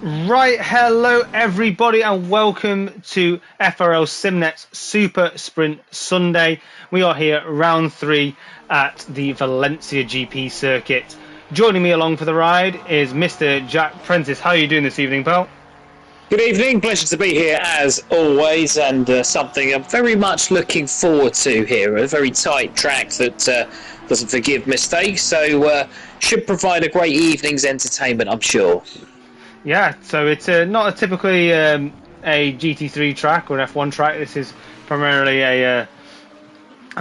Right, hello everybody and welcome to FRL Simnet's Super Sprint Sunday. We are here round 3 at the Valencia GP circuit. Joining me along for the ride is Mr. Jack Prentice. How are you doing this evening, pal? Good evening, pleasure to be here as always, and something I'm very much looking forward to here. A very tight track that doesn't forgive mistakes, so should provide a great evening's entertainment, I'm sure. Yeah, so it's not a typically a GT3 track or an F1 track. This is primarily a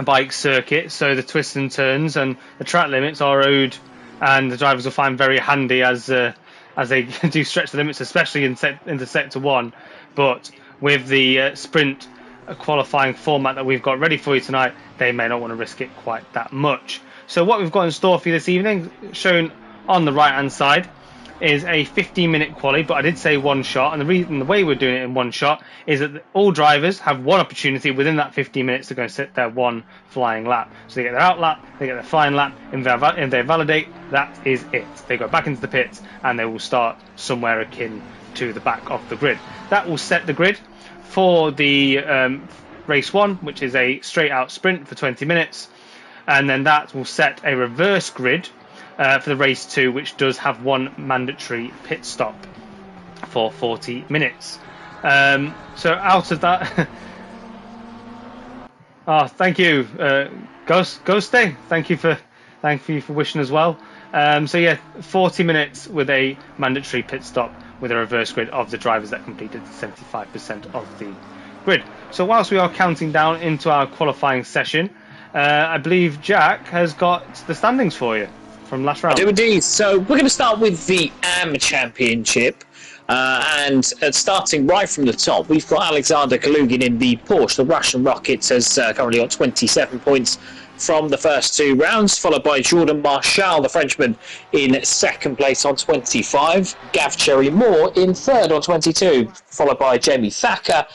bike circuit, so the twists and turns and the track limits are owed, and the drivers will find very handy as they do stretch the limits, especially into Sector 1. But with the sprint qualifying format that we've got ready for you tonight, they may not want to risk it quite that much. So what we've got in store for you this evening, shown on the right-hand side, is a 15-minute quali, but I did say one shot, and the way we're doing it in one shot is that all drivers have one opportunity within that 15 minutes to go and sit their one flying lap. So they get their out lap, they get their flying lap, if they validate, that is it. They go back into the pits and they will start somewhere akin to the back of the grid. That will set the grid for the race 1, which is a straight out sprint for 20 minutes, and then that will set a reverse grid for the race 2, which does have one mandatory pit stop for 40 minutes. So out of that, thank you, Ghosty. Thank you for wishing as well. So yeah, 40 minutes with a mandatory pit stop with a reverse grid of the drivers that completed 75% of the grid. So whilst we are counting down into our qualifying session, I believe Jack has got the standings for you from last round. I do indeed. So we're going to start with the AM Championship, and starting right from the top, we've got Alexander Kalugin in the Porsche. The Russian Rocket has currently got 27 points from the first 2 rounds, followed by Jordan Marshall, the Frenchman, in second place on 25. Gav Cherry Moore in third on 22, followed by Jamie Thacker.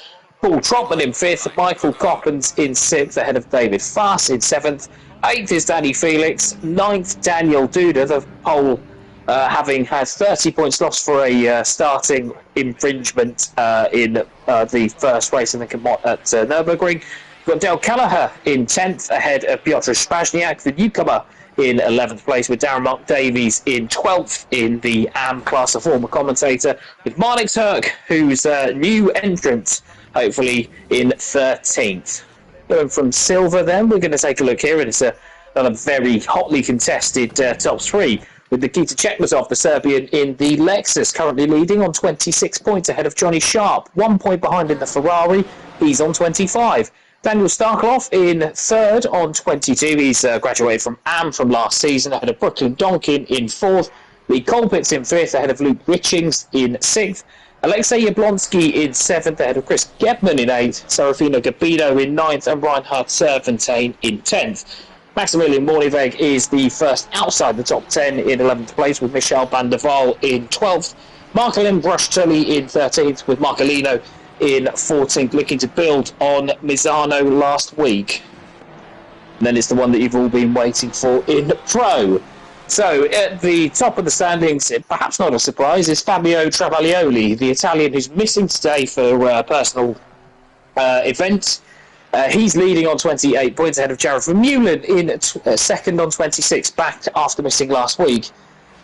Paul Trotman in fifth, Michael Coppens in sixth, ahead of David Fass in seventh. 8th is Danny Felix. 9th, Daniel Duda, the pole having had 30 points lost for a starting infringement in the first race at Nürburgring. We've got Dale Kelleher in 10th, ahead of Piotr Spazniak, the newcomer, in 11th place, with Darren Mark Davies in 12th in the AM class, a former commentator, with Marnix Herc, who's a new entrant, hopefully in 13th. Going from silver then, we're going to take a look here, and it's another very hotly contested top 3, with Nikita Chekmatov, the Serbian, in the Lexus, currently leading on 26 points ahead of Johnny Sharp. 1 point behind in the Ferrari, he's on 25. Daniel Starkloff in third on 22. He's graduated from AM from last season, ahead of Brooklyn Donkin in fourth. Lee Colpitts in fifth, ahead of Luke Richings in sixth. Alexei Yablonsky in 7th, ahead of Chris Gebman in 8th, Serafino Gabido in 9th, and Reinhard Serpentine in 10th. Maximilian Morniveg is the first outside the top 10 in 11th place, with Michel van der Waal in 12th. Marcelin Brush-Tully in 13th, with Marcolino in 14th, looking to build on Misano last week. And then it's the one that you've all been waiting for in Pro. So, at the top of the standings, perhaps not a surprise, is Fabio Travaglioli, the Italian who's missing today for a personal event. He's leading on 28 points ahead of Jared Vermeulen in second on 26, back after missing last week.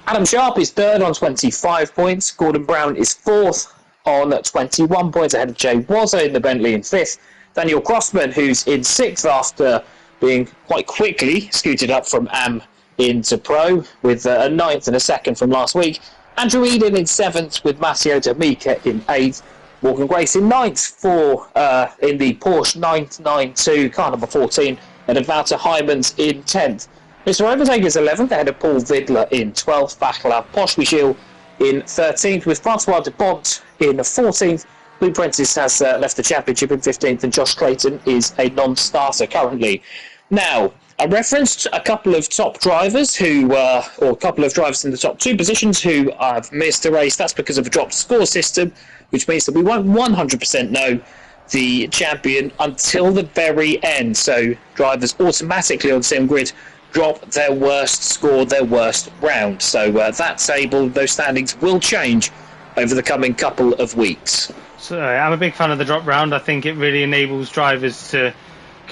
Adam Sharp is third on 25 points. Gordon Brown is fourth on 21 points ahead of Jay Wazza in the Bentley in fifth. Daniel Crossman, who's in sixth after being quite quickly scooted up from AM into Pro, with a 9th and a 2nd from last week. Andrew Eden in 7th, with Matteo D'Amica in 8th. Morgan Grace in 9th in the Porsche 992, car number 14, and Wouter Heymans in 10th. Mr. Overtaker is 11th, ahead of Paul Vidler in 12th. Bacala Poschmichil in 13th, with Francois Dupont in 14th. Blue Prentice has left the championship in 15th, and Josh Clayton is a non-starter currently. Now, I referenced a couple of top drivers or a couple of drivers in the top 2 positions who have missed a race. That's because of a dropped score system, which means that we won't 100% know the champion until the very end. So drivers automatically on Sim Grid drop their worst score, their worst round. So that table, those standings will change over the coming couple of weeks. So I'm a big fan of the drop round. I think it really enables drivers to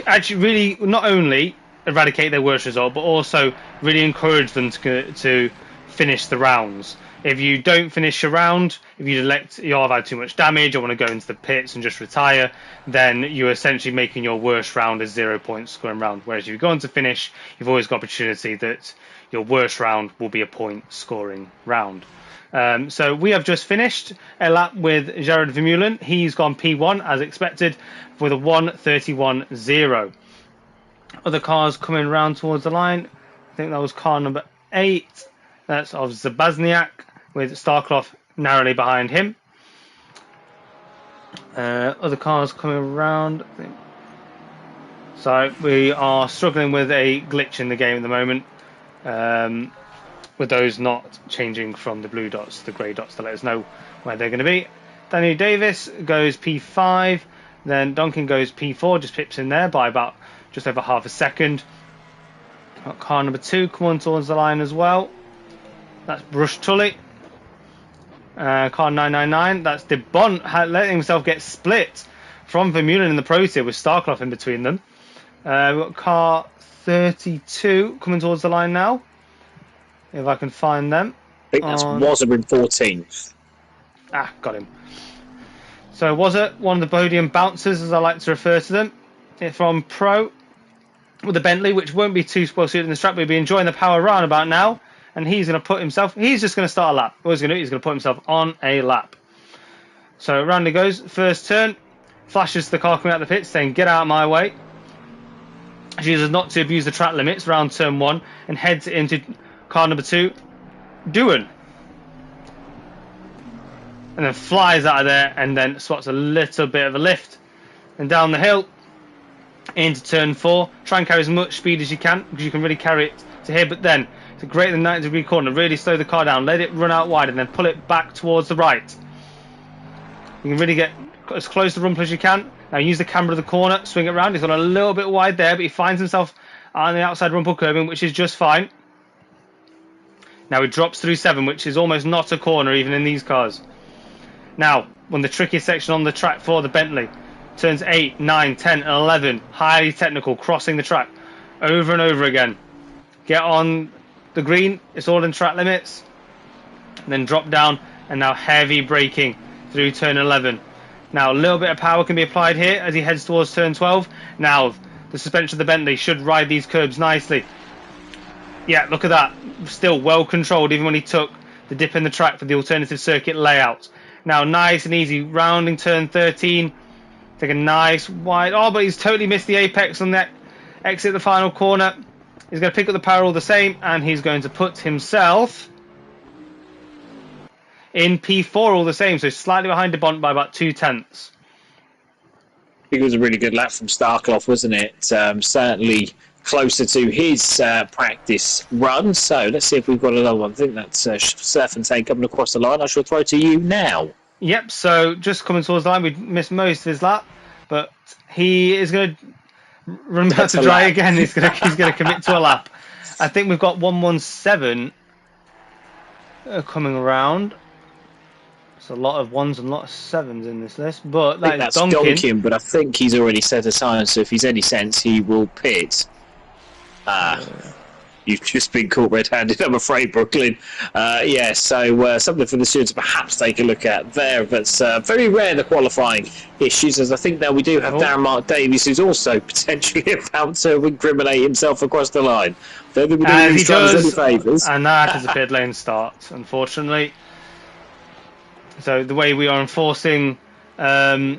actually really not only eradicate their worst result, but also really encourage them to finish the rounds. If you don't finish a round, if you elect you've had too much damage or want to go into the pits and just retire, then you're essentially making your worst round a 0 point scoring round. Whereas if you go on to finish, you've always got opportunity that your worst round will be a point scoring round. So we have just finished a lap with Jared Vermeulen. He's gone P1 as expected with a 1:31.0. Other cars coming round towards the line. I think that was car number 8. That's of Zabazniak with Starclough narrowly behind him. Other cars coming around. So we are struggling with a glitch in the game at the moment. With those not changing from the blue dots to the grey dots to let us know where they're going to be. Daniel Davis goes P5. Then Duncan goes P4. Just pips in there by about just over half a second. Got car number 2 come on towards the line as well. That's Brush Tully. Car 999. That's De Bont letting himself get split from Vermeulen in the Pro Tier with Starclough in between them. We've got car 32 coming towards the line now. If I can find them. I think that's Wazza in 14th. Got him. So Wazza, one of the podium bouncers, as I like to refer to them, from Pro with the Bentley, which won't be too well suited in this track, but he'll be enjoying the power roundabout now. And he's going to put himself, he's just going to start a lap. What he's going to do, he's going to put himself on a lap. So round he goes, first turn, flashes the car coming out of the pits saying, get out of my way. Chooses not to abuse the track limits around turn 1 and heads into car number 2, Doohan. And then flies out of there and then spots a little bit of a lift. And down the hill into turn 4. Try and carry as much speed as you can because you can really carry it to here. But then it's a greater than 90-degree corner. Really slow the car down. Let it run out wide and then pull it back towards the right. You can really get as close to the rumble as you can. Now use the camber of the corner. Swing it around. He's gone a little bit wide there, but he finds himself on the outside rumble curbing, which is just fine. Now he drops through 7, which is almost not a corner even in these cars. Now, one of the trickiest section on the track for the Bentley. Turns 8, 9, 10, and 11. Highly technical, crossing the track over and over again. Get on the green. It's all in track limits. And then drop down, and now heavy braking through turn 11. Now, a little bit of power can be applied here as he heads towards turn 12. Now, the suspension of the Bentley should ride these curbs nicely. Yeah, look at that. Still well controlled, even when he took the dip in the track for the alternative circuit layout. Now, nice and easy, rounding turn 13. Take a nice wide. Oh, but he's totally missed the apex on that exit the final corner. He's going to pick up the power all the same, and he's going to put himself in P4 all the same, so slightly behind De Bont by about 0.2. I think it was a really good lap from Starclough, wasn't it? Certainly closer to his practice run. So let's see if we've got another one. I think that's Surf and Tank coming across the line. I shall throw to you now. Yep, so just coming towards the line, we missed most of his lap, but he is going to run back to dry again. He's going to commit to a lap. I think we've got 117 coming around. There's a lot of 1s and a lot of 7s in this list, but that's Donkin, but I think he's already set a sign, so if he's any sense, he will pit. You've just been caught red-handed, I'm afraid, Brooklyn. So something for the students to perhaps take a look at there. But very rare, the qualifying issues, as I think now we do have Darren Mark Davies, who's also potentially about to incriminate himself across the line. Don't think we're doing these drivers any favours. And that is a pit lane start, unfortunately. So the way we are enforcing the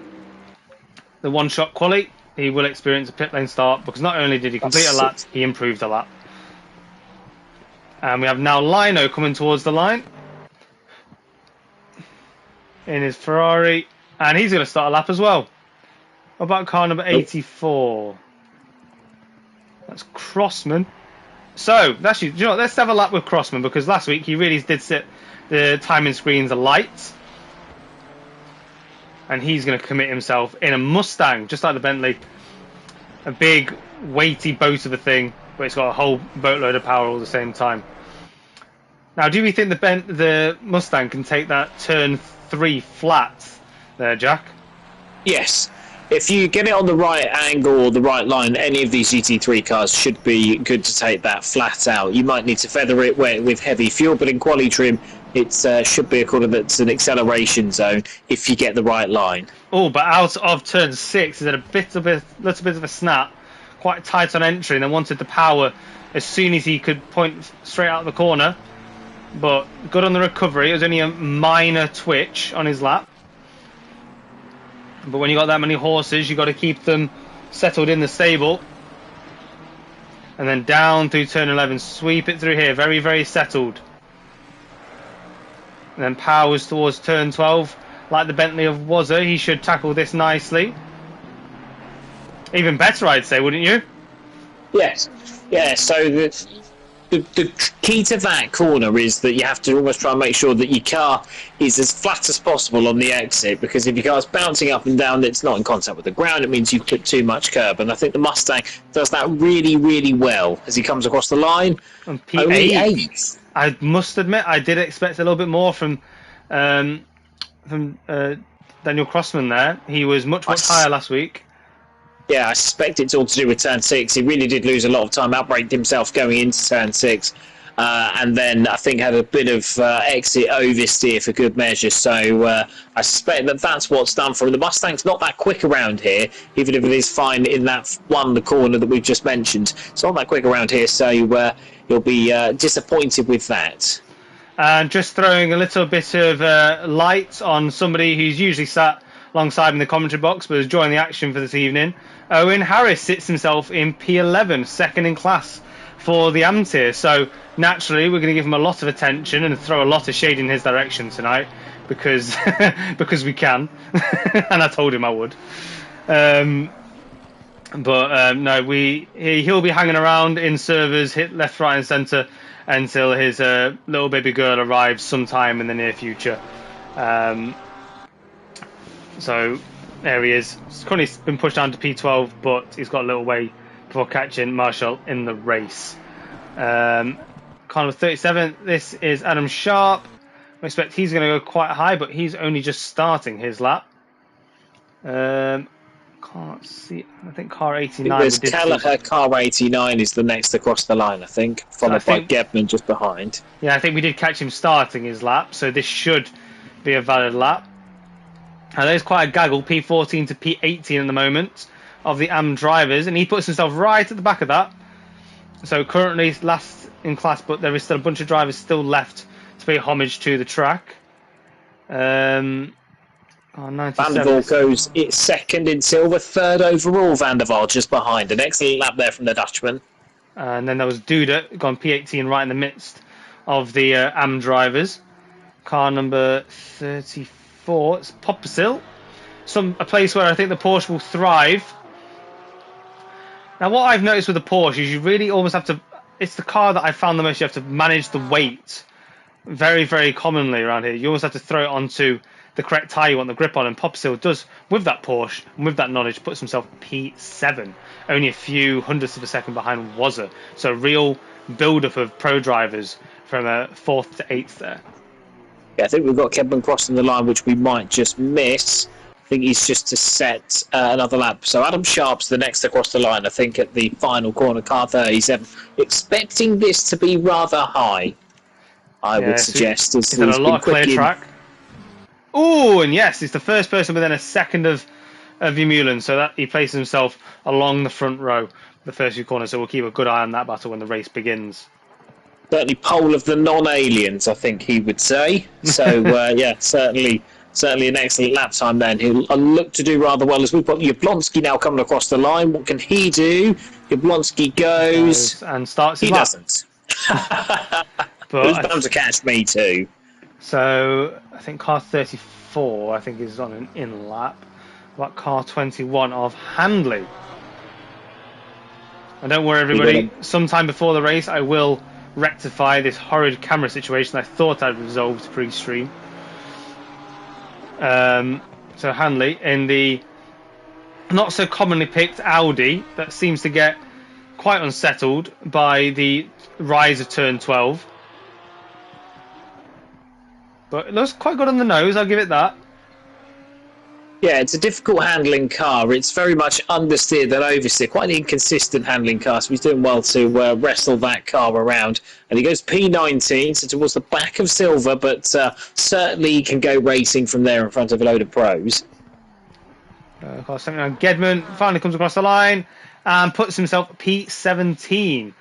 one-shot quali, he will experience a pit lane start, because not only did he complete a lap, he improved a lap. And we have now Lino coming towards the line in his Ferrari, and he's going to start a lap as well. What about car number 84? That's Crossman. So, actually, you know, let's have a lap with Crossman, because last week he really did set the timing screens alight. And he's going to commit himself in a Mustang, just like the Bentley. A big, weighty boat of a thing, but it's got a whole boatload of power all at the same time. Now, do we think the Mustang can take that turn 3 flat there, Jack? Yes. If you get it on the right angle or the right line, any of these GT3 cars should be good to take that flat out. You might need to feather it with heavy fuel, but in quali trim, it should be a corner that's an acceleration zone if you get the right line. Oh, but out of turn 6, is it a little bit of a snap, quite tight on entry, and then wanted the power as soon as he could point straight out of the corner. But good on the recovery. It was only a minor twitch on his lap. But when you got that many horses, you got to keep them settled in the stable. And then down through turn 11, sweep it through here, very, very settled. And then powers towards turn 12, like the Bentley of Wazza. He should tackle this nicely. Even better, I'd say, wouldn't you? Yes. Yeah, so the key to that corner is that you have to almost try and make sure that your car is as flat as possible on the exit, because if your car's bouncing up and down, it's not in contact with the ground, it means you've put too much curb. And I think the Mustang does that really, really well as he comes across the line. On P8. Only 8. I must admit, I did expect a little bit more from Daniel Crossman there. He was much higher last week. Yeah, I suspect it's all to do with turn 6. He really did lose a lot of time, outbraked himself going into turn 6. And then I think had a bit of exit oversteer for good measure. So I suspect that that's what's done for him. The Mustang's not that quick around here, even if it is fine in that the corner that we've just mentioned. It's not that quick around here, so you'll be disappointed with that. And just throwing a little bit of light on somebody who's usually sat alongside in the commentary box, but has joined the action for this evening. Owen Harris sits himself in P11, second in class for the AM tier. So naturally, we're going to give him a lot of attention and throw a lot of shade in his direction tonight, because because we can, and I told him I would. No, he'll be hanging around in servers, hit left, right, and centre until his little baby girl arrives sometime in the near future. So there he is. He's currently been pushed down to P12, but he's got a little way before catching Marshall in the race. Car number 37, this is Adam Sharp. I expect he's going to go quite high, but he's only just starting his lap. Can't see. I think car 89. There's Callagher, car 89 is the next across the line, I think, followed by Gebman just behind. Yeah, I think we did catch him starting his lap, so this should be a valid lap. Now there's quite a gaggle, P14 to P18 at the moment, of the AM drivers, and he puts himself right at the back of that. So currently last in class, but there is still a bunch of drivers still left to pay homage to the track. Van der Waal goes second in silver, third overall. Van der Waal just behind. An excellent lap there from the Dutchman. And then there was Duda, gone P18 right in the midst of the AM drivers. Car number 34. It's Poppersil, a place where I think the Porsche will thrive. Now, what I've noticed with the Porsche is you really almost have to. It's the car that I found the most. You have to manage the weight very, very commonly around here. You almost have to throw it onto the correct tyre you want the grip on, and Poppersil does with that Porsche and with that knowledge puts himself P7, only a few hundredths of a second behind Wazza. So a real build-up of pro drivers from 4th to 8th there. I think we've got Kevin crossing the line, which we might just miss. I think he's just to set another lap. So Adam Sharp's the next across the line, I think, at the final corner, car 37. Expecting this to be rather high, I would suggest. It's a lot of clear track. Oh, and yes, he's the first person within a second of Vermeulen, so that he places himself along the front row, the first few corners. So we'll keep a good eye on that battle when the race begins. Certainly pole of the non-aliens, I think he would say. So, yeah, certainly an excellent lap time then. He'll look to do rather well as we've got Jablonski now coming across the line. What can he do? Jablonski goes and starts his lap. He doesn't. But it's bound to catch me too. So, I think car 34, I think, is on an in lap. What car 21 of Handley? And don't worry, everybody. Sometime before the race, I will rectify this horrid camera situation I thought I'd resolved pre-stream. So Handley in the not so commonly picked Audi that seems to get quite unsettled by the rise of turn 12. but it looks quite good on the nose. I'll give it that. Yeah, it's a difficult handling car. It's very much understeered and oversteered. Quite an inconsistent handling car. So he's doing well to wrestle that car around. And he goes P19, so towards the back of Silver, but certainly can go racing from there in front of a load of pros. Gedman finally comes across the line and puts himself P17.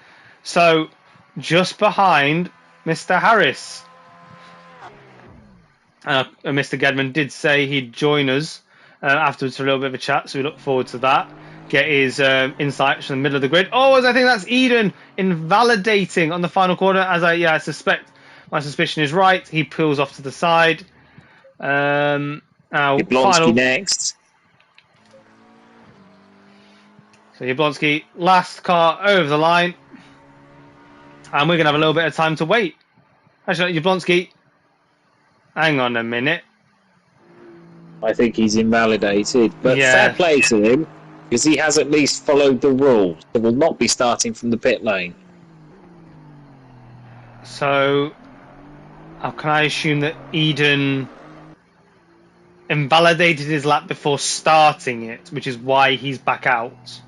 So just behind Mr. Harris. Mr. Gedman did say he'd join us afterwards for a little bit of a chat, so we look forward to that. Get his insights from the middle of the grid. Oh, I think that's Eden invalidating on the final corner. I suspect my suspicion is right. He pulls off to the side. Jablonski next. So Jablonski, last car over the line. And we're going to have a little bit of time to wait. Actually, Jablonski, hang on a minute. I think he's invalidated, but yeah. Fair play to him, because he has at least followed the rules. He will not be starting from the pit lane. So, can I assume that Eden invalidated his lap before starting it, which is why he's back out?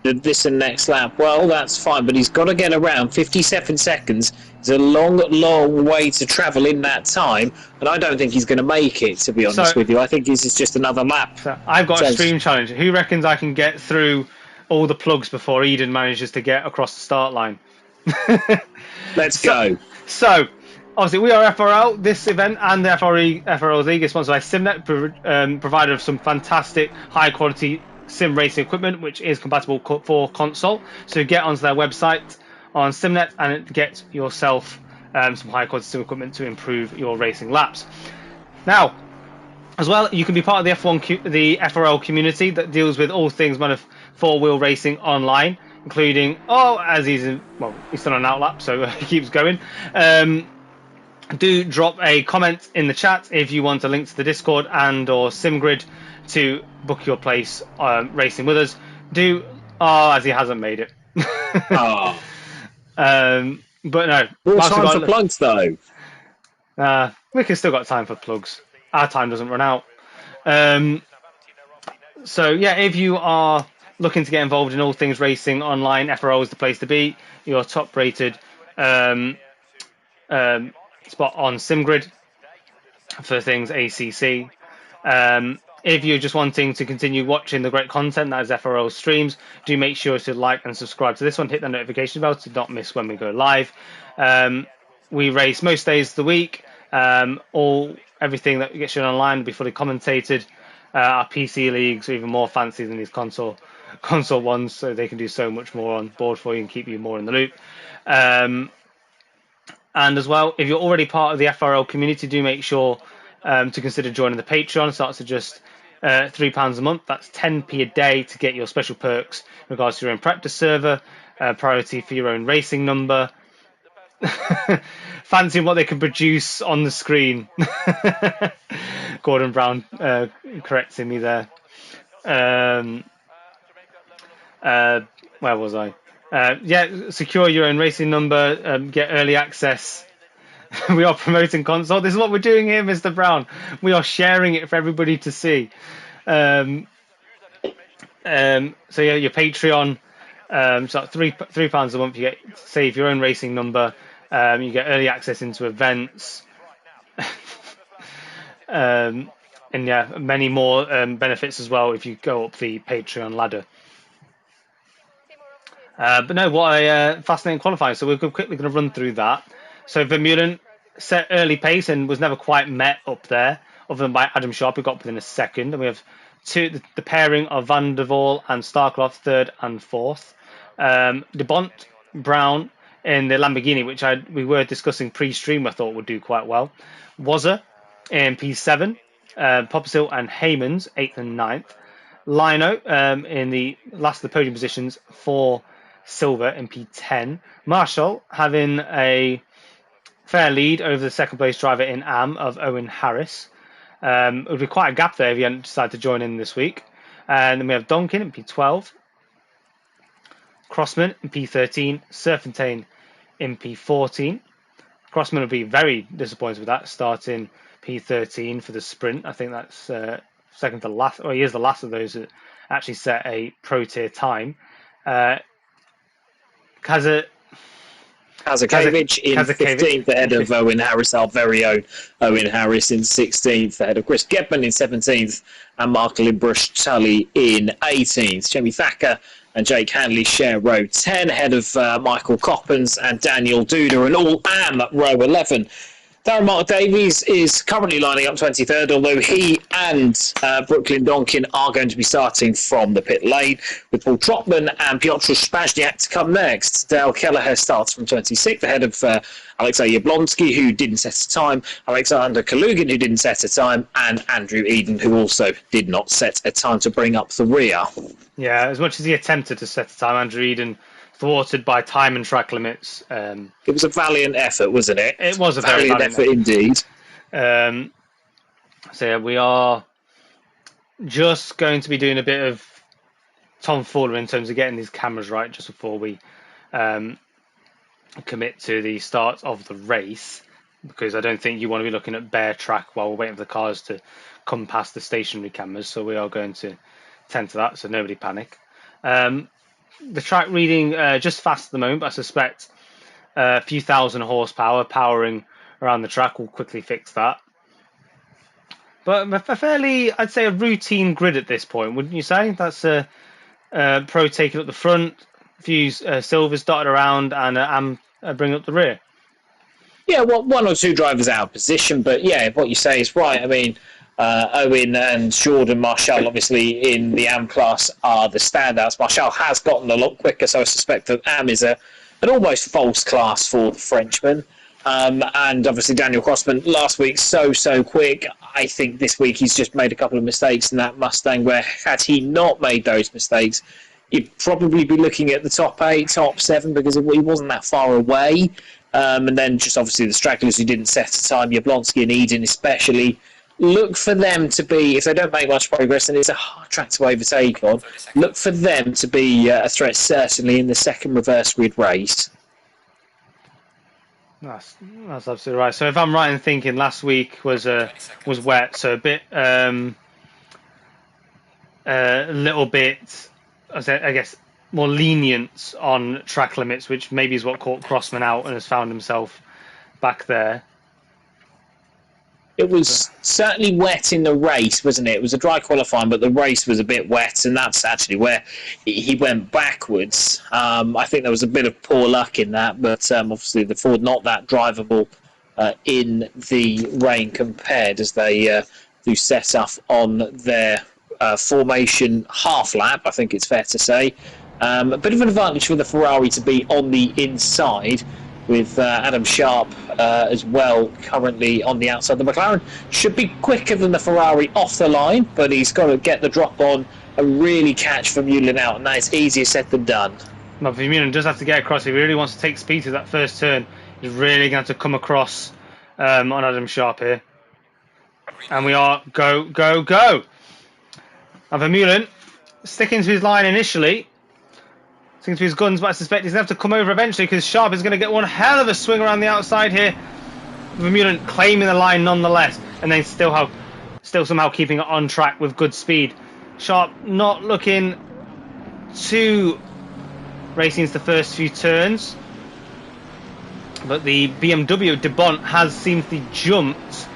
This and next lap, well, that's fine, but he's got to get around. 57 seconds is a long, long way to travel in that time, and I don't think he's going to make it, to be honest with you. I think this is just another lap. So I've got a stream challenge. Who reckons I can get through all the plugs before Eden manages to get across the start line? Let's go. So, obviously, we are FRL. This event and the FRL League is sponsored by Simnet, provider of some fantastic, high-quality sim racing equipment, which is compatible for console. So get onto their website on Simnet and get yourself some high quality sim equipment to improve your racing laps. Now, as well, you can be part of the the FRL community that deals with all things four-wheel racing online, including as he's still on an outlap, so he keeps going. Do drop a comment in the chat if you want a link to the Discord and or SimGrid to book your place racing with us. As he hasn't made it. But no. More time for plugs, though. We can still got time for plugs. Our time doesn't run out. So yeah, if you are looking to get involved in all things racing online, FRO is the place to be. Your top-rated spot on SimGrid for things ACC. If you're just wanting to continue watching the great content that is FRL streams, do make sure to like and subscribe to this one. Hit the notification bell to not miss when we go live. We race most days of the week. Everything that gets shown online will be fully commentated. Our PC leagues are even more fancy than these console ones, so they can do so much more on board for you and keep you more in the loop. And as well, if you're already part of the FRL community, do make sure to consider joining the Patreon. It starts at just £3 a month. That's 10p a day to get your special perks in regards to your own practice server, priority for your own racing number. Fancying what they can produce on the screen. Gordon Brown correcting me there. Where was I? Secure your own racing number, get early access. We are promoting console. This is what we're doing here, Mr. Brown. We are sharing it for everybody to see. So yeah, your Patreon. So £3 a month. You get save your own racing number. You get early access into events. And yeah, many more benefits as well if you go up the Patreon ladder. But no, what a fascinating qualifying. So we're quickly going to run through that. So Vermeulen set early pace and was never quite met up there, other than by Adam Sharp, who got within a second. And we have the pairing of Van der Waal and Starkloff, third and fourth. De Bont, Brown in the Lamborghini, which we were discussing pre-stream, I thought would do quite well. Wazza in P7, Popsil and Heymans, 8th and 9th. Lino in the last of the podium positions for Silver in P10. Marshall having a fair lead over the second place driver in AM of Owen Harris. It would be quite a gap there if he hadn't decided to join in this week. And then we have Donkin in P12. Crossman in P13. Serpentine in P14. Crossman would be very disappointed with that, starting P13 for the sprint. I think that's second to last, or he is the last of those that actually set a pro tier time. Kazakevich in 15th ahead of Owen Harris, our very own Owen Harris in 16th ahead of Chris Gedman in 17th and Mark Limbrush Tully in 18th. Jamie Thacker and Jake Hanley share row 10 ahead of Michael Coppens and Daniel Duda, and all AM at row 11. Darren Mark Davies is currently lining up 23rd, although he and Brooklyn Donkin are going to be starting from the pit lane, with Paul Trotman and Piotr Spazniak to come next. Dale Kelleher starts from 26th, ahead of Alexei Yablonsky, who didn't set a time, Alexander Kalugin, who didn't set a time, and Andrew Eden, who also did not set a time to bring up the rear. Yeah, as much as he attempted to set a time, Andrew Eden thwarted by time and track limits. It was a valiant effort, wasn't it? It was a very valiant effort indeed. So yeah, we are just going to be doing a bit of tomfoolery in terms of getting these cameras right just before we commit to the start of the race, because I don't think you want to be looking at bare track while we're waiting for the cars to come past the stationary cameras. So we are going to tend to that, so nobody panic. The track reading just fast at the moment, but I suspect a few thousand horsepower powering around the track will quickly fix that. But a fairly, I'd say, a routine grid at this point, wouldn't you say? That's Pro taking up the front, a few Silvers dotted around, and Am bring up the rear. Yeah, well, one or two drivers out of position, but yeah, what you say is right. I mean, Owen and Jordan Marshall, obviously, in the AM class are the standouts. Marshall has gotten a lot quicker, so I suspect that AM is an almost false class for the Frenchman. And obviously Daniel Crossman last week so quick. I think this week he's just made a couple of mistakes in that Mustang, where had he not made those mistakes, you'd probably be looking at the top 8, top 7, because he wasn't that far away. And then just obviously the stragglers who didn't set a time, Yablonsky and Eden especially, look for them to be, if they don't make much progress, and it's a hard track to overtake on, look for them to be a threat certainly in the second reverse grid race. That's absolutely right. So if I'm right in thinking, last week was wet, so a bit, a little bit, I guess, more lenient on track limits, which maybe is what caught Crossman out and has found himself back there. It was certainly wet in the race, wasn't it? It was a dry qualifying, but the race was a bit wet, and that's actually where he went backwards. I think there was a bit of poor luck in that, but obviously the Ford not that drivable in the rain compared, as they do set off on their formation half lap, I think it's fair to say. A bit of an advantage for the Ferrari to be on the inside, with Adam Sharp as well currently on the outside. The McLaren should be quicker than the Ferrari off the line, but he's got to get the drop on and really catch Vermeulen out, and that is easier said than done. No, Vermeulen does have to get across. If he really wants to take speed to that first turn, he's really going to come across on Adam Sharp here. And we are go. And Vermeulen sticking to his line initially, sticking to his guns, but I suspect he's going to have to come over eventually, because Sharp is going to get one hell of a swing around the outside here. Vermeulen claiming the line nonetheless, and then still somehow keeping it on track with good speed. Sharp not looking too racing into the first few turns, but the BMW de Bont has seemingly jumped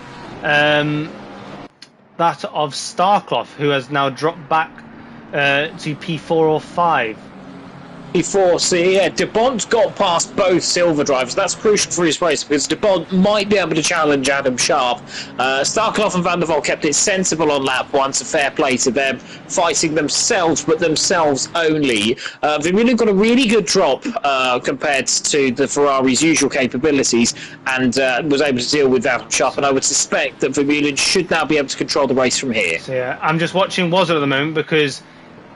that of Starclough, who has now dropped back to P4 or 5. Before, see, yeah, De Bont got past both Silver drivers. That's crucial for his race, because De Bont might be able to challenge Adam Sharp. Starclough and Van der Voort kept it sensible on lap 1, so fair play to them, fighting themselves, but themselves only. Vermeulen got a really good drop compared to the Ferrari's usual capabilities, and was able to deal with Adam Sharp, and I would suspect that Vermeulen should now be able to control the race from here. So, yeah, I'm just watching Wazza at the moment, because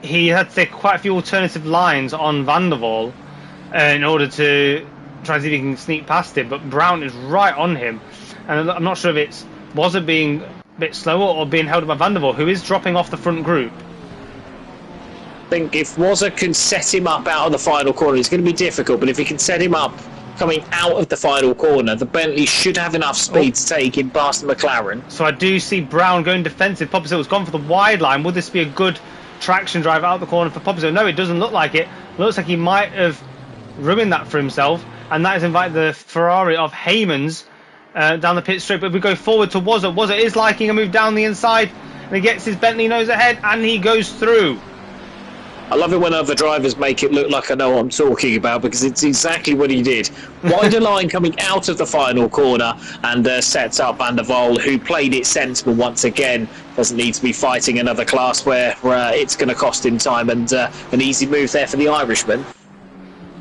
he had to take quite a few alternative lines on Van der Waal in order to try and see if he can sneak past him, but Brown is right on him, and I'm not sure if it's Wazza being a bit slower or being held up by Van der Waal, who is dropping off the front group. I think if Wazza can set him up out of the final corner, it's going to be difficult, but if he can set him up coming out of the final corner, the Bentley should have enough speed to take him past the McLaren. So I do see Brown going defensive. Popsicle has gone for the wide line. Would this be a good traction drive out the corner for Popsicle? No, it doesn't look like it. Looks like he might have ruined that for himself, and that has invited the Ferrari of Heyman's down the pit straight. But if we go forward to Wazza is liking a move down the inside, and he gets his Bentley nose ahead, and he goes through. I love it when other drivers make it look like I know what I'm talking about, because it's exactly what he did. Wider line coming out of the final corner, and sets up Van der Waal, who played it sensible once again. Doesn't need to be fighting another class where it's going to cost him time, and an easy move there for the Irishman.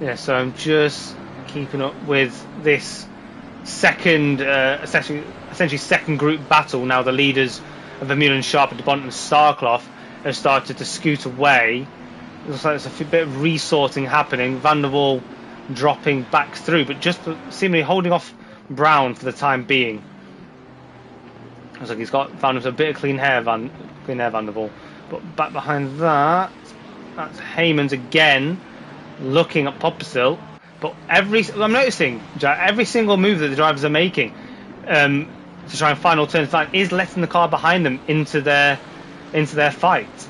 Yeah, so I'm just keeping up with this second, essentially second group battle. Now the leaders of Vermeulen, Sharp, DeBont and Starclough have started to scoot away. Looks like there's a bit of resorting happening. Van der Waal dropping back through, but just seemingly holding off Brown for the time being. Looks like he's found a bit of clean hair, Van der Waal. But back behind that's Heyman's again, looking at Popsicle. But I'm noticing, Jack, every single move that the drivers are making to try and find alternative is letting the car behind them into their fight.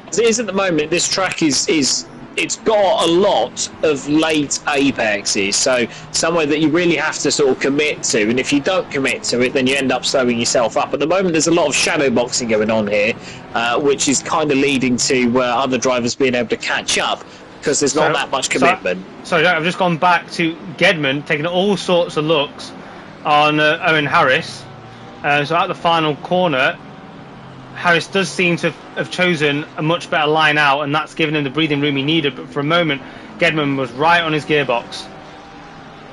As it is at the moment, this track it's got a lot of late apexes, so somewhere that you really have to sort of commit to, and if you don't commit to it, then you end up slowing yourself up. At the moment, there's a lot of shadow boxing going on here, which is kind of leading to other drivers being able to catch up, because there's not that much commitment. Sorry, I've just gone back to Gedman, taking all sorts of looks on Owen Harris. So at the final corner, Harris does seem to have chosen a much better line out, and that's given him the breathing room he needed. But for a moment, Gedman was right on his gearbox.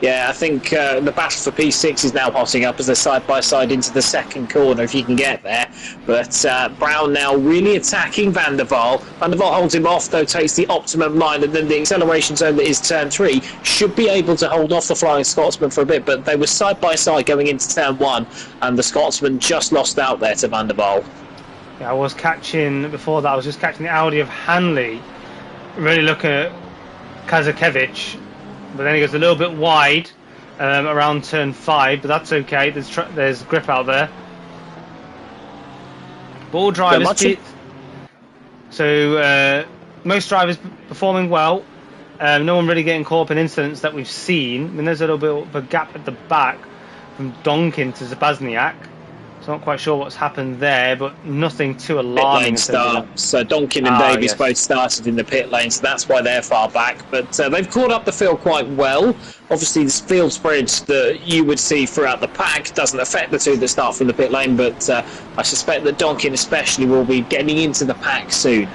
Yeah, I think the battle for P6 is now hotting up as they're side by side into the second corner, if you can get there. But Brown now really attacking Van der Waal. Van der Waal holds him off, though, takes the optimum line, and then the acceleration zone that is turn 3 should be able to hold off the Flying Scotsman for a bit. But they were side by side going into turn 1, and the Scotsman just lost out there to Van der Waal. Yeah, I was just catching the Audi of Hanley, really looking at Kazakevich, but then he goes a little bit wide around turn 5, but that's okay. There's grip out there. But all drivers, most drivers performing well. No one really getting caught up in incidents that we've seen. I mean, there's a little bit of a gap at the back from Donkin to Zabazniak. So not quite sure what's happened there, but nothing too alarming. So Donkin and Davies both started in the pit lane, so that's why they're far back. But they've caught up the field quite well. Obviously, this field spread that you would see throughout the pack doesn't affect the two that start from the pit lane, but I suspect that Donkin especially will be getting into the pack soon.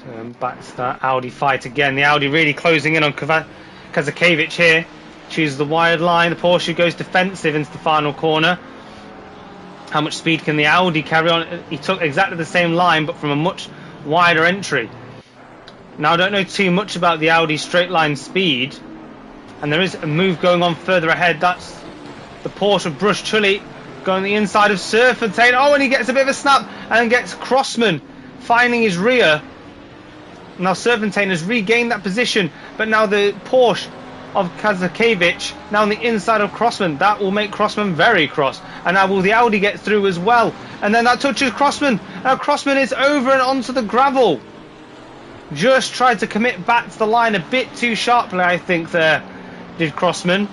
So back to that Audi fight again. The Audi really closing in on Kazakevich here. Chooses the wide line. The Porsche goes defensive into the final corner. How much speed can the Audi carry on? He took exactly the same line, but from a much wider entry. Now, I don't know too much about the Audi straight line speed, and there is a move going on further ahead. That's the Porsche of Bruce Tully going the inside of Serfontaine. Oh, and he gets a bit of a snap and gets Crossman finding his rear. Now Serfontaine has regained that position, but now the Porsche of Kazakevich now on the inside of Crossman. That will make Crossman very cross, and now will the Audi get through as well, and then that touches Crossman. Now Crossman is over and onto the gravel. Just tried to commit back to the line a bit too sharply, I think, there did Crossman.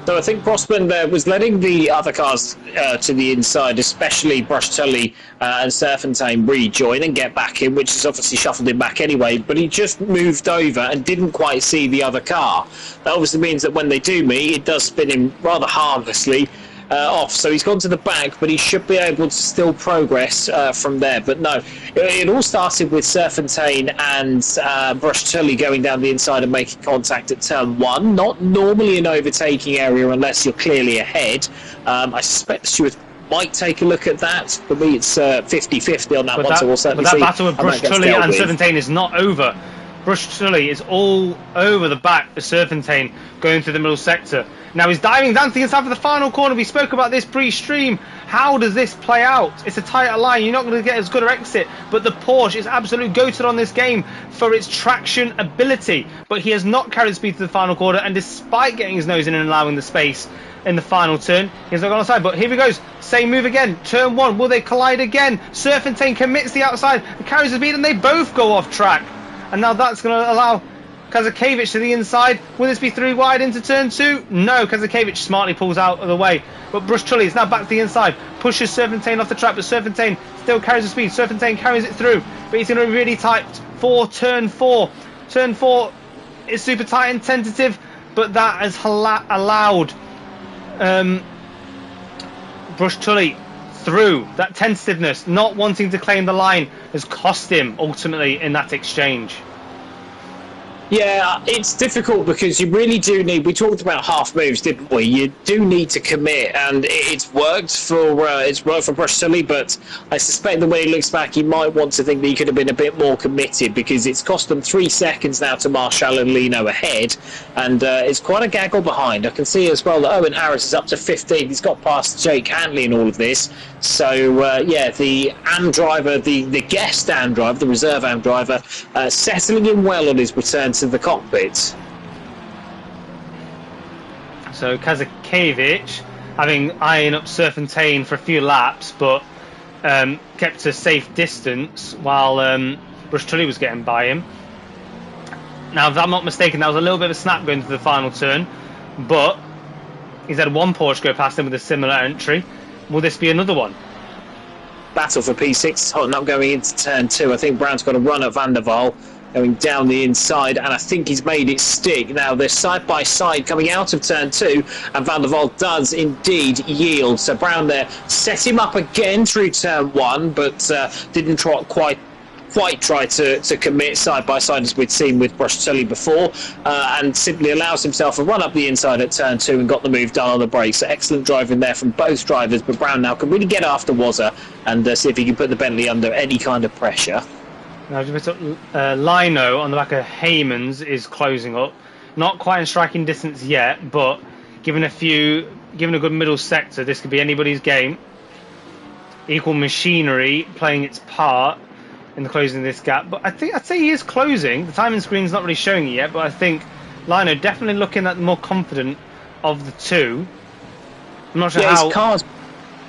So I think Crossman there was letting the other cars to the inside, especially Brush Tully and Serfontaine, rejoin and get back in, which has obviously shuffled him back anyway, but he just moved over and didn't quite see the other car. That obviously means that when they do meet, it does spin him rather harmlessly off, so he's gone to the back, but he should be able to still progress from there. But no, it all started with Serfontaine and Brush Tully going down the inside and making contact at turn 1. Not normally an overtaking area unless you're clearly ahead. I suspect the steward might take a look at that. For me, it's 50-50 on that one, so we'll certainly see. But that battle with Brush Tully and Serfontaine is not over. Tully is all over the back of Serpentine going through the middle sector. Now he's diving down to the inside for the final corner. We spoke about this pre-stream. How does this play out? It's a tighter line. You're not going to get as good an exit. But the Porsche is absolutely goated on this game for its traction ability. But he has not carried speed to the final corner. And despite getting his nose in and allowing the space in the final turn, he's not gone outside. But here he goes. Same move again. Turn 1. Will they collide again? Serpentine commits the outside and carries the speed. And they both go off track. And now that's going to allow Kazakevich to the inside. Will this be 3 wide into turn 2? No, Kazakevich smartly pulls out of the way. But Tully is now back to the inside. Pushes Serpentine off the track, but Serpentine still carries the speed. Serpentine carries it through. But he's going to be really tight for turn 4. Turn 4 is super tight and tentative, but that has allowed Tully through. That tentativeness, not wanting to claim the line, has cost him ultimately in that exchange. Yeah, it's difficult because you really do need. We talked about half moves, didn't we? You do need to commit, and it's worked for Tully. But I suspect that when he looks back, he might want to think that he could have been a bit more committed, because it's cost them 3 seconds now to Marshall and Lino ahead, and it's quite a gaggle behind. I can see as well that Owen Harris is up to 15. He's got past Jake Hanley in all of this. So yeah, the AM driver, the guest AM driver, the reserve AM driver, settling in well on his return to the cockpit. So Kazakevich having eyeing up Serpentine for a few laps, but kept a safe distance while Tully was getting by him. Now, if I'm not mistaken, that was a little bit of a snap going to the final turn, but he's had one Porsche go past him with a similar entry. Will this be another one? Battle for P6, hotting up going into turn 2. I think Brown's got a run at Van der Waal, going down the inside, and I think he's made it stick. Now they're side by side coming out of turn 2, and Van der Waal does indeed yield. So Brown there set him up again through turn 1, but didn't quite try to commit side by side as we'd seen with Tully before, and simply allows himself a run up the inside at turn 2 and got the move done on the brakes. So excellent driving there from both drivers, but Brown now can really get after Wazza and see if he can put the Bentley under any kind of pressure. Now Lino on the back of Heyman's is closing up, not quite in striking distance yet, but given a good middle sector, this could be anybody's game. Equal machinery playing its part in the closing of this gap, but I'd say he is closing. The timing screen's not really showing it yet, but I think Lino definitely looking at the more confident of the two. I'm not sure how.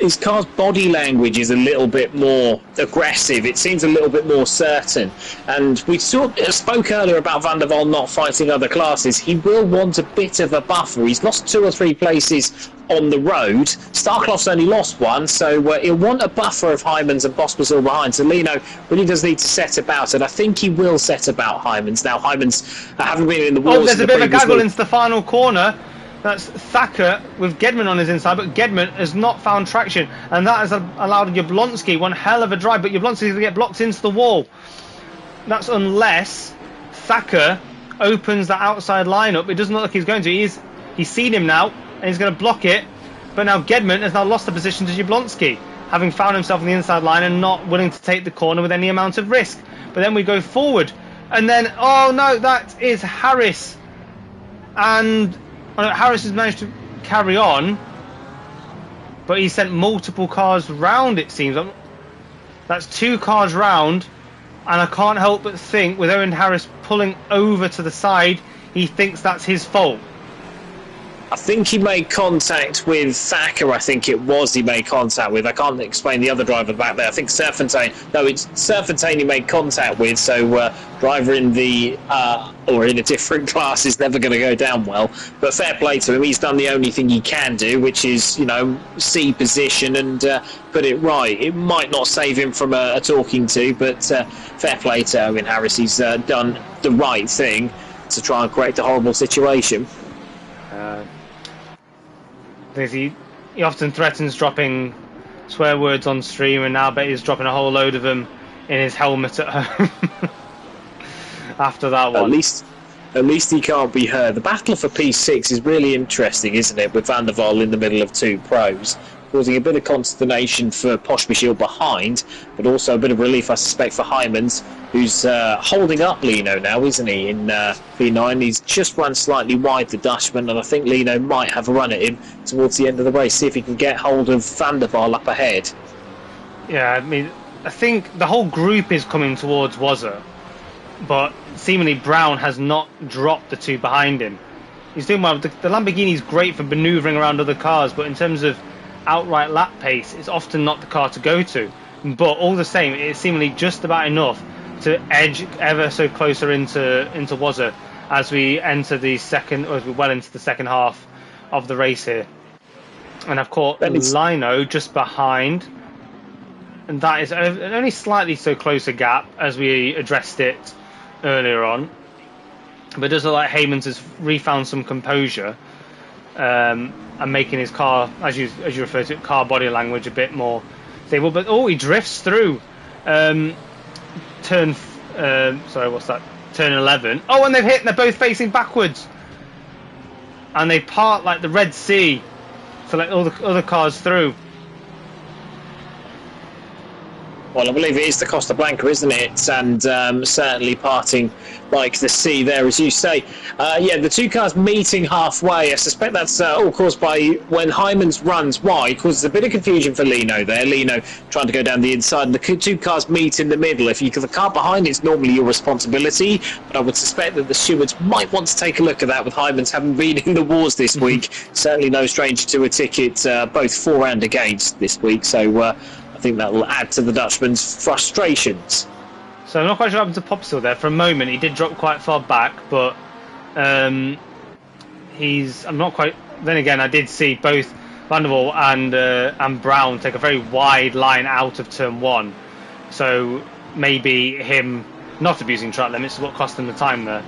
His car's body language is a little bit more aggressive. It seems a little bit more certain. And we spoke earlier about Van der Waal not fighting other classes. He will want a bit of a buffer. He's lost 2 or 3 places on the road. Starcloff's only lost 1, so he'll want a buffer of Hyman's and Bosper's behind. So Lino really does need to set about it. I think he will set about Hyman's. Now Hyman's haven't been in the wars. Oh, there's a bit of a gaggle into the final corner. That's Thacker with Gedman on his inside, but Gedman has not found traction, and that has allowed Jablonski one hell of a drive, but Jablonski's going to get blocked into the wall. That's unless Thacker opens the outside lineup. It doesn't look like he's going to. He's seen him now, and he's going to block it, but now Gedman has now lost the position to Jablonski, having found himself on the inside line and not willing to take the corner with any amount of risk. But then we go forward, and then, oh no, that is Harris, and Harris has managed to carry on, but he sent multiple cars round, it seems. That's 2 cars round, and I can't help but think, with Owen Harris pulling over to the side, he thinks that's his fault. I think he made contact with Thacker, I think it was he made contact with. I can't explain the other driver back there. I think Serpentine, no, it's Serpentine he made contact with, so driver in the, or in a different class is never going to go down well. But fair play to him, he's done the only thing he can do, which is, see position and put it right. It might not save him from a talking to, but fair play to Owen Harris. He's done the right thing to try and correct a horrible situation. He often threatens dropping swear words on stream, and now I bet he's dropping a whole load of them in his helmet at home after that one. At least he can't be heard. The battle for P6 is really interesting, isn't it, with Van der Waal in the middle of 2 pros. causing a bit of consternation for Pospisil behind, but also a bit of relief, I suspect, for Heymans, who's holding up Lino now, isn't he, in V9. He's just run slightly wide, the Dutchman, and I think Lino might have a run at him towards the end of the race, see if he can get hold of Van der Waal up ahead. Yeah, I mean, I think the whole group is coming towards Wazza, but seemingly Brown has not dropped the two behind him. He's doing well. The Lamborghini is great for manoeuvring around other cars, but in terms of outright lap pace, it's often not the car to go to. But all the same, it's seemingly just about enough to edge ever so closer into Wazza as we enter the second, or as we well into the second half of the race here. And I've caught Lino just behind, and that is only slightly so close a gap as we addressed it earlier on. But it does look like Heymans has refound some composure and making his car, as you refer to it, car body language a bit more stable. But he drifts through turn 11. Oh, and they've hit, and they're both facing backwards, and they part like the Red Sea to let all the other cars through. Well, I believe it is the Costa Blanca, isn't it? And certainly parting like the sea there, as you say. Yeah, the two cars meeting halfway. I suspect that's all caused by when Heymans runs wide, causes a bit of confusion for Lino there. Lino trying to go down the inside, and the two cars meet in the middle. If the car behind it's normally your responsibility, but I would suspect that the stewards might want to take a look at that with Heymans having been in the wars this week. Certainly no stranger to a ticket, both for and against this week. So I think that will add to the Dutchman's frustrations. So I'm not quite sure what happened to Popsicle there. For a moment, he did drop quite far back, but I'm not quite. Then again, I did see both Van der Waal and Brown take a very wide line out of turn one. So maybe him not abusing track limits is what cost him the time there.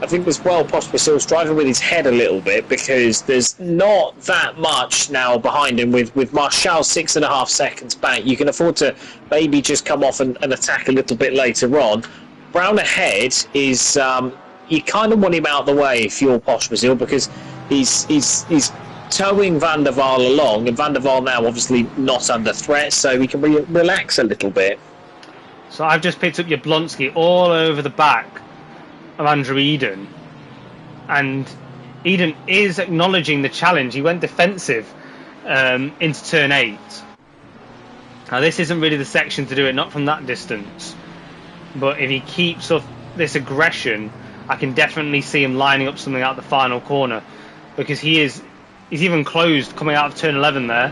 I think as well, Pospisil's driving with his head a little bit because there's not that much now behind him with Marshall 6.5 seconds back. You can afford to maybe just come off and attack a little bit later on. Brown ahead is you kind of want him out of the way if you're Pospisil, because he's towing Van der Waal along, and Van der Waal now obviously not under threat, so he can relax a little bit. So I've just picked up your Blonsky all over the back of Andrew Eden, and Eden is acknowledging the challenge. He went defensive into turn 8. Now this isn't really the section to do it, not from that distance, but if he keeps up this aggression, I can definitely see him lining up something out the final corner, because he's even closed coming out of turn 11 there.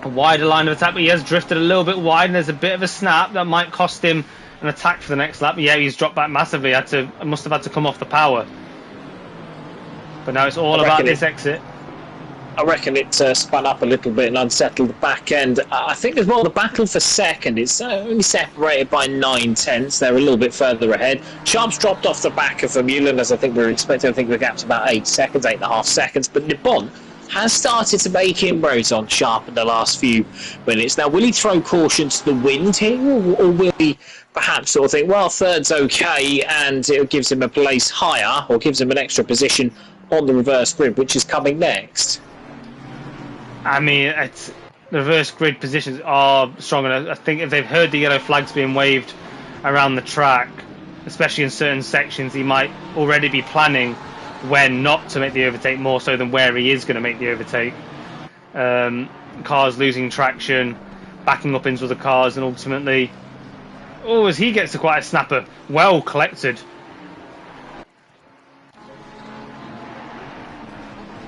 A wider line of attack, but he has drifted a little bit wide, and there's a bit of a snap that might cost him an attack for the next lap. Yeah, he's dropped back massively. Must have had to come off the power. But now it's all about this exit. I reckon it spun up a little bit and unsettled the back end. I think as well the battle for second is only separated by 9/10. They're a little bit further ahead. Sharp's dropped off the back of Vermeulen, as I think we were expecting. I think the gap's about 8 seconds, 8.5 seconds. But Nippon has started to make inroads on Sharp in the last few minutes. Now, will he throw caution to the wind here, or will he perhaps sort of think, well, third's okay, and it gives him a place higher, or gives him an extra position on the reverse grid, which is coming next? I mean, the reverse grid positions are strong, and I think if they've heard the yellow flags being waved around the track, especially in certain sections, he might already be planning when not to make the overtake, more so than where he is going to make the overtake. Cars losing traction, backing up into the cars, and ultimately, as he gets to quite a snapper, well collected.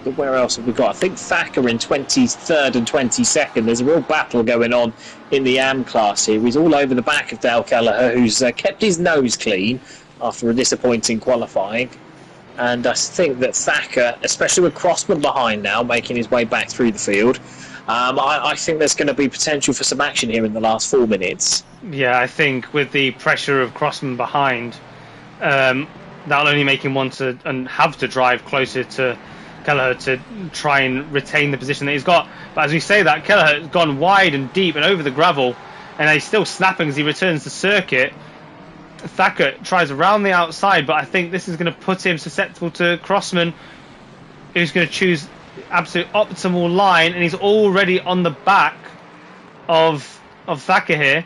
But where else have we got? I think Thacker in 23rd and 22nd. There's a real battle going on in the AM class here. He's all over the back of Dale Kelleher, who's kept his nose clean after a disappointing qualifying. And I think that Thacker, especially with Crossman behind now, making his way back through the field, I think there's going to be potential for some action here in the last 4 minutes. Yeah, I think with the pressure of Crossman behind, that'll only make him want to and have to drive closer to Kelleher to try and retain the position that he's got. But as we say that, Kelleher has gone wide and deep and over the gravel, and he's still snapping as he returns to circuit. Thacker tries around the outside, but I think this is going to put him susceptible to Crossman, who's going to choose absolute optimal line, and he's already on the back of Thacker here.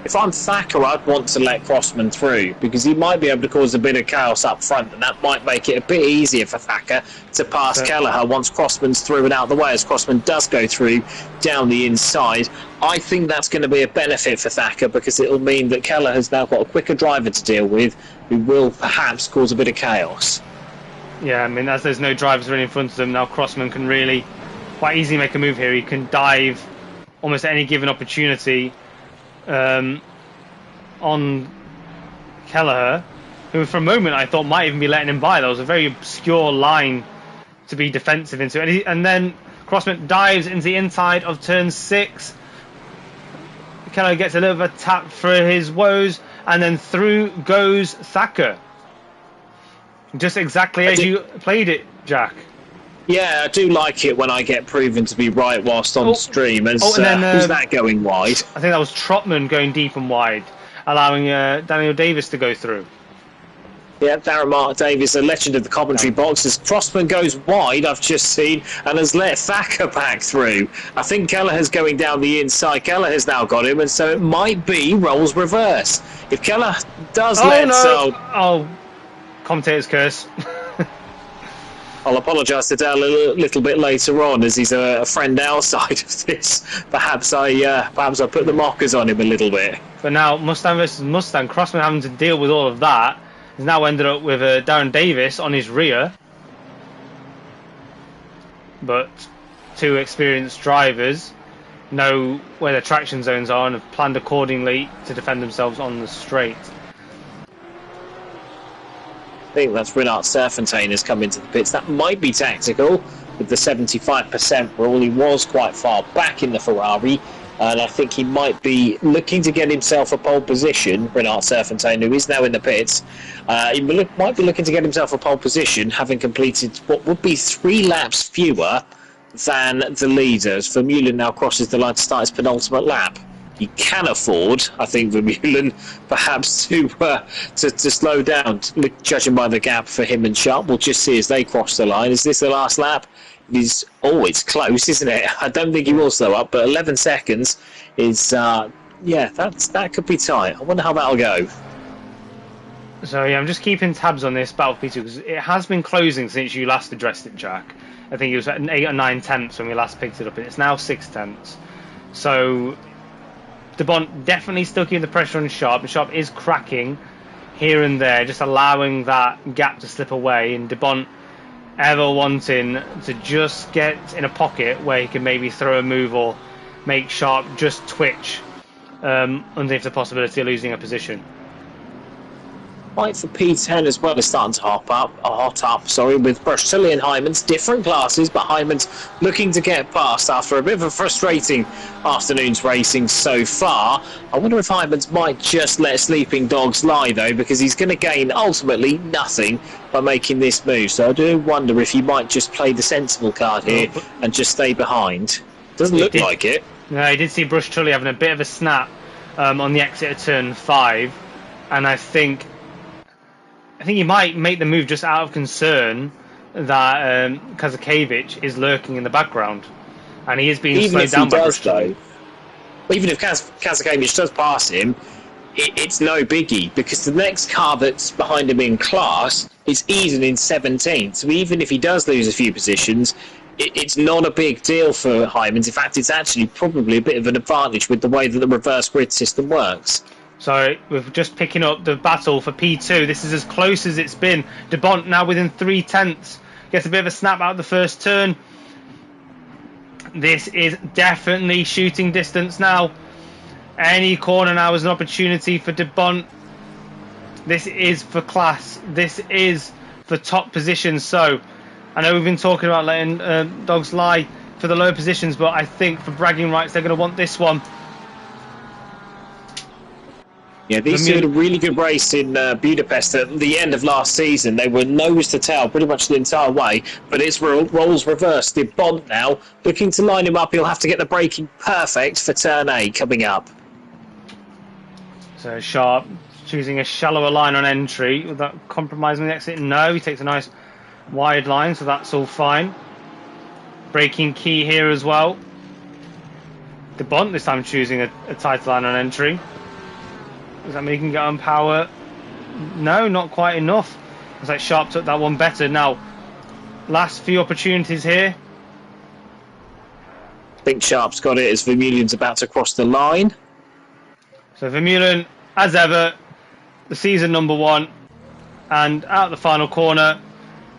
If I'm Thacker, I'd want to let Crossman through because he might be able to cause a bit of chaos up front, and that might make it a bit easier for Thacker to pass Kelleher once Crossman's through and out of the way, as Crossman does go through down the inside. I think that's going to be a benefit for Thacker because it'll mean that Kelleher has now got a quicker driver to deal with who will perhaps cause a bit of chaos. Yeah, I mean, as there's no drivers really in front of them, now Crossman can really quite easily make a move here. He can dive almost at any given opportunity on Kelleher, who for a moment I thought might even be letting him by. That was a very obscure line to be defensive into. And then Crossman dives into the inside of turn 6. Kelleher gets a little bit of a tap for his woes, and then through goes Thacker. Just exactly as you played it, Jack. Yeah, I do like it when I get proven to be right whilst on stream. And then, who's that going wide? I think that was Trotman going deep and wide, allowing Daniel Davis to go through. Yeah, Darren Mark Davis, a legend of the commentary box, as Crossman goes wide, I've just seen, and has let Thacker back through. I think Kelleher's going down the inside. Kelleher's now got him, and so it might be roles reverse. If Kelleher does commentator's curse. I'll apologise to Dale a little bit later on, as he's a friend outside of this. Perhaps I put the mockers on him a little bit. But now Mustang versus Mustang, Crossman having to deal with all of that, has now ended up with Darren Davis on his rear. But two experienced drivers know where their traction zones are and have planned accordingly to defend themselves on the straight. I think that's Renard Serfontaine has come into the pits. That might be tactical with the 75% rule. He was quite far back in the Ferrari, and I think he might be looking to get himself a pole position. Renard Serfontaine, who is now in the pits, he might be looking to get himself a pole position, having completed what would be 3 laps fewer than the leaders. Vermeulen now crosses the line to start his penultimate lap. He can afford, I think, Vermeulen perhaps to slow down, judging by the gap for him and Sharp. We'll just see as they cross the line. Is this the last lap? It is always close, isn't it? I don't think he will slow up, but 11 seconds is, that could be tight. I wonder how that'll go. So, yeah, I'm just keeping tabs on this Battle P2 because it has been closing since you last addressed it, Jack. I think it was at 8 or 9 tenths when we last picked it up, and it's now 6 tenths. So De Bont definitely still keeping the pressure on Sharp, and Sharp is cracking here and there, just allowing that gap to slip away, and De Bont ever wanting to just get in a pocket where he can maybe throw a move or make Sharp just twitch underneath the possibility of losing a position. Fight for P10 as well is starting to hot up, with Brush-Tully and Hyman's different classes, but Hyman's looking to get past after a bit of a frustrating afternoon's racing so far. I wonder if Hyman's might just let Sleeping Dogs lie though, because he's going to gain ultimately nothing by making this move. So I do wonder if he might just play the sensible card here and just stay behind. Doesn't look like it. No, I did see Brush-Tully having a bit of a snap on the exit of turn 5, and I think he might make the move just out of concern that Kazakevich is lurking in the background, and he is being slowed down by Brush-Tully. Even if Kazakevich does pass him, it's no biggie, because the next car that's behind him in class is Eden in 17th. So even if he does lose a few positions, it's not a big deal for Hyman's. In fact, it's actually probably a bit of an advantage with the way that the reverse grid system works. So we're just picking up the battle for P2. This is as close as it's been. De Bont now within 3 tenths. Gets a bit of a snap out of the first turn. This is definitely shooting distance now. Any corner now is an opportunity for De Bont. This is for class. This is for top positions. So I know we've been talking about letting dogs lie for the low positions, but I think for bragging rights they're going to want this one. Yeah, these two had a really good race in Budapest at the end of last season. They were nose to tail pretty much the entire way, but it's roles reversed. De Bont now looking to line him up. He'll have to get the braking perfect for turn 8 coming up. So Sharp choosing a shallower line on entry. Would that compromise on the exit? No, he takes a nice wide line, so that's all fine. Braking key here as well. De Bont this time choosing a tighter line on entry. Does that mean he can get on power? No, not quite enough. Looks like Sharp took that one better. Now, last few opportunities here. I think Sharp's got it as Vermeulen's about to cross the line. So Vermeulen, as ever, the season #1, and out the final corner,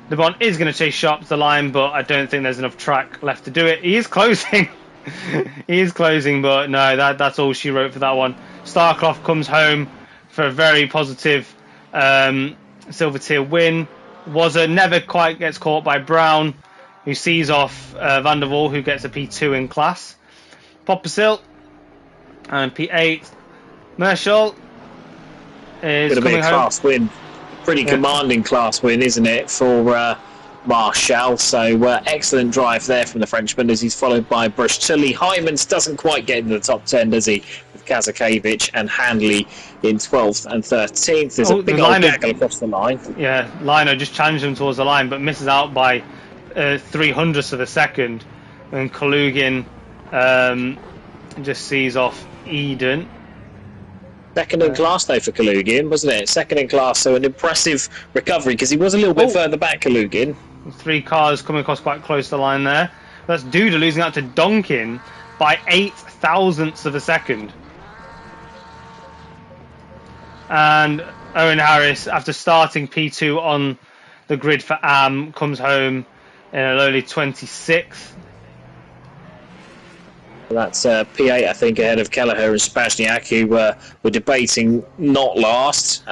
De Bont is going to chase Sharp to the line, but I don't think there's enough track left to do it. He is closing. He is closing, but no, that's all she wrote for that one. Starclough comes home for a very positive silver tier win. Wazza never quite gets caught by Brown, who sees off Van der Waal, who gets a P2 in class. Poppersil and P8. Merschel is Gonna coming be a home. class win. Pretty commanding class win, isn't it, for Marshall? So excellent drive there from the Frenchman as he's followed by Brush-Tully. Hymans doesn't quite get into the top 10, does he? With Kazakevich and Handley in 12th and 13th. There's a big old gaggle across the line. Yeah, Lino just challenged him towards the line, but misses out by 300ths of a second. And Kalugin just sees off Eden. Second in class, though, for Kalugin, wasn't it? Second in class, so an impressive recovery, because he was a little bit further back, Kalugin. 3 cars coming across quite close to the line there. That's Duda losing out to Donkin by 8 thousandths of a second. And Owen Harris, after starting P2 on the grid for AM, comes home in a lowly 26th. That's P8, I think, ahead of Kelleher and Spazniak, who were debating not last.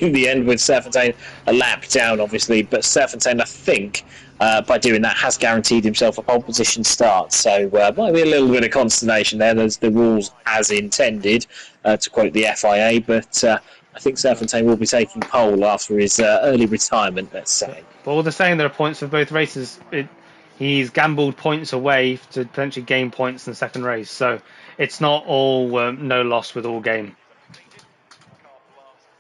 In the end, with Serfontaine a lap down, obviously, but Serfontaine, I think, by doing that, has guaranteed himself a pole position start. So might be a little bit of consternation there. There's the rules as intended, to quote the FIA, but I think Serfontaine will be taking pole after his early retirement, let's say. But all the same, there are points for both races. He's gambled points away to potentially gain points in the second race, so it's not all no loss with all gain.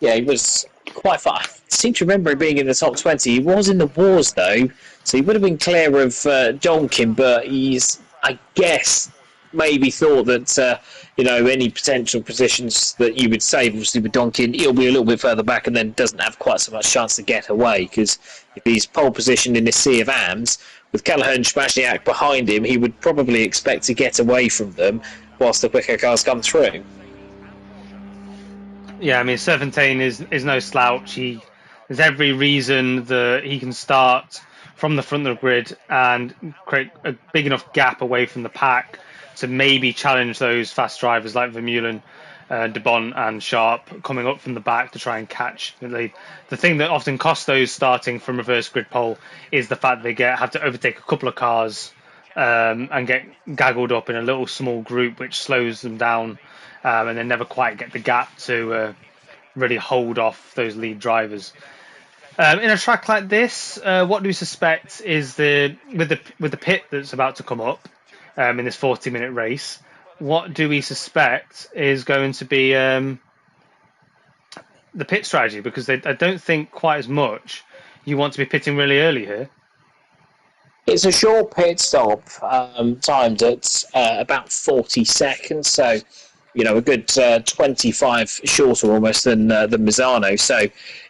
Yeah, he was quite far. I seem to remember him being in the top 20. He was in the wars, though, so he would have been clear of Donkin, but he's, I guess, maybe thought that any potential positions that you would save, obviously with Donkin, he'll be a little bit further back and then doesn't have quite so much chance to get away, because if he's pole positioned in this sea of AMs, with Kelleher and Spazniak behind him, he would probably expect to get away from them whilst the quicker cars come through. Yeah, I mean, Serfontaine is no slouch. There's every reason that he can start from the front of the grid and create a big enough gap away from the pack to maybe challenge those fast drivers like Vermeulen, De Bont and Sharp coming up from the back to try and catch the lead. The thing that often costs those starting from reverse grid pole is the fact they have to overtake a couple of cars and get gaggled up in a little small group, which slows them down, and they never quite get the gap to really hold off those lead drivers. In a track like this, what do we suspect is with the pit that's about to come up in this 40-minute race? What do we suspect is going to be the pit strategy? Because I don't think quite as much you want to be pitting really early here. It's a short pit stop, timed at about 40 seconds, so a good 25 shorter almost than Misano. So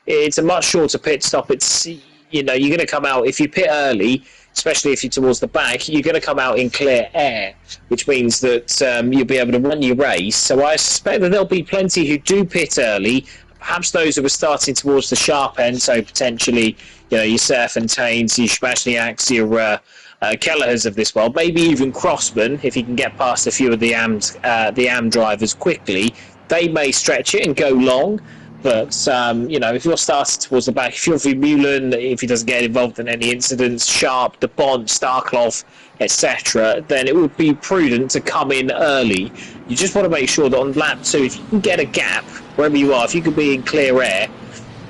it's a much shorter pit stop. It's you're going to come out if you pit early, especially if you're towards the back, you're going to come out in clear air, which means that you'll be able to run your race. So I suspect that there'll be plenty who do pit early, perhaps those who are starting towards the sharp end, so potentially, your Serfontaines, your Spazniaks, your Kellehers of this world, maybe even Crossman, if he can get past a few of the AM drivers quickly. They may stretch it and go long. But, if you're starting towards the back, if you're Vermeulen, if he doesn't get involved in any incidents, Sharp, De Bont, Starclough, etc., then it would be prudent to come in early. You just want to make sure that on lap 2, if you can get a gap, wherever you are, if you can be in clear air,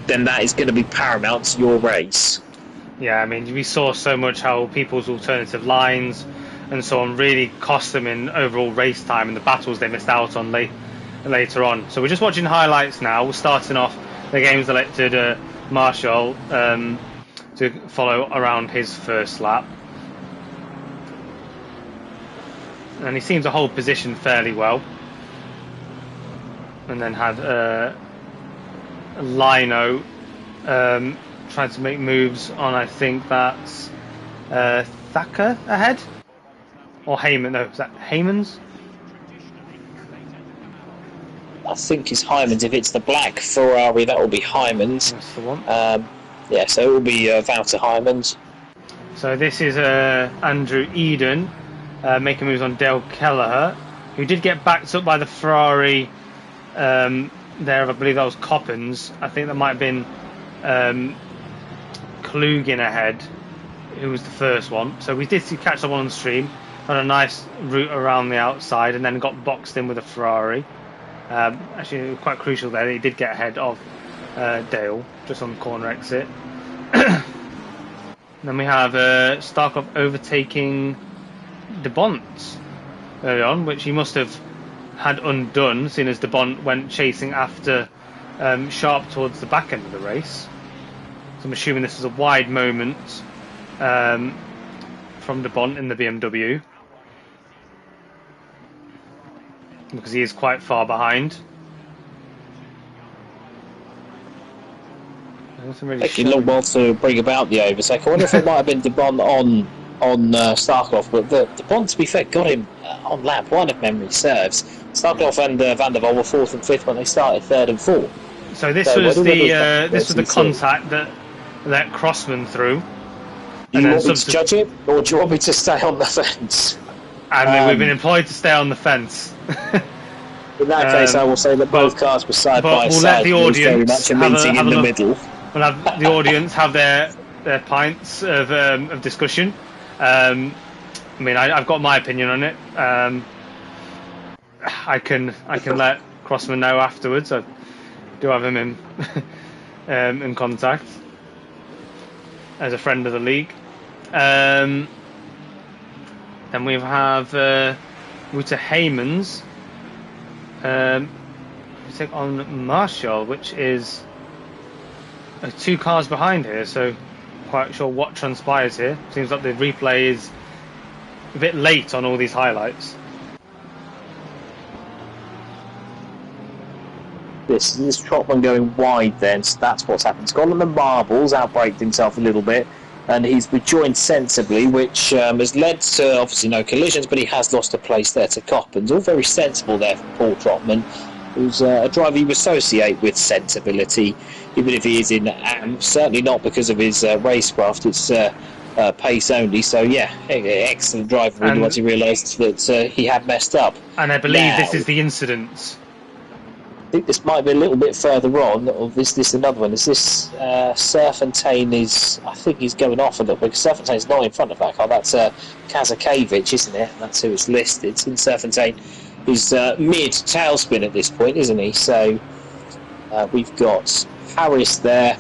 then that is going to be paramount to your race. Yeah, I mean, we saw so much how people's alternative lines and so on really cost them in overall race time and the battles they missed out on later on. So we're just watching highlights now. We're starting off the games elected Marshall. to follow around his first lap. And he seemed to hold position fairly well. And then had Lino trying to make moves on, I think that's Thacker ahead? Or Heyman, no, is that Heyman's? I think it's Hyman's. If it's the black Ferrari, that will be Hyman's. That's the one. Yeah, so it will be Wouter Hyman's. So this is Andrew Eden making moves on Dale Kelleher, who did get backed up by the Ferrari there. I believe that was Coppens. I think that might have been Klugin ahead, who was the first one. So we did catch that one on stream. Had a nice route around the outside and then got boxed in with a Ferrari. Actually, it was quite crucial there. He did get ahead of Dale just on the corner exit. Then we have Starkov overtaking De Bont early on, which he must have had undone, seeing as De Bont went chasing after Sharp towards the back end of the race. So I'm assuming this was a wide moment from De Bont in the BMW, because he is quite far behind. Taking a long while to bring about the overtake. I wonder if it might have been De Bont on Starkov, but De Bont, to be fair, got him on lap 1 if memory serves. Starkov and Van der Waal were 4th and 5th when they started 3rd and 4th. So this was the contact that let Crossman through. Do you want me to judge it, or do you want me to stay on the fence? We've been employed to stay on the fence. In that case, I will say that both cars were side by side. Let the audience very much a meeting in the middle. We'll have the audience have their pints of discussion. I mean, I've got my opinion on it. I can let Crossman know afterwards. I do have him in contact as a friend of the league. Then we have Wouter Heymans take on Marshall, which is 2 cars behind here, so quite sure what transpires here. Seems like the replay is a bit late on all these highlights. This Trotman going wide then, so that's what's happened. He's gone on the marbles, outbraked himself a little bit, and he's rejoined sensibly, which has led to obviously no collisions, but he has lost a place there to Coppens. All very sensible there from Paul Trotman, who's a driver you associate with sensibility, even if he is in AM. Certainly not because of his racecraft, it's pace only. So yeah, excellent driver really once he realised that he had messed up. And I believe this is the incident. I think this might be a little bit further on, or this another one. Is this Serfontaine is, I think he's going off a little bit, because Serfontaine's not in front of that car. That's Kazakevich, isn't it? That's who it's listed. And Serfontaine is mid-tailspin at this point, isn't he? So we've got Harris there.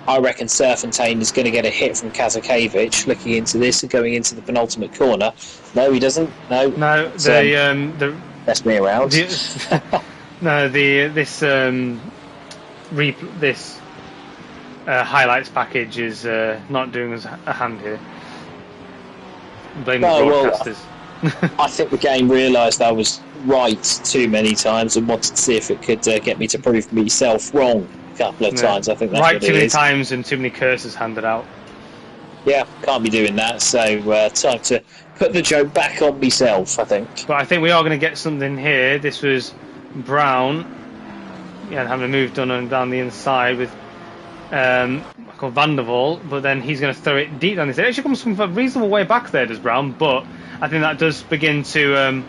I reckon Serfontaine is going to get a hit from Kazakevich looking into this and going into the penultimate corner. No, he doesn't. No, the mess me around. No, this highlights package is not doing us a hand here. Blame the broadcasters. Well, I think the game realised I was right too many times and wanted to see if it could get me to prove myself wrong a couple of times. I think that's right what too many times and too many curses handed out. Yeah, can't be doing that. So time to put the joke back on myself, I think. But I think we are going to get something here. This was Brown, having a move done on down the inside with Michael Van der Waal, but then he's going to throw it deep down this. It actually comes from a reasonable way back there, does Brown, but I think that does begin to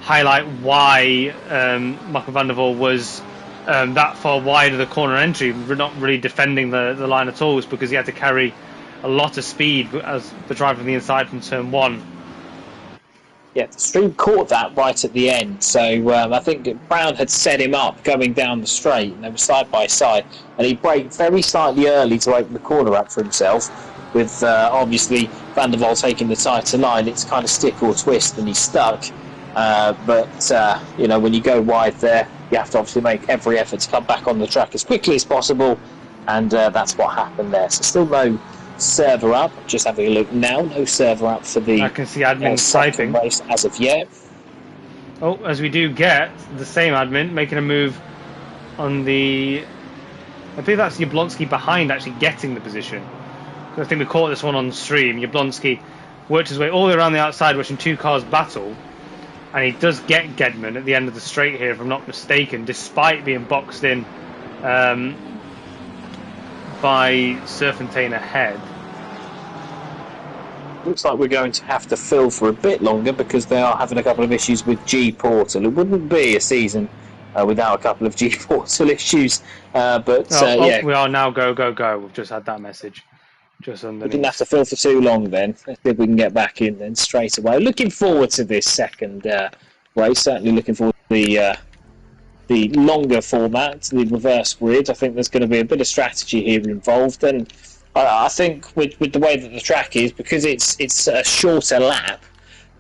highlight why Michael Van der Waal was that far wide of the corner entry, not really defending the line at all. It's because he had to carry a lot of speed as the driver from the inside from turn 1. Yeah, the stream caught that right at the end, so I think Brown had set him up going down the straight, and they were side by side, and he braked very slightly early to open the corner up for himself, with obviously Van der Waal taking the tighter line. It's kind of stick or twist, and he's stuck. But when you go wide there, you have to obviously make every effort to come back on the track as quickly as possible, and that's what happened there. So still no server up. Just having a look now, no server up for the I can see admin second typing race as of yet. Oh, as we do get the same admin making a move on the. I think that's Jablonski behind actually getting the position. I think we caught this one on stream. Jablonski worked his way all the way around the outside, watching two cars battle, and he does get Gedman at the end of the straight here, if I'm not mistaken, despite being boxed in by Serpentine ahead. Looks like we're going to have to fill for a bit longer because they are having a couple of issues with G Portal. It wouldn't be a season without a couple of G Portal issues, yeah. We are now go. We've just had that message. Just underneath. We didn't have to fill for too long then. Let's see if we can get back in then straight away. Looking forward to this second race. Certainly looking forward to the longer format, the reverse grid. I think there's going to be a bit of strategy here involved, and I think with the way that the track is, because it's a shorter lap,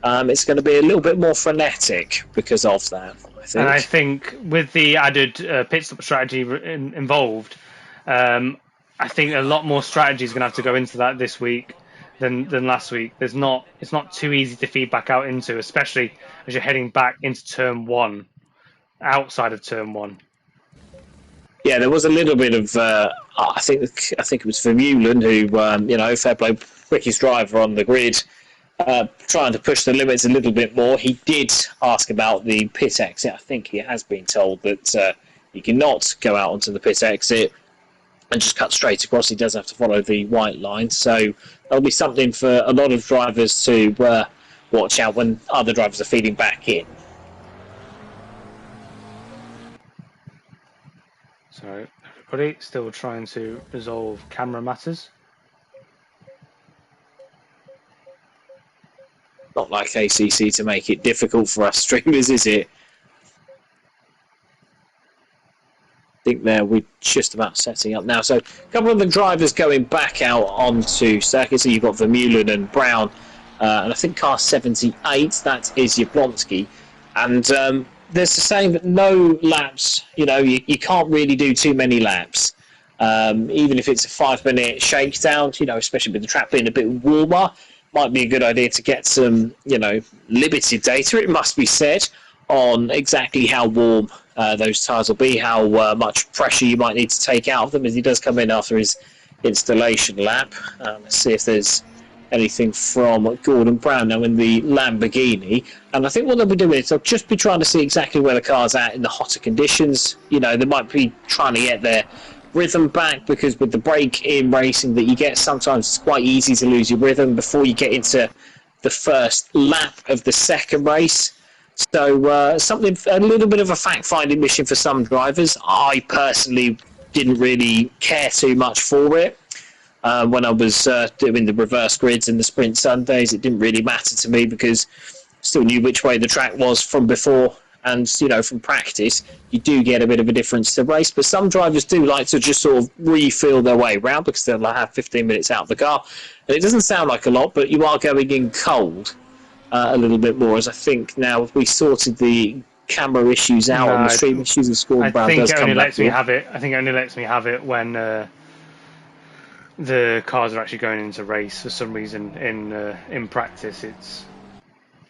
it's going to be a little bit more frenetic because of that. I think. And I think with the added pit stop strategy involved, I think a lot more strategy is going to have to go into that this week than last week. It's not too easy to feed back out into, especially as you're heading back into turn one, outside of turn one. Yeah, there was a little bit of I think it was Vermeulen who fair play, quickest driver on the grid, trying to push the limits a little bit more. He did ask about the pit exit. I think he has been told that he cannot go out onto the pit exit and just cut straight across. He does have to follow the white line, so that'll be something for a lot of drivers to watch out when other drivers are feeding back in. So everybody still trying to resolve camera matters. Not like ACC to make it difficult for us streamers, is it? I think we're just about setting up now. So a couple of the drivers going back out onto circuit. So you've got Vermeulen and Brown, and I think car 78, that is Jablonski. And there's the same, but no laps. You can't really do too many laps. Even if it's a 5-minute shakedown, especially with the track being a bit warmer, might be a good idea to get some, limited data, it must be said, on exactly how warm those tyres will be, how much pressure you might need to take out of them as he does come in after his installation lap. Let's see if there's anything from Gordon Brown now in the Lamborghini. And I think what they'll be doing is they'll just be trying to see exactly where the car's at in the hotter conditions. They might be trying to get their rhythm back, because with the break in racing that you get, sometimes it's quite easy to lose your rhythm before you get into the first lap of the second race. So a little bit of a fact-finding mission for some drivers. I personally didn't really care too much for it. When I was doing the reverse grids and the sprint Sundays, it didn't really matter to me because I still knew which way the track was from before. And, from practice, you do get a bit of a difference to race. But some drivers do like to just sort of refill their way around because they'll have 15 minutes out of the car. And it doesn't sound like a lot, but you are going in cold a little bit more, as I think now we sorted the camera issues out on the stream issues and Score Brown does come back. I think it only lets me have it when the cars are actually going into race. For some reason in practice it's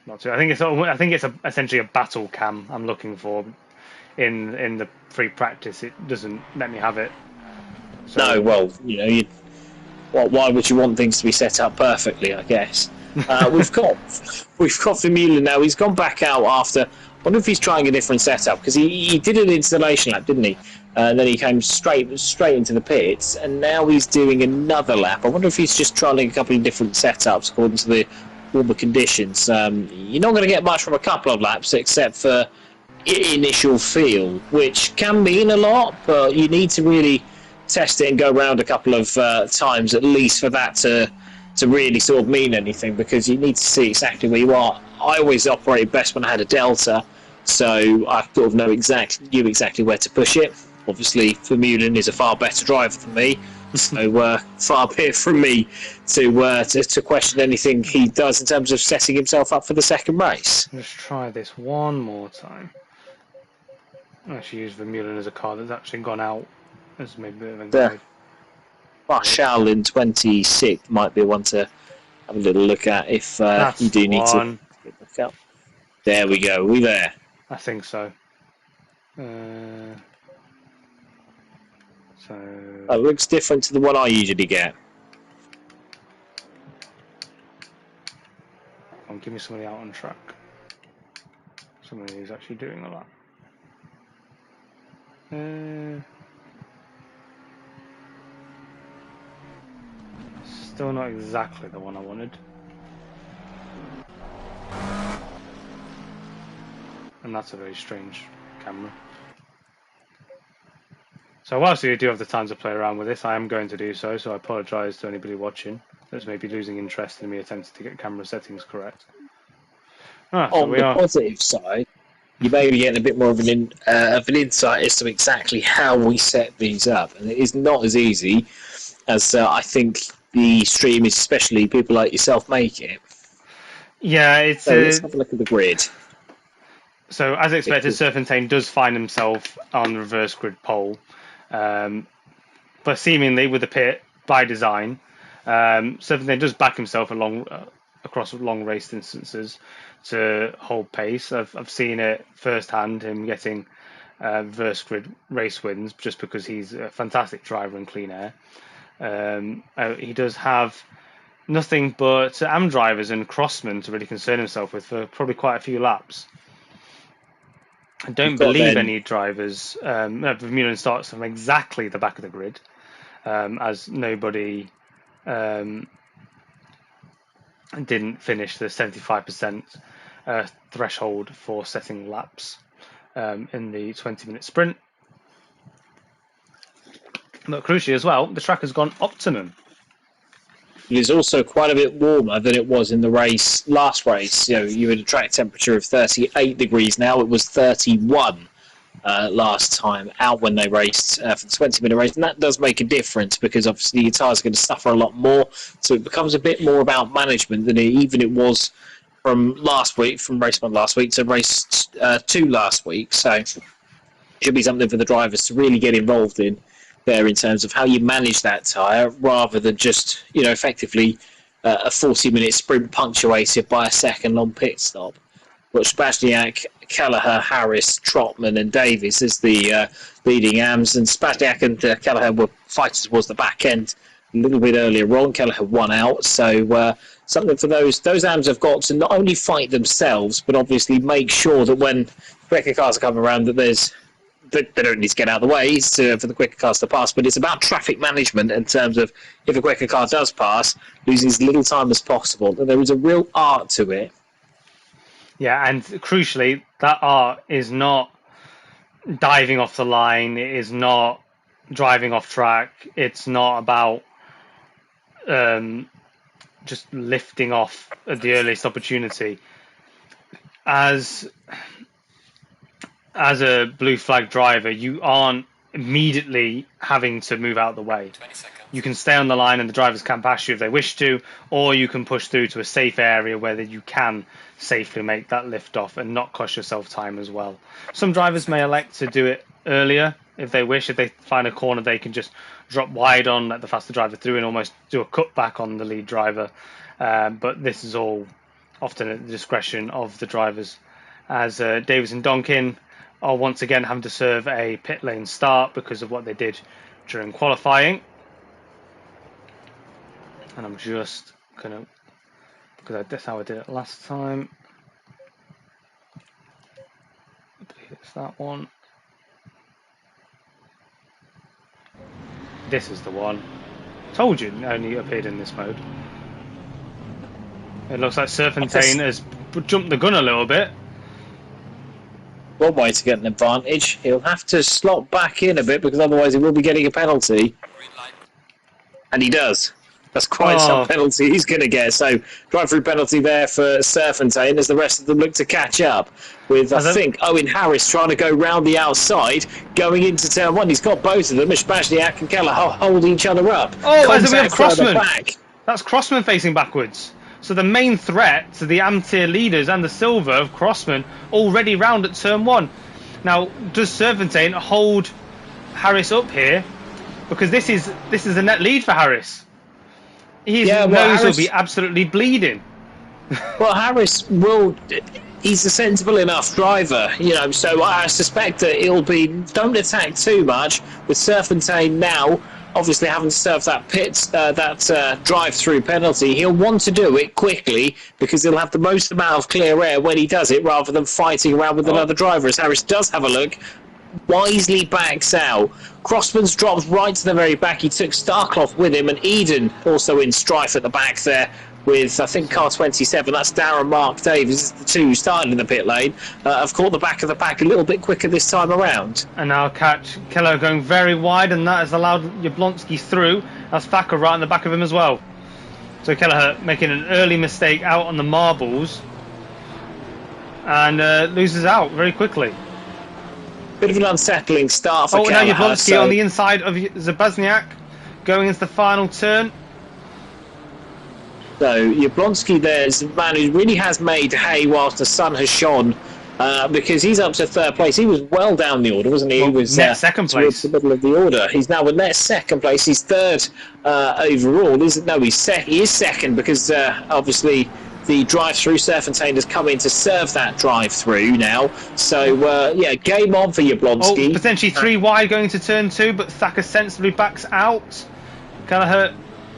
not too. I think it's essentially a battle cam I'm looking for. In the free practice, it doesn't let me have it. So, no, well, why would you want things to be set up perfectly? I guess we've got Vermeulen now. He's gone back out after. I wonder if he's trying a different setup, because he did an installation lap, didn't he? And then he came straight into the pits, and now he's doing another lap. I wonder if he's just trialing a couple of different setups according to the warmer conditions. You're not going to get much from a couple of laps except for initial feel, which can mean a lot, but you need to really test it and go around a couple of times at least for that to really sort of mean anything, because you need to see exactly where you are. I always operated best when I had a Delta, so I sort of knew exactly where to push it. Obviously, Vermeulen is a far better driver than me, so far be it from me to question anything he does in terms of setting himself up for the second race. Let's try this one more time. I actually use Vermeulen as a car that's actually gone out as maybe a bit of a guide. Marshall in 26th might be one to have a little look at if you do need to look up. There we go. Are we there? I think so. It looks different to the one I usually get. Give me somebody out on track. Somebody who's actually doing a lap. Still not exactly the one I wanted. And that's a very strange camera. So whilst you do have the time to play around with this, I am going to do so, so I apologise to anybody watching that's maybe losing interest in me attempting to get camera settings correct. On the positive side, you may be getting a bit more of an insight as to exactly how we set these up, and it is not as easy as I think the streamers, especially people like yourself, make it. Yeah, it's. So let's have a look at the grid. So, as expected, Serpentine does find himself on the reverse grid pole, but seemingly with the pit by design. Serpentine does back himself across long race distances to hold pace. I've seen it firsthand, him getting reverse grid race wins just because he's a fantastic driver in clean air. He does have nothing but AM drivers and crossmen to really concern himself with for probably quite a few laps. I don't believe any drivers. Vermeulen starts from exactly the back of the grid, as nobody didn't finish the 75% threshold for setting laps in the 20-minute sprint. But crucially as well, the track has gone optimum. It is also quite a bit warmer than it was in the last race. You had a track temperature of 38 degrees now. It was 31 last time out when they raced for the 20-minute race. And that does make a difference because obviously your tyres are going to suffer a lot more. So it becomes a bit more about management than it was from last week, from race 1 last week to race 2 last week. So it should be something for the drivers to really get involved in there in terms of how you manage that tyre rather than just, effectively a 40-minute sprint punctuated by a second long pit stop. But Spazniak, Kelleher, Harris, Trotman and Davies as the leading AMs, and Spazniak and Kelleher were fighting towards the back end a little bit earlier on. Kelleher won out, so something for those AMs have got to not only fight themselves, but obviously make sure that when quicker cars are coming around that they don't need to get out of the way for the quicker cars to pass, but it's about traffic management in terms of if a quicker car does pass, losing as little time as possible. There is a real art to it. Yeah, and crucially, that art is not diving off the line, it is not driving off track, it's not about just lifting off at the earliest opportunity. As a blue flag driver, you aren't immediately having to move out of the way. You can stay on the line and the drivers can pass you if they wish to, or you can push through to a safe area where you can safely make that lift off and not cost yourself time as well. Some drivers may elect to do it earlier if they wish. If they find a corner, they can just drop wide on, let the faster driver through and almost do a cutback on the lead driver. But this is all often at the discretion of the drivers, as Davis and Donkin are once again having to serve a pit lane start because of what they did during qualifying. And I'm just gonna, because that's how I did it last time. I believe it's that one. This is the one. Told you it only appeared in this mode. It looks like Serpentine has jumped the gun a little bit. One way to get an advantage, he'll have to slot back in a bit because otherwise he will be getting a penalty. And he does. That's quite some penalty he's going to get. So drive-through penalty there for Serpentine as the rest of them look to catch up with, I think, Owen Harris trying to go round the outside, going into turn 1. He's got both of them. Spazniak and Keller holding each other up. Oh, as we have Crossman. That's Crossman facing backwards. So the main threat to the AM tier leaders and the silver of Crossman already round at turn 1. Now, does Serpentine hold Harris up here? because this is a net lead for Harris. His Yeah, nose Harris will be absolutely bleeding. Well, Harris will. He's a sensible enough driver, you know. So I suspect that it'll be don't attack too much with Serpentine now. Obviously, having to serve that drive-through penalty, he'll want to do it quickly because he'll have the most amount of clear air when he does it, rather than fighting around with another driver. As Harris does have a look, wisely backs out. Crossman's drops right to the very back. He took Starclough with him, and Eden also in strife at the back there with, I think, car 27. That's Darren, Mark, Davies, the two who started in the pit lane. Have caught the back of the pack a little bit quicker this time around. And now catch Keller going very wide, and that has allowed Jablonski through. That's Thacker right on the back of him as well. So Kelleher making an early mistake out on the marbles and loses out very quickly. Bit of an unsettling start for Kelleher. Now Jablonski on the inside of Zabazniak going into the final turn. So Jablonski there's a man who really has made hay whilst the sun has shone, because he's up to third place. He was well down the order, wasn't he? Well, he was net second place. The middle of the order. He's now in net second place. He's third overall. He is second because obviously the drive-through Serpentine has come in to serve that drive-through now. So yeah, game on for Jablonski. Potentially three wide going to turn two, but Thacker sensibly backs out. Kelleher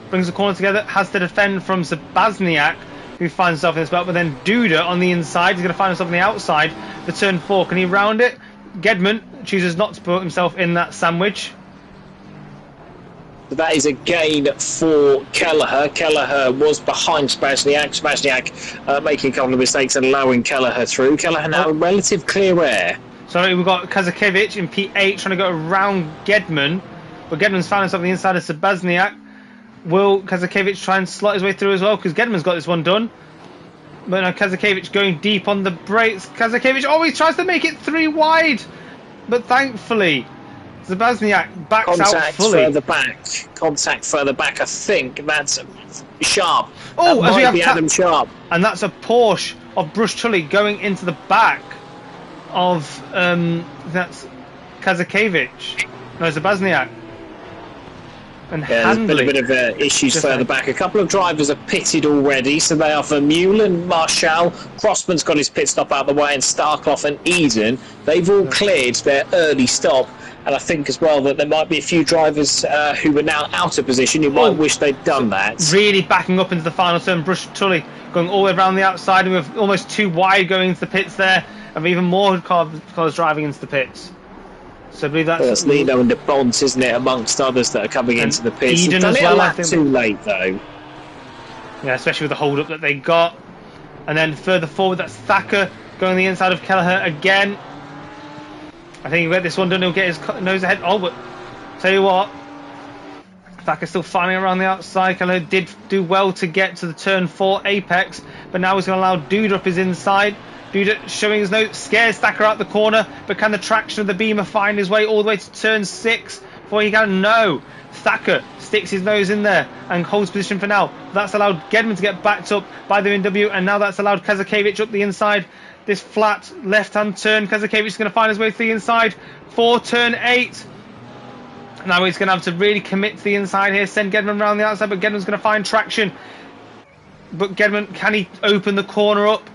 brings the corner together, has to defend from Zabazniak, who finds himself in this belt, but then Duda on the inside. He's going to find himself on the outside for turn four. Can he round it? Gedman chooses not to put himself in that sandwich. That is a gain for Kelleher. Kelleher was behind Zabazniak. Zabazniak making a couple of mistakes and allowing Kelleher through. Kelleher now in relative clear air. Sorry, we've got Kazakiewicz in P8 trying to go around Gedman, but Gedman's found himself on the inside of Zabazniak. Will Kazakiewicz try and slot his way through as well? Because Gedman's got this one done. But now Kazakiewicz going deep on the brakes. Kazakiewicz always tries to make it three wide. But thankfully, Zabazniak backs out fully. Contact further back. I think that's Sharp. Oh, that might be Adam Sharp. And that's a Porsche of Bruce Tully going into the back of that's Kazakiewicz. No, Zabazniak. And yeah, there's been a bit of issues further back. A couple of drivers are pitted already, so they are Vermeulen, Marshall, Crossman's got his pit stop out of the way, and Starclough and Eden. They've all cleared their early stop, and I think as well that there might be a few drivers who are now out of position who might wish they'd done that. Really backing up into the final turn. Bruce Tully going all the way around the outside, and with almost too wide going into the pits there, and even more cars driving into the pits. So I believe that's Nino and the Bonds, isn't it, amongst others that are coming into the pits. Eden as well, I think. Too late though. Yeah, especially with the hold up that they got. And then further forward, that's Thacker going the inside of Kelleher again. I think he'll get this one done. He'll get his nose ahead. Oh, but tell you what, Thacker's still fighting around the outside. Kelleher did do well to get to the turn 4 apex, but now he's going to allow Duda up his inside. Duda showing his nose, scares Thacker out the corner, but can the traction of the Beamer find his way all the way to turn 6 before he can? No. Thacker sticks his nose in there and holds position for now. That's allowed Gedman to get backed up by the BMW, and now that's allowed Kazakiewicz up the inside. This flat left-hand turn, Kazakiewicz is going to find his way to the inside for turn 8. Now he's going to have to really commit to the inside here, send Gedman around the outside, but Gedman's going to find traction. But Gedman, can he open the corner up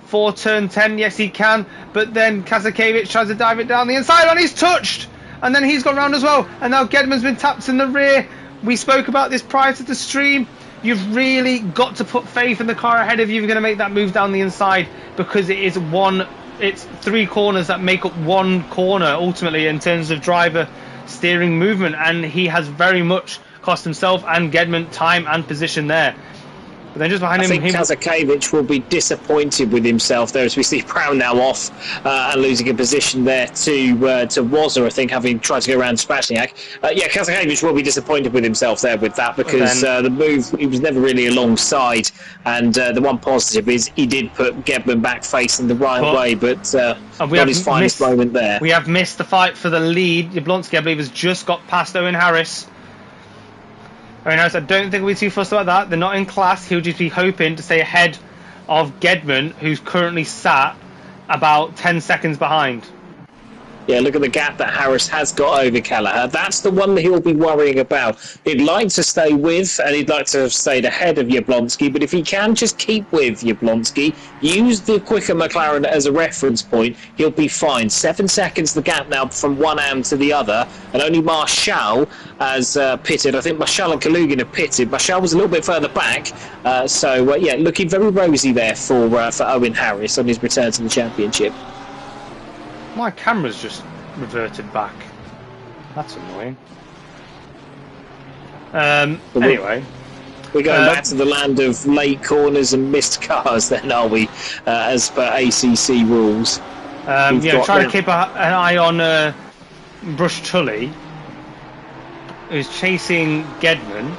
for turn 10? Yes, he can. But then Kazakiewicz tries to dive it down the inside, and he's touched. And then he's gone round as well. And now Gedman's been tapped in the rear. We spoke about this prior to the stream. You've really got to put faith in the car ahead of you if you're going to make that move down the inside, because it's 3 corners that make up 1 corner ultimately in terms of driver steering movement, and he has very much cost himself and Gedman time and position there. But then just behind him, Kazakiewicz will be disappointed with himself there as we see Brown now off and losing a position there to Wazza, I think, having tried to go around Spashniak. Yeah, Kazakiewicz will be disappointed with himself there with that, because the move, he was never really alongside, and the one positive is he did put Gedman back facing the right way, but not his finest moment there. We have missed the fight for the lead. Jablonski, I believe, has just got past Owen Harris. Very nice. I don't think we'll be too fussed about that. They're not in class. He'll just be hoping to stay ahead of Gedman, who's currently sat about 10 seconds behind. Yeah, look at the gap that Harris has got over Kelleher. That's the one that he'll be worrying about. He'd like to stay with, and he'd like to have stayed ahead of Jablonski, but if he can just keep with Jablonski, use the quicker McLaren as a reference point, he'll be fine. 7 seconds the gap now from one AM to the other, and only Marshall has pitted. I think Marshall and Kalugin have pitted. Marshall was a little bit further back, yeah, looking very rosy there for Owen Harris on his return to the championship. My camera's just reverted back. That's annoying. Anyway. We're going back to the land of late corners and missed cars then, are we? As per ACC rules. Yeah, trying to keep an eye on Brush Tully, who's chasing Gedman.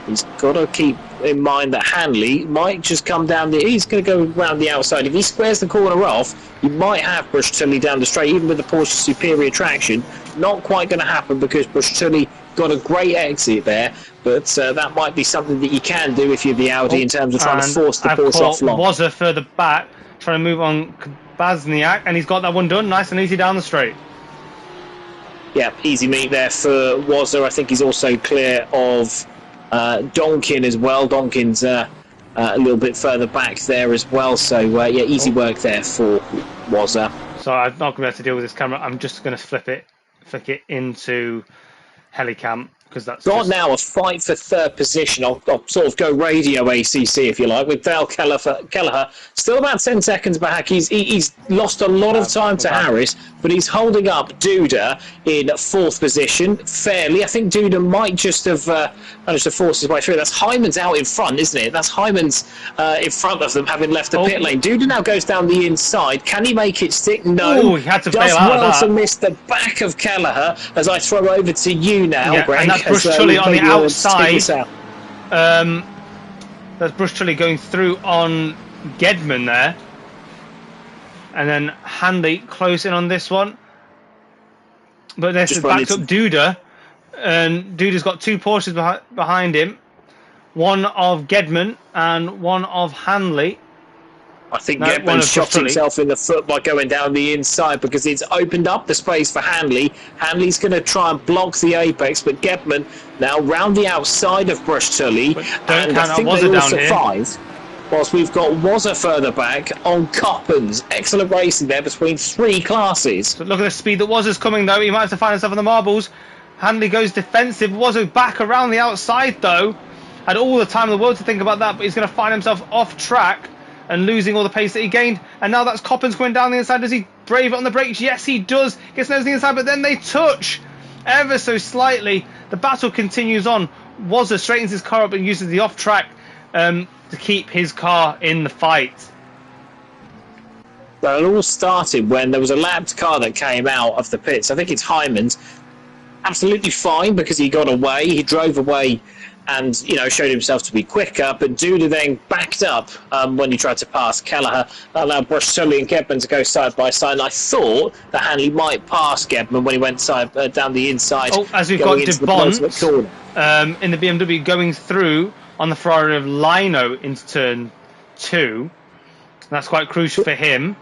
He's got to keep in mind that Hanley might just come down he's going to go around the outside. If he squares the corner off, you might have Brush Tully down the straight, even with the Porsche superior traction. Not quite going to happen because Brush Tully got a great exit there, but that might be something that you can do if you're the Audi in terms of trying to force the Porsche off long. Wazza further back, trying to move on Bazniak, and he's got that one done, nice and easy down the straight. Yeah, easy meet there for Wazza. I think he's also clear of Donkin as well. Donkin's a little bit further back there as well, so yeah, easy work there for Wazza. So I'm not going to be able to deal with this camera. I'm just going to flick it into Helicam, because that's got now a fight for third position. I'll sort of go radio ACC if you like, with Dale Kelleher still about 10 seconds back. He's lost a lot of time to Harris, but he's holding up Duda in fourth position fairly. I think Duda might just have managed to force his way through. That's Hyman's out in front, isn't it? That's Hyman's in front of them, having left the pit lane. Duda now goes down the inside. Can he make it stick? No. He had to bail out of that. To miss the back of Kelleher as I throw over to you now, Greg. And that's Brush Tully on the outside. That's Brush Tully going through on Gedman there. And then Hanley close in on this one. But this is backed up Duda. And Duda's got two Porsches behind him. One of Gedman and one of Hanley. I think Gedman shot himself in the foot by going down the inside because it's opened up the space for Hanley. Hanley's going to try and block the apex, but Gedman now round the outside of Brush Tully. And I think they all survive. Whilst we've got Wazza further back on Coppens. Excellent racing there between three classes. So look at the speed that Wazza's coming though. He might have to find himself on the marbles. Hanley goes defensive. Wazza back around the outside though. Had all the time in the world to think about that, but he's going to find himself off track and losing all the pace that he gained. And now that's Coppens going down the inside. Does he brave it on the brakes? Yes, he does. Gets nose the inside, but then they touch ever so slightly. The battle continues on. Wazza straightens his car up and uses the off track to keep his car in the fight. Well, it all started when there was a lapped car that came out of the pits. I think it's Hyman's. Absolutely fine because he got away. He drove away and, showed himself to be quicker, but Duda then backed up when he tried to pass Kelleher. That allowed Brush Tully and Gedman to go side by side, and I thought that Hanley might pass Gedman when he went down the inside. As we've got DeBont in the BMW going through on the Ferrari of Lino into turn 2. That's quite crucial for him.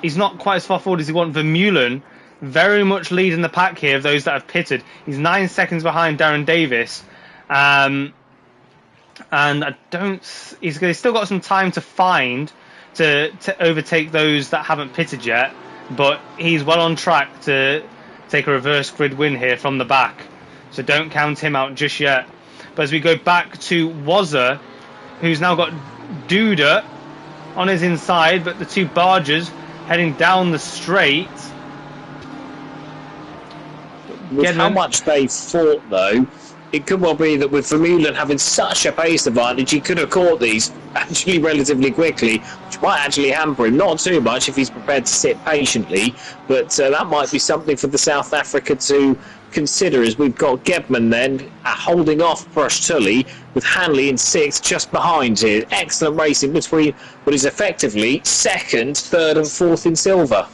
He's not quite as far forward as he wants. Vermeulen very much leading the pack here of those that have pitted. He's 9 seconds behind Darren Davis. And he's still got some time to find to overtake those that haven't pitted yet, but he's well on track to take a reverse grid win here from the back, so don't count him out just yet. But as we go back to Wazza, who's now got Duda on his inside, but the two barges heading down the straight. With how much they fought though, it could well be that with Vermeulen having such a pace advantage, he could have caught these actually relatively quickly, which might actually hamper him. Not too much if he's prepared to sit patiently, but that might be something for the South Africa to consider, as we've got Gedman then holding off Brush Tully with Hanley in 6th just behind here. Excellent racing between what is effectively 2nd, 3rd and 4th in silver.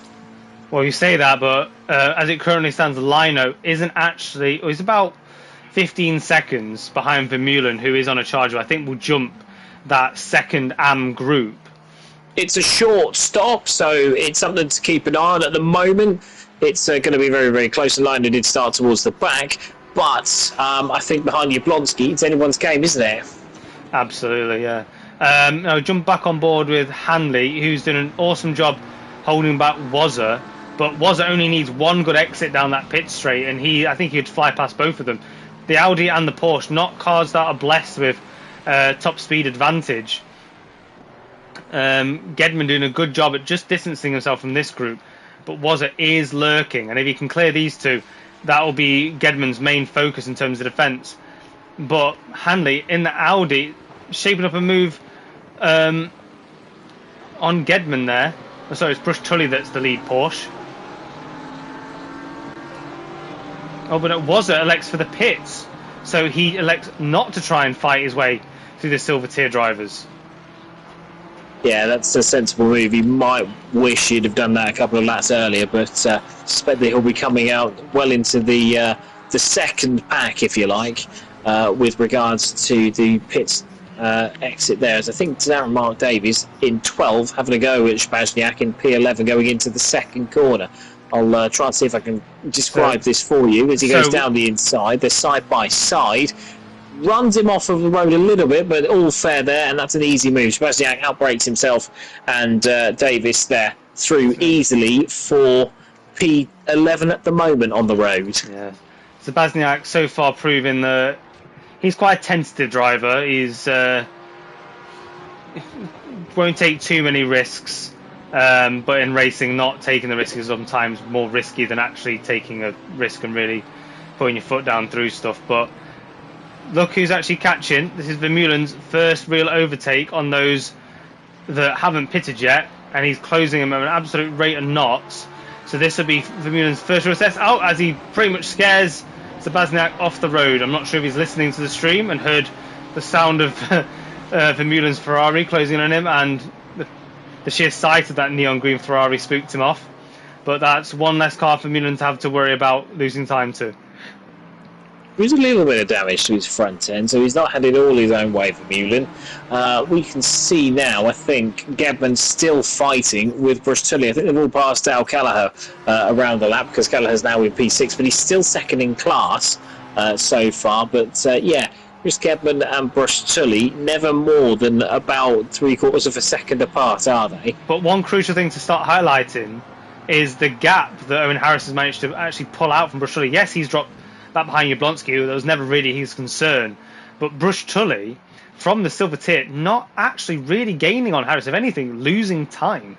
Well, you say that, but as it currently stands, Lino isn't actually... he's about 15 seconds behind Vermeulen, who is on a charger. I think will jump that second AM group. It's a short stop, so it's something to keep an eye on at the moment. It's going to be very, very close in line. It did start towards the back, but I think behind Jablonski, it's anyone's game, isn't it? Absolutely, yeah. Now jump back on board with Hanley, who's done an awesome job holding back Wazza, but Wazza only needs one good exit down that pit straight, and I think he'd fly past both of them. The Audi and the Porsche, not cars that are blessed with top speed advantage. Gedman doing a good job at just distancing himself from this group, but Wazza is lurking, and if he can clear these two, that will be Gedman's main focus in terms of defence. But Hanley in the Audi shaping up a move on Gedman there. Oh, sorry, it's Bruce Tully that's the lead Porsche. Oh, but Wazza elects for the pits, so he elects not to try and fight his way through the silver tier drivers. Yeah, that's a sensible move. He might wish he'd have done that a couple of laps earlier, but suspect that he'll be coming out well into the second pack, if you like, with regards to the pits exit there. As I think Darren Mark Davies in 12 having a go at Spazniak in P11 going into the second corner. I'll try and see if I can describe this for you as he goes down the inside. They're side by side. Runs him off of the road a little bit, but all fair there, and that's an easy move. Spazniak outbrakes himself, and Davis there through easily for P11 at the moment on the road. Yeah, Spazniak so far proving that he's quite a tentative driver. He's won't take too many risks, but in racing, not taking the risk is sometimes more risky than actually taking a risk and really putting your foot down through stuff. But look who's actually catching. This is Vermeulen's first real overtake on those that haven't pitted yet, and he's closing them at an absolute rate of knots. So this will be Vermeulen's first real test out as he pretty much scares Spazniak off the road. I'm not sure if he's listening to the stream and heard the sound of Vermeulen's Ferrari closing on him, and the sheer sight of that neon green Ferrari spooked him off. But that's one less car for Vermeulen to have to worry about losing time to. There's a little bit of damage to his front end, so he's not had it all his own way for Mullen. We can see now, I think, Gedman's still fighting with Bruce Tully. I think they've all passed Al Callagher around the lap, because Callagher's now in P6, but he's still second in class so far. But yeah, Chris Gedman and Bruce Tully never more than about 3/4 of a second apart, are they? But one crucial thing to start highlighting is the gap that Owen Harris has managed to actually pull out from Bruce Tully. Yes, he's dropped that behind Jablonski, that was never really his concern. But Bruce Tully, from the silver tier, not actually really gaining on Harris. If anything, losing time.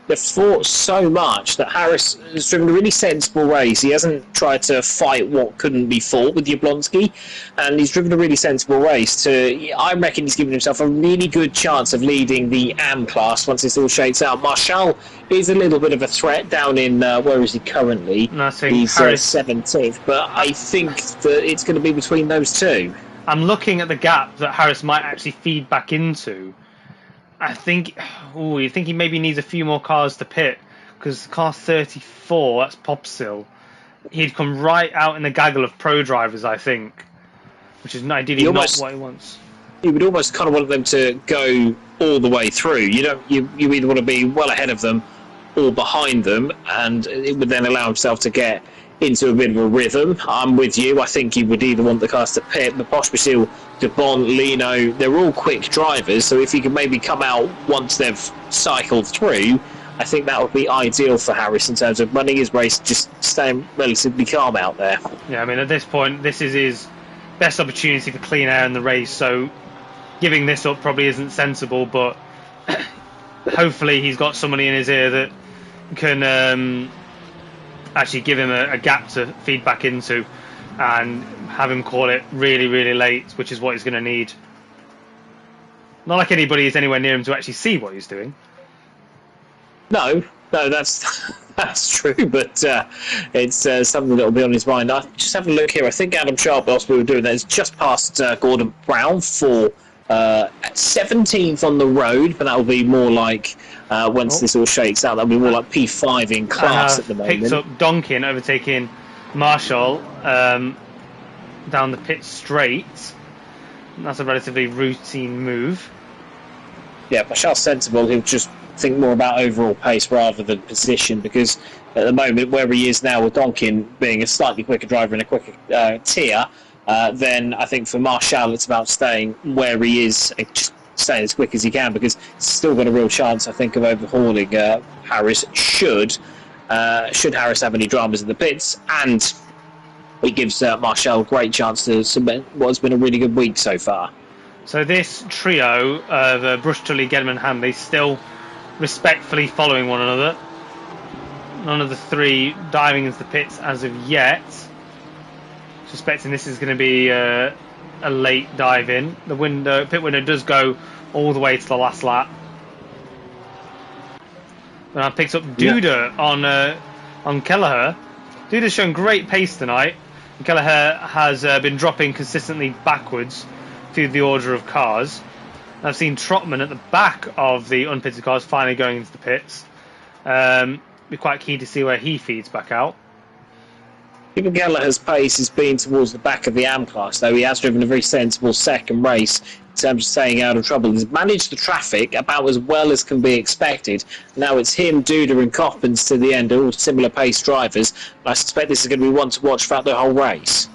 They've fought so much that Harris has driven a really sensible race. He hasn't tried to fight what couldn't be fought with Jablonski, and he's driven a really sensible race. I reckon he's given himself a really good chance of leading the AM class once this all shakes out. Marshall is a little bit of a threat down in, where is he currently? He's 17th, but I think that it's going to be between those two. I'm looking at the gap that Harris might actually feed back into. I think, you think he maybe needs a few more cars to pit, because car 34, that's Popsill, he'd come right out in the gaggle of pro drivers, I think, which is ideally not what he wants. He would almost kind of want them to go all the way through. You either want to be well ahead of them or behind them, and it would then allow himself to get into a bit of a rhythm. I'm with you. I think he would either want the cars to pit, but Pospisil, DeBont, Lino, they're all quick drivers, so if he could maybe come out once they've cycled through, I think that would be ideal for Harris in terms of running his race, just staying relatively calm out there. Yeah, I mean, at this point, this is his best opportunity for clean air in the race, so giving this up probably isn't sensible, but hopefully he's got somebody in his ear that can actually give him a gap to feed back into and have him call it really, really late, which is what he's going to need. Not like anybody is anywhere near him to actually see what he's doing. No, that's true, but it's something that will be on his mind. I just have a look here. I think Adam Sharp, whilst we were doing that, is just past Gordon Brown for 17th on the road, but that will be more like once this all shakes out, that'll be more like P5 in class at the moment. Picks up Donkin, overtaking Marshall down the pit straight. That's a relatively routine move. yeah, Marcel's sensible. He'll just think more about overall pace rather than position, because at the moment where he is now with Donkin being a slightly quicker driver in a quicker tier, then I think for Marcel it's about staying where he is and just staying as quick as he can, because he's still got a real chance, I think, of overhauling Harris should Harris have any dramas in the pits, and it gives Marcel a great chance to cement what has been a really good week so far. So this trio of Brush, Tully, Gedman, Hanley still respectfully following one another. None of the three diving into the pits as of yet. Suspecting this is going to be a late dive in. The pit window does go all the way to the last lap. And I picked up Duda on Kelleher. Duda's shown great pace tonight. And Kelleher has been dropping consistently backwards through the order of cars. And I've seen Trotman at the back of the unpitted cars finally going into the pits. Be quite keen to see where he feeds back out. Even Kelleher's pace has been towards the back of the AM class, though he has driven a very sensible second race in terms of staying out of trouble. He's managed the traffic about as well as can be expected. Now it's him, Duda and Coppens to the end, all similar pace drivers. I suspect this is going to be one to watch throughout the whole race.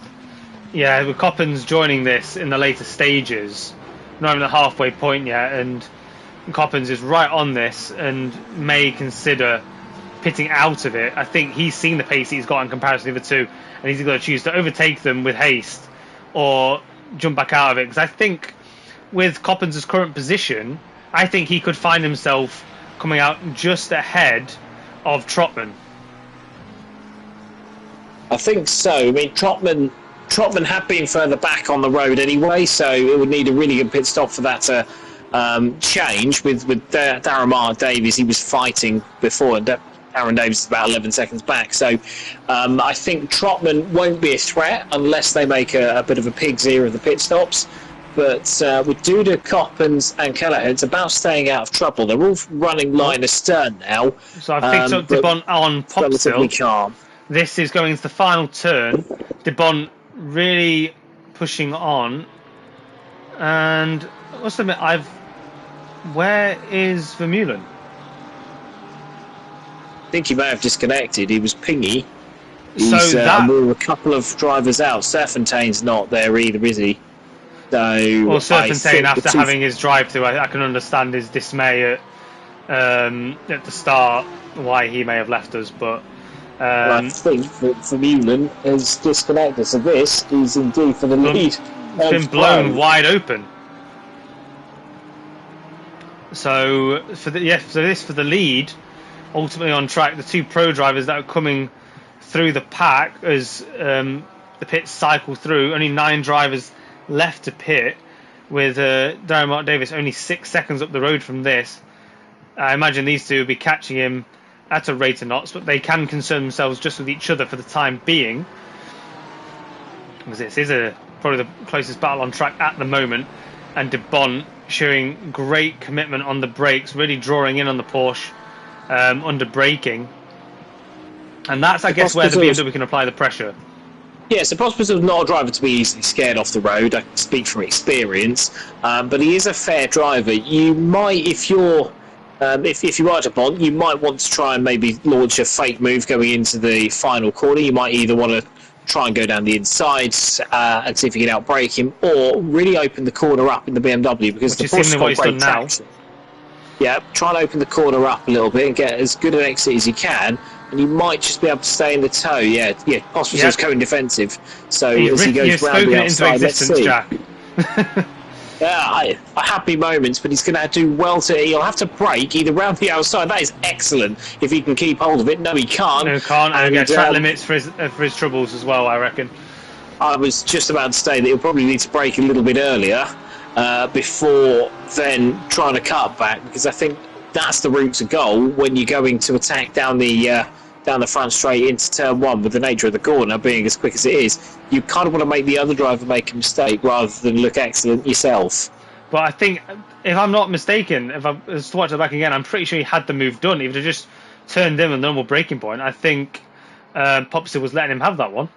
Yeah, with Coppens joining this in the later stages, not even the halfway point yet, and Coppens is right on this and may consider pitting out of it. I think he's seen the pace he's got in comparison to the two, and he's going to choose to overtake them with haste or jump back out of it. Because I think with Coppens' current position, I think he could find himself coming out just ahead of Trotman. I think so. I mean, Trotman had been further back on the road anyway, so it would need a really good pit stop for that to change. With Darren Davies, he was fighting before, and Darren Davies is about 11 seconds back. So I think Trotman won't be a threat unless they make a bit of a pig's ear of the pit stops. But with Duda, Coppens and Kelleher, it's about staying out of trouble. They're all running line astern now. So I've picked up Debon on Popsicle. Calm. This is going into the final turn. Debon really pushing on. And I must admit, where is Vermeulen? I think he may have disconnected. He was pingy. We're a couple of drivers out. Serpentine's not there either, is he? So, well, Serpentine, after having his drive-through, I can understand his dismay at the start, why he may have left us. But I think that Vermeulen has disconnected. So this is indeed for the lead. It's been blown wide open. So for the lead, ultimately on track, the two pro drivers that are coming through the pack as the pits cycle through. Only 9 drivers left to pit, with Darren Mark Davis only 6 seconds up the road from this. I imagine these two will be catching him at a rate of knots, but they can concern themselves just with each other for the time being, because this is probably the closest battle on track at the moment. And Debon showing great commitment on the brakes, really drawing in on the Porsche under braking, and that's, I guess, where the BMW can apply the pressure. Yeah, so Pospisil's not a driver to be easily scared off the road. I speak from experience, but he is a fair driver. You might, if you are Debon, you might want to try and maybe launch a fake move going into the final corner. You might either want to try and go down the inside and see if you can outbrake him, or really open the corner up in the BMW, because the Porsche's got great traction. Yeah, try and open the corner up a little bit and get as good an exit as you can, and you might just be able to stay in the tow. Yeah, Pospisil's going defensive, so as he goes round the outside, let's see. Jack. Yeah, happy moments, but he's going to do well he'll have to brake either round the outside. That is excellent if he can keep hold of it. No, he can't. No, he can't. And get track limits for his troubles as well, I reckon. I was just about to say that he'll probably need to brake a little bit earlier before then trying to cut back, because I think that's the route to go when you're going to attack down the front straight into turn 1, with the nature of the corner being as quick as it is. You kind of want to make the other driver make a mistake rather than look excellent yourself. But I think, if I'm not mistaken, if I was to watch it back again, I'm pretty sure he had the move done. He would have just turned in a normal braking point. I think Popsicle was letting him have that one.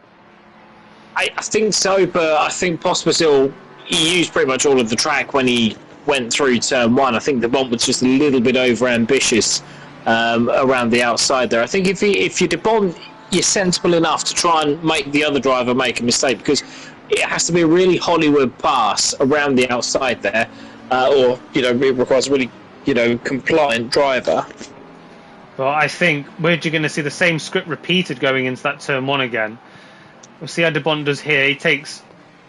I think so, but I think Pospisil, he used pretty much all of the track when he went through turn one. I think the bump was just a little bit over ambitious around the outside there. I think if you debond, you're sensible enough to try and make the other driver make a mistake, because it has to be a really Hollywood pass around the outside there, or it requires a really compliant driver. Well, I think we're going to see the same script repeated going into that turn one again. We'll see how De Bont does here. He takes,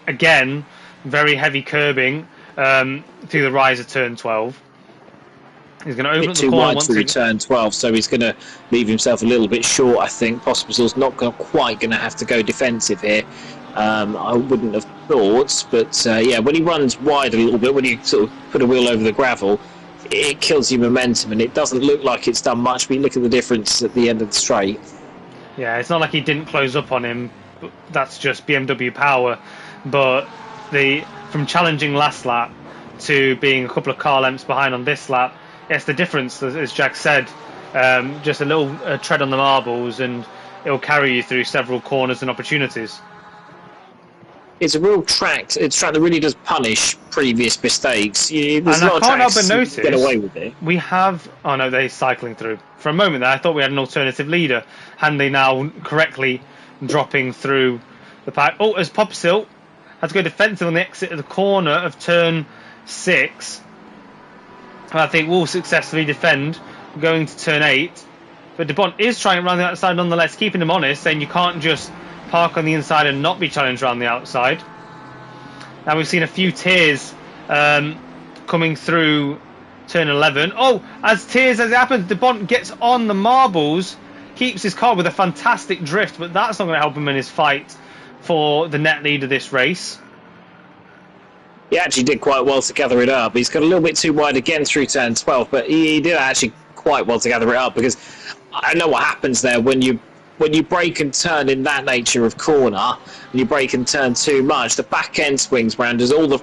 again, very heavy curbing through the rise of turn 12. He's going to open up the corner once through turn 12, so he's going to leave himself a little bit short, I think. Pospisil's not quite going to have to go defensive here. I wouldn't have thought, but yeah, when he runs wide a little bit, when you sort of put a wheel over the gravel, it kills your momentum, and it doesn't look like it's done much, but you look at the difference at the end of the straight. Yeah, it's not like he didn't close up on him. That's just BMW power. But from challenging last lap to being a couple of car lengths behind on this lap, yes, the difference, as Jack said, just a little tread on the marbles, and it'll carry you through several corners and opportunities. It's a real track. It's a track that really does punish previous mistakes. And I can't help but notice, get away with it. We have... Oh no, they're cycling through. For a moment there, I thought we had an alternative leader. Hanley now correctly dropping through the pack. Oh, as Pospisil had to go defensive on the exit of the corner of turn 6. And I think will successfully defend going to turn 8. But De Bont is trying around the outside nonetheless, keeping him honest, saying you can't just park on the inside and not be challenged around the outside. Now we've seen a few tears coming through turn 11. Oh, as tears as it happens, De Bont gets on the marbles, keeps his car with a fantastic drift, but that's not going to help him in his fight for the net lead of this race. He actually did quite well to gather it up. He's got a little bit too wide again through turn 12, but he did actually quite well to gather it up, because I know what happens there when you brake and turn in that nature of corner, and you brake and turn too much, the back end swings round as all the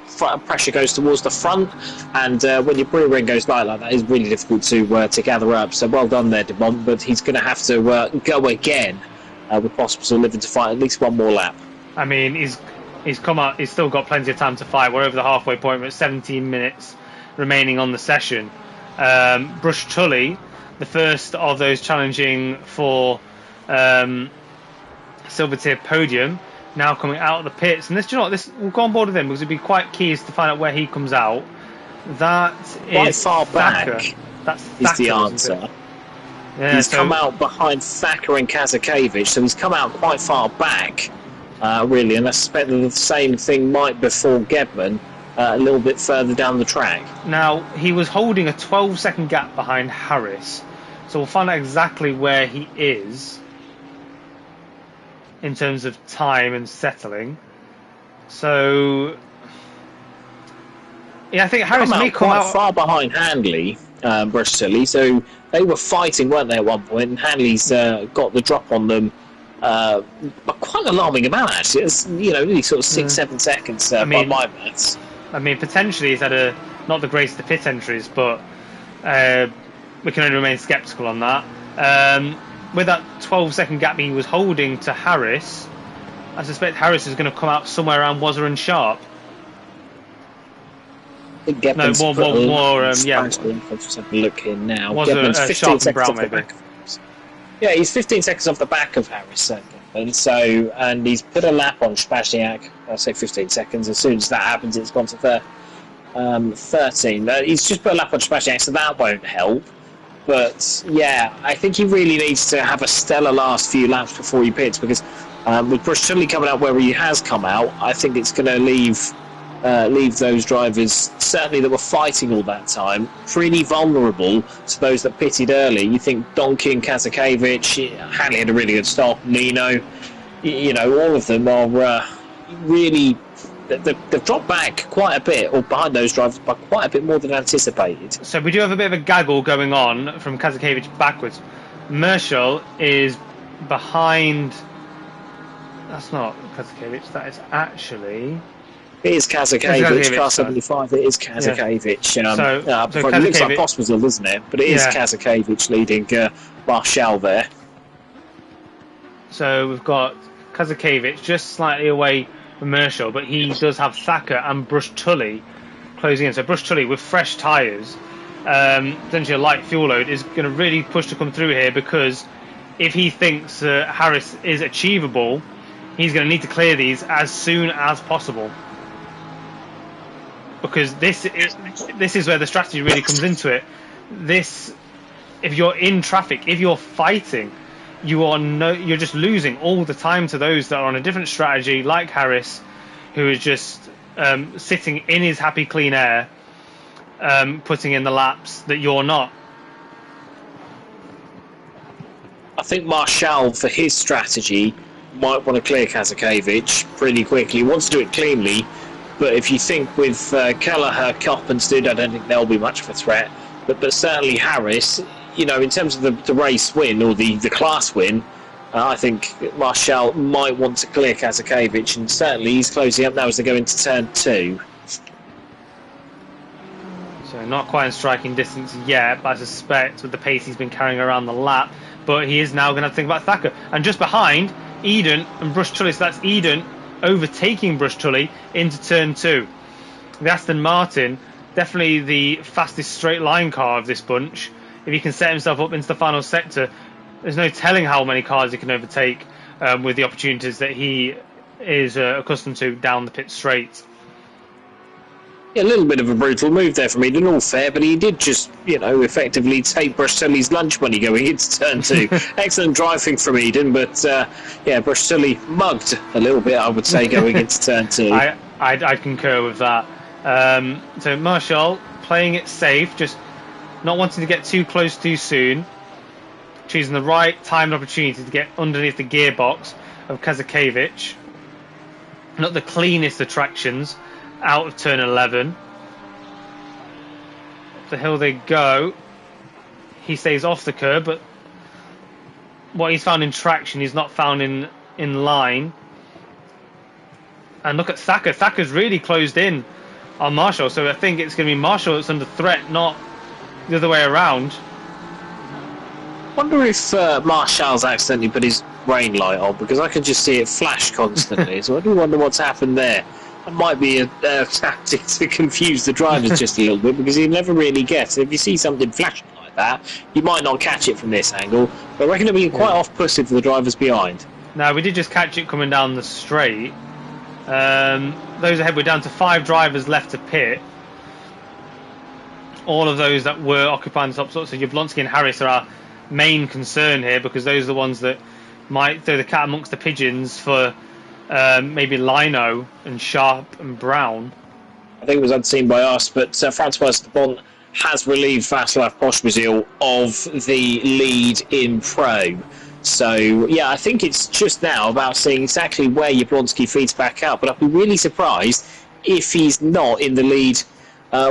pressure goes towards the front, and when your rear end goes light like that, it's really difficult to gather up. So well done there, De Bont, but he's going to have to go again with Pospisil living to fight at least one more lap. I mean, he's come out. He's still got plenty of time to fight. We're over the halfway point. We're at 17 minutes remaining on the session. Brush Tully, the first of those challenging for silver tier podium, now coming out of the pits, and we'll go on board with him because it'd be quite key is to find out where he comes out. That quite is far Thacker. back. That's is Thacker, the answer. Yeah, he's come out behind Thacker and Kazakevich, so he's come out quite far back, really, and I suspect that the same thing might befall Gedman a little bit further down the track. Now, he was holding a 12-second gap behind Harris, so we'll find out exactly where he is in terms of time and settling. So, yeah, I think Harris may come out far behind Handley, Brush Tully, so they were fighting, weren't they, at one point, and Handley's got the drop on them, but quite an alarming amount, actually. It's, really sort of 6-7 seconds by my maths. I mean, potentially he's had not the greatest of pit entries, but we can only remain sceptical on that. With that 12-second gap he was holding to Harris, I suspect Harris is going to come out somewhere around Wazza and Sharp. No, more. Yeah. Let's just have a look here now. Gedman's 15 Sharp seconds Brown, off the back. Yeah, he's 15 seconds off the back of Harris, and he's put a lap on Spazniak. I'll say 15 seconds. As soon as that happens, it's gone to 13. He's just put a lap on Spazniak, so that won't help. But yeah, I think he really needs to have a stellar last few laps before he pits, because with Brush Tully coming out where he has come out, I think it's going to leave those drivers, certainly that were fighting all that time, pretty vulnerable to those that pitted early. You think Donkey and Kazakevich, Hanley had a really good stop, Nino, all of them are really... They've dropped back quite a bit, or behind those drivers by quite a bit more than anticipated. So we do have a bit of a gaggle going on from Kazakevich backwards. Merschel is behind... That's not Kazakevich, that is actually... It is Kazakevich, car 75, it is Kazakevich. It looks like Pospisil, doesn't it? But it is Kazakevich leading Marshall there. So we've got Kazakevich just slightly away from Merschel, but he does have Thacker and Brush Tully closing in. So Brush Tully with fresh tyres, essentially a light fuel load, is going to really push to come through here, because if he thinks Harris is achievable, he's going to need to clear these as soon as possible. Because this is where the strategy really comes into it. If you're in traffic, if you're fighting, you're just losing all the time to those that are on a different strategy, like Harris, who is just sitting in his happy clean air, putting in the laps that you're not. I think Marshall, for his strategy, might want to clear Kazakevich pretty quickly. He wants to do it cleanly, but if you think with Kelleher, Kopp and Stud, I don't think there'll be much of a threat. But certainly Harris, you know, in terms of the race win or the class win, I think Marshall might want to clear Kazakevich, and certainly he's closing up now as they go into turn 2. So not quite in striking distance yet, but I suspect with the pace he's been carrying around the lap, but he is now going to have to think about Thacker. And just behind, Eden and Brush Tully, so that's Eden overtaking Brush Tully into turn 2. The Aston Martin, definitely the fastest straight line car of this bunch. If he can set himself up into the final sector, there's no telling how many cars he can overtake with the opportunities that he is accustomed to down the pit straight. Yeah, a little bit of a brutal move there from Eden, all fair, but he did just, you know, effectively take Brush Tully's lunch money going into turn 2. Excellent driving from Eden, but yeah, Brush Tully mugged a little bit, I would say, going into turn 2. I concur with that. So Marshall playing it safe, just not wanting to get too close too soon, choosing the right time and opportunity to get underneath the gearbox of Kazakevich. Not the cleanest of tractions out of turn 11. Up the hill they go. He stays off the curb, but what he's found in traction he's not found in line. And look at Thacker. Thacker's really closed in on Marshall, so I think it's going to be Marshall that's under threat, not the other way around. Wonder if Marshall's accidentally put his rain light on, because I can just see it flash constantly. So I do wonder what's happened there. That might be a tactic to confuse the drivers just a little bit, because you never really get. If you see something flashing like that, you might not catch it from this angle. But I reckon it'll be quite off-putted for the drivers behind. Now, we did just catch it coming down the straight. Those ahead, we're down to 5 drivers left to pit. All of those that were occupying the top slot, so Jablonski and Harris are our main concern here, because those are the ones that might throw the cat amongst the pigeons for maybe Lino and Sharp and Brown. I think it was unseen by us, but Francois Bon has relieved Václav Pospisil of the lead in Pro. So, yeah, I think it's just now about seeing exactly where Jablonski feeds back out, but I'd be really surprised if he's not in the lead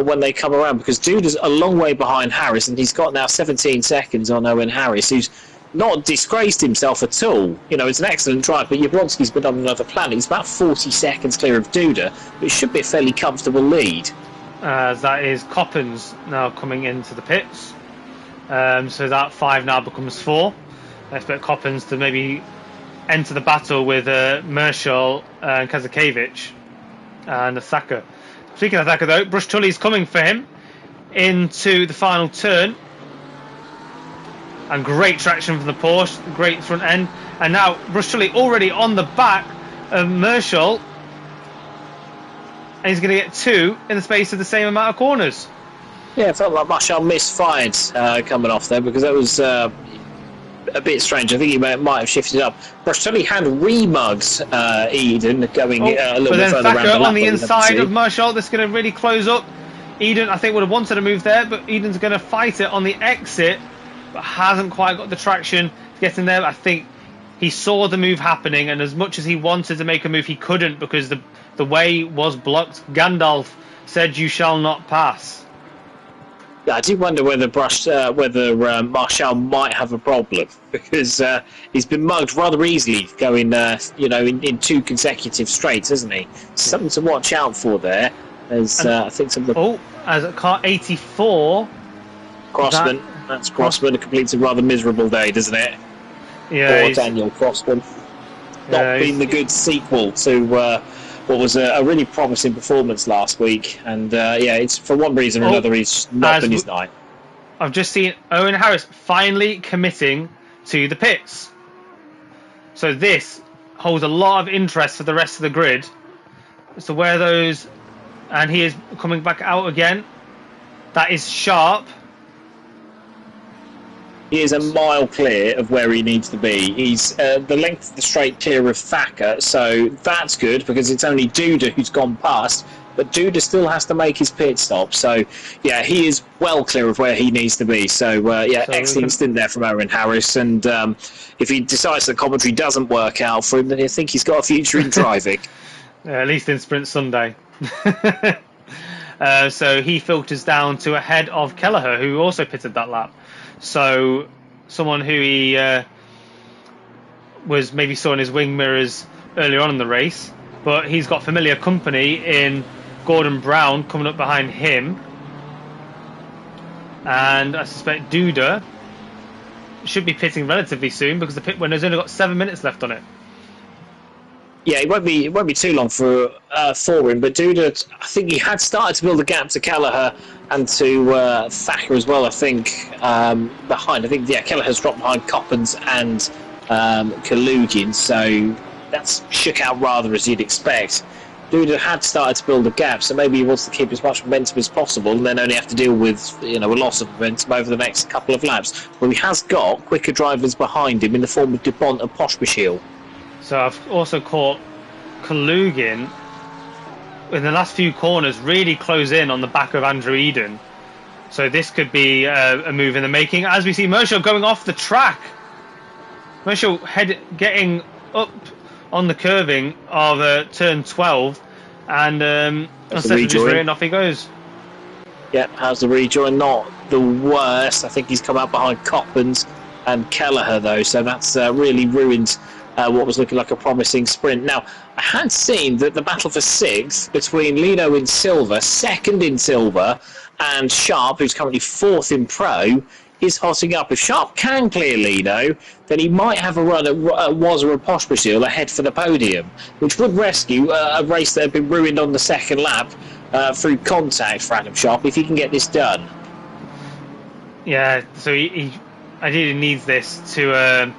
when they come around, because Duda's a long way behind Harris, and he's got now 17 seconds on Owen Harris, who's not disgraced himself at all. You know, it's an excellent drive, but Jablonski's been on another planet. He's about 40 seconds clear of Duda, but it should be a fairly comfortable lead. That is Coppens now coming into the pits. So that 5 now becomes 4. I expect Coppens to maybe enter the battle with Merschel and Kazakevich and Thacker. Speaking of Thacker, though, Brush Tully's coming for him into the final turn. And great traction from the Porsche, great front end. And now Brush Tully already on the back of Merschel. And he's going to get 2 in the space of the same amount of corners. Yeah, it felt like Marshall misfired coming off there, because that was a bit strange. I think he might have shifted up. Brush Tully had remugged Eden going a little bit further around the lap. On the inside of Marshall, that's going to really close up. Eden, I think, would have wanted to move there, but Eden's going to fight it on the exit, but hasn't quite got the traction to get in there. I think he saw the move happening, and as much as he wanted to make a move, he couldn't, because the way was blocked. Gandalf said, "You shall not pass." Yeah, I do wonder whether Marshall might have a problem, because he's been mugged rather easily going, in 2 consecutive straights, hasn't he? Something to watch out for there. As I think some of the as car 84, Crossman. That's Crossman. It completes a rather miserable day, doesn't it? Yeah, Poor Daniel Crossman. Not been the good sequel to what was a really promising performance last week. And yeah, it's for one reason or another, he's not been his night. I've just seen Owen Harris finally committing to the pits. So this holds a lot of interest for the rest of the grid as to where those... And he is coming back out again. That is sharp. He is a mile clear of where he needs to be. He's the length of the straight clear of Thacker, so that's good because it's only Duda who's gone past, but Duda still has to make his pit stop. So, yeah, he is well clear of where he needs to be. So, yeah, so excellent stint there from Owen Harris. And if he decides the commentary doesn't work out for him, then I think he's got a future in driving. At least in Sprint Sunday. So he filters down to ahead of Kelleher, who also pitted that lap. So someone who he was maybe saw in his wing mirrors earlier on in the race, but he's got familiar company in Gordon Brown coming up behind him, and I suspect Duda should be pitting relatively soon because the pit window's only got 7 minutes left on it. Yeah, it won't be too long for him. But Duda, I think he had started to build a gap to Kelleher and to Thacker as well. I think behind. I think Kelleher's dropped behind Coppens and Kalugin, so that's shook out rather as you'd expect. Duda had started to build a gap, so maybe he wants to keep as much momentum as possible, and then only have to deal with a loss of momentum over the next couple of laps. But he has got quicker drivers behind him in the form of DuPont and Poshbashil. So I've also caught Kalugin in the last few corners really close in on the back of Andrew Eden. So this could be a move in the making. As we see Merschel going off the track. Merschel getting up on the curving of turn 12. And instead of just rearing, off he goes. Yep, how's the rejoin? Not the worst. I think he's come out behind Coppens and Kelleher, though. So that's really ruined what was looking like a promising sprint. Now, I had seen that the battle for sixth between Lino in silver, second in silver, and Sharp, who's currently fourth in pro, is hotting up. If Sharp can clear Lino, then he might have a run at Wazza and Poshbashil ahead for the podium, which would rescue a race that had been ruined on the second lap through contact for Adam Sharp, if he can get this done. Yeah, so he ideally needs this to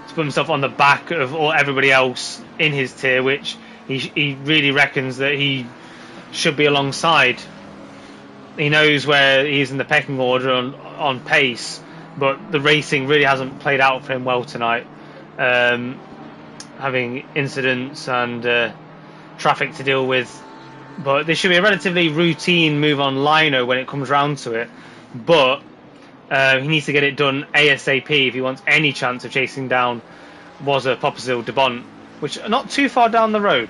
put himself on the back of everybody else in his tier, which he really reckons that he should be alongside. He knows where he is in the pecking order on pace, but the racing really hasn't played out for him well tonight, having incidents and traffic to deal with. But this should be a relatively routine move on Lino when it comes round to it, but he needs to get it done ASAP if he wants any chance of chasing down Wazza, Poppazil, DeBont, which are not too far down the road.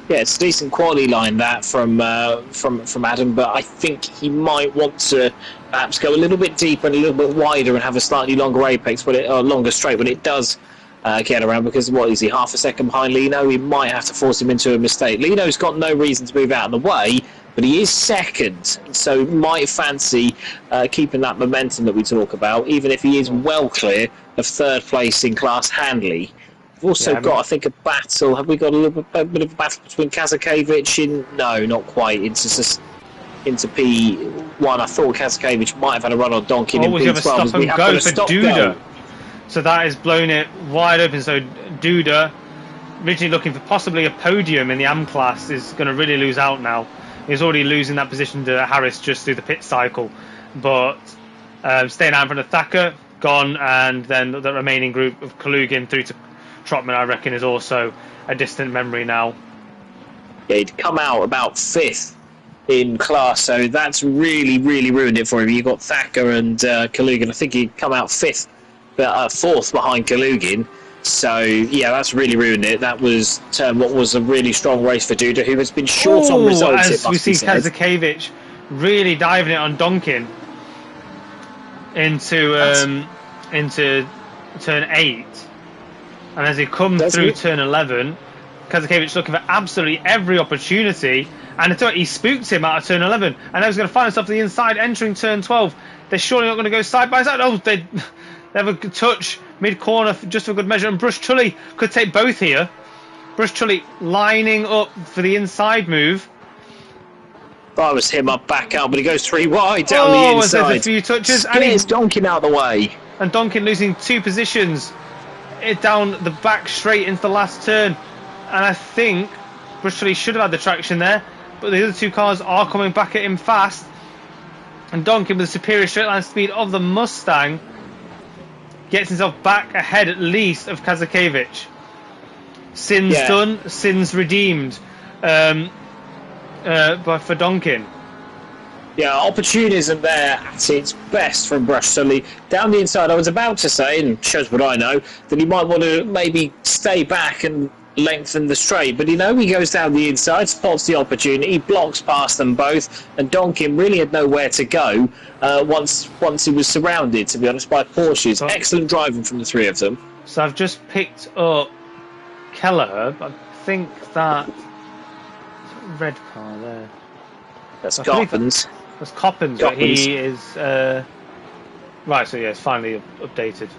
Yeah, it's a decent quality line that from Adam, but I think he might want to perhaps go a little bit deeper and a little bit wider and have a slightly longer apex, longer straight when it does get around, because what is he, half a second behind Lino? He might have to force him into a mistake. Lino's got no reason to move out of the way, but he is second, so might fancy keeping that momentum that we talk about, even if he is well clear of third place in class Handley. We've also got, I think, a battle. Have we got a bit of a battle between Kazakevich no, not quite, into P1. I thought Kazakevich might have had a run on Donkin in P12. We have a stop and go for Duda. So that has blown it wide open. So Duda, originally looking for possibly a podium in the AM class, is going to really lose out now. He's already losing that position to Harris just through the pit cycle. But staying out in front of Thacker, gone, and then the remaining group of Kalugin through to Trotman, I reckon, is also a distant memory now. Yeah, he'd come out about fifth in class, so that's really, really ruined it for him. You've got Thacker and Kalugin. I think he'd come out fourth behind Kalugin. So, yeah, that's really ruined it. That was what was a really strong race for Duda, who has been short on results. As we see Kazakevich really diving it on Donkin into turn 8. And as he comes through turn 11, Kazakevich looking for absolutely every opportunity. And he spooked him out of turn 11. And now he's going to find himself to the inside entering turn 12. They're surely not going to go side by side. Oh, they have a touch mid-corner just for good measure. And Bruce Tully could take both here. Tully lining up for the inside move. That was him up, back out, but he goes 3 wide down the inside. There's a few touches. Scares Donkin out of the way. And Donkin losing 2 positions. Down the back straight into the last turn. And I think Tully should have had the traction there. But the other 2 cars are coming back at him fast. And Donkin, with the superior straight line speed of the Mustang, gets himself back ahead at least of Kazakevich. Sins done, sins redeemed. But for Donkin. Yeah, opportunism there at its best from Tully. Down the inside, I was about to say, and shows what I know, that he might want to maybe stay back and lengthen the straight. But he goes down the inside, spots the opportunity, blocks past them both, and Donkin really had nowhere to go once he was surrounded, to be honest, by Porsches. Excellent driving from the 3 of them. So I've just picked up Kelleher, but I think that red car there. That's Coppens. That's Coppens, but he is right. So yeah, it's finally updated.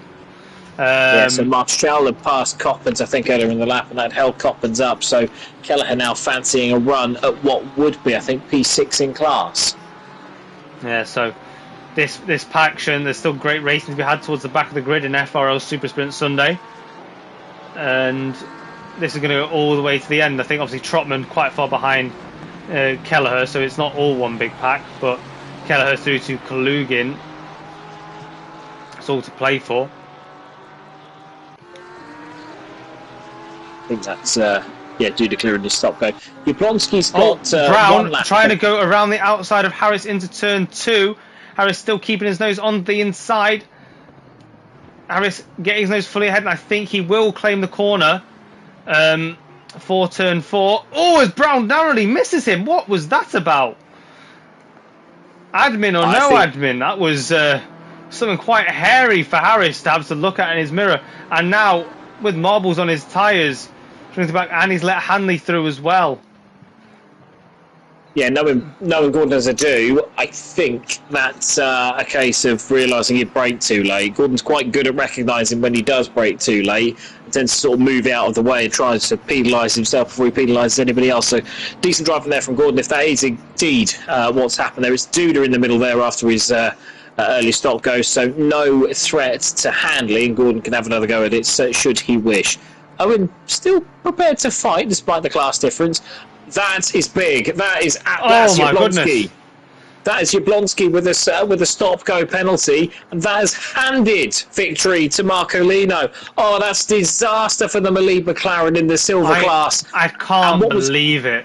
So Marchal had passed Coppens, I think, earlier in the lap, and that held Coppens up. So Kelleher now fancying a run at what would be, I think, P6 in class. Yeah. So this paction, there's still great racing to be had towards the back of the grid in FRL SuperSprint Sunday, and this is going to go all the way to the end. I think obviously Trotman quite far behind Kelleher, so it's not all one big pack, but Kelleher through to Kalugin. It's all to play for. I think that's due to clearing the stop go. Jablonski's got Brown trying to go around the outside of Harris into turn 2. Harris still keeping his nose on the inside. Harris getting his nose fully ahead, and I think he will claim the corner for turn 4. Oh, as Brown narrowly misses him. What was that about? Admin or no admin? That was something quite hairy for Harris to have to look at in his mirror. And now, with marbles on his tyres, brings it back, and he's let Hanley through as well. Yeah, knowing Gordon as I do, I think that's a case of realising he'd brake too late. Gordon's quite good at recognising when he does brake too late, and tends to sort of move out of the way and tries to penalise himself before he penalises anybody else. So decent driving there from Gordon, if that is indeed what's happened there. It's Duda in the middle there after his early stop goes, so no threat to Hanley, and Gordon can have another go at it should he wish. Owen still prepared to fight despite the class difference. That is big. That's Jablonski. That is Jablonski with a stop-go penalty, and that has handed victory to Marcolino. Oh, that's disaster for the Malib McLaren in the silver class. I can't believe it.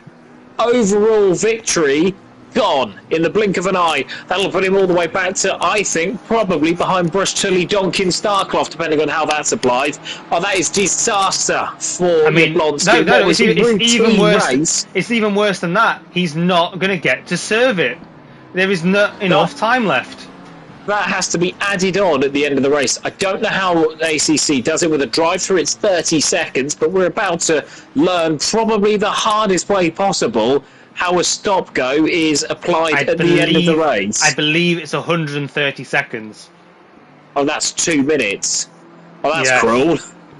Overall victory gone in the blink of an eye. That'll put him all the way back to, I think, probably behind Tully, Donkin, Starclough, depending on how that's applied. Oh, that is disaster for Jablonski. No, it's even worse. It's even worse than that. He's not going to get to serve it. There is not enough time left. That has to be added on at the end of the race. I don't know how ACC does it with a drive-through. It's 30 seconds, but we're about to learn probably the hardest way possible how a stop-go is applied at the end of the race. I believe it's 130 seconds. Oh, that's 2 minutes. Oh, that's cruel.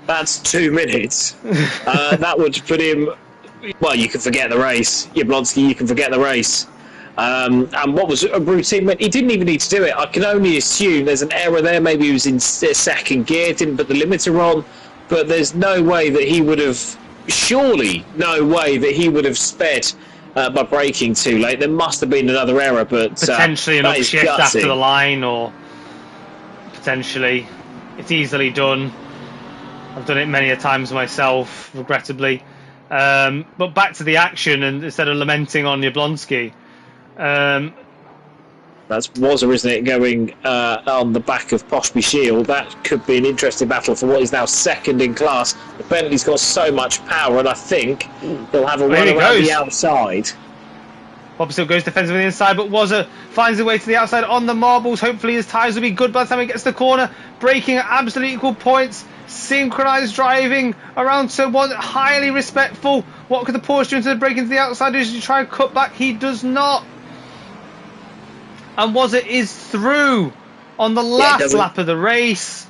That's 2 minutes. That would put him... Well, you can forget the race. Jablonski, you can forget the race. And what was a routine? He didn't even need to do it. I can only assume there's an error there. Maybe he was in second gear, didn't put the limiter on. But there's no way that he would have... Surely no way that he would have sped... by braking too late. There must have been another error, but potentially an upshift after the line, or potentially it's easily done. I've done it many a times myself, regrettably. But back to the action, and instead of lamenting on Jablonski, that's Wazza, isn't it, going on the back of Poshby Shield? That could be an interesting battle for what is now second in class. The Bentley's got so much power, and I think he'll have a run around the outside. Bob still goes defensive on the inside, but Wazza finds his way to the outside on the marbles. Hopefully his tyres will be good by the time he gets to the corner. Braking at absolutely equal points. Synchronised driving around turn 1. Highly respectful. What could the Porsche do instead of braking to the outside? Does he try and cut back? He does not. And Wazza is through on the last lap of the race.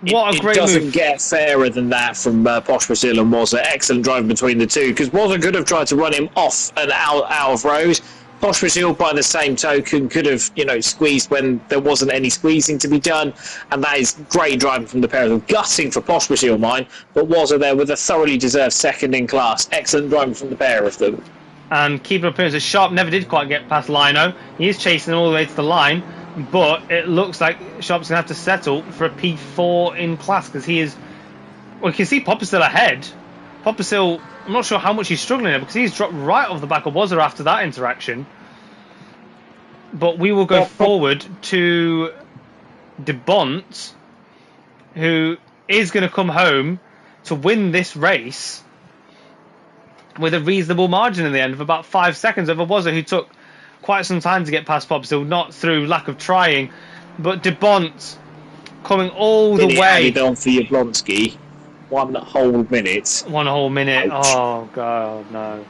What a great It doesn't move. get fairer than that from Posh Brazil and Wazza. Excellent driving between the two, because Wazza could have tried to run him off and out of road. Posh Brazil, by the same token, could have, squeezed when there wasn't any squeezing to be done, and that is great driving from the pair of them. Gutting for Posh Brazil, mine, but Wazza there with a thoroughly deserved second in class. Excellent driving from the pair of them. And keeping appearances, Sharp never did quite get past Lino. He is chasing all the way to the line, but it looks like Sharp's going to have to settle for a P4 in class, because he is... Well, you can see Popper's still ahead. Popper's still... I'm not sure how much he's struggling there, because he's dropped right off the back of Wazza after that interaction. But we will go forward to De Bont, who is going to come home to win this race with a reasonable margin in the end of about 5 seconds over Wazza, who took quite some time to get past Popsicle, not through lack of trying, but De Bont coming all the way. Added on for Jablonski. 1 whole minute. 1 whole minute. Ouch. Oh god, no.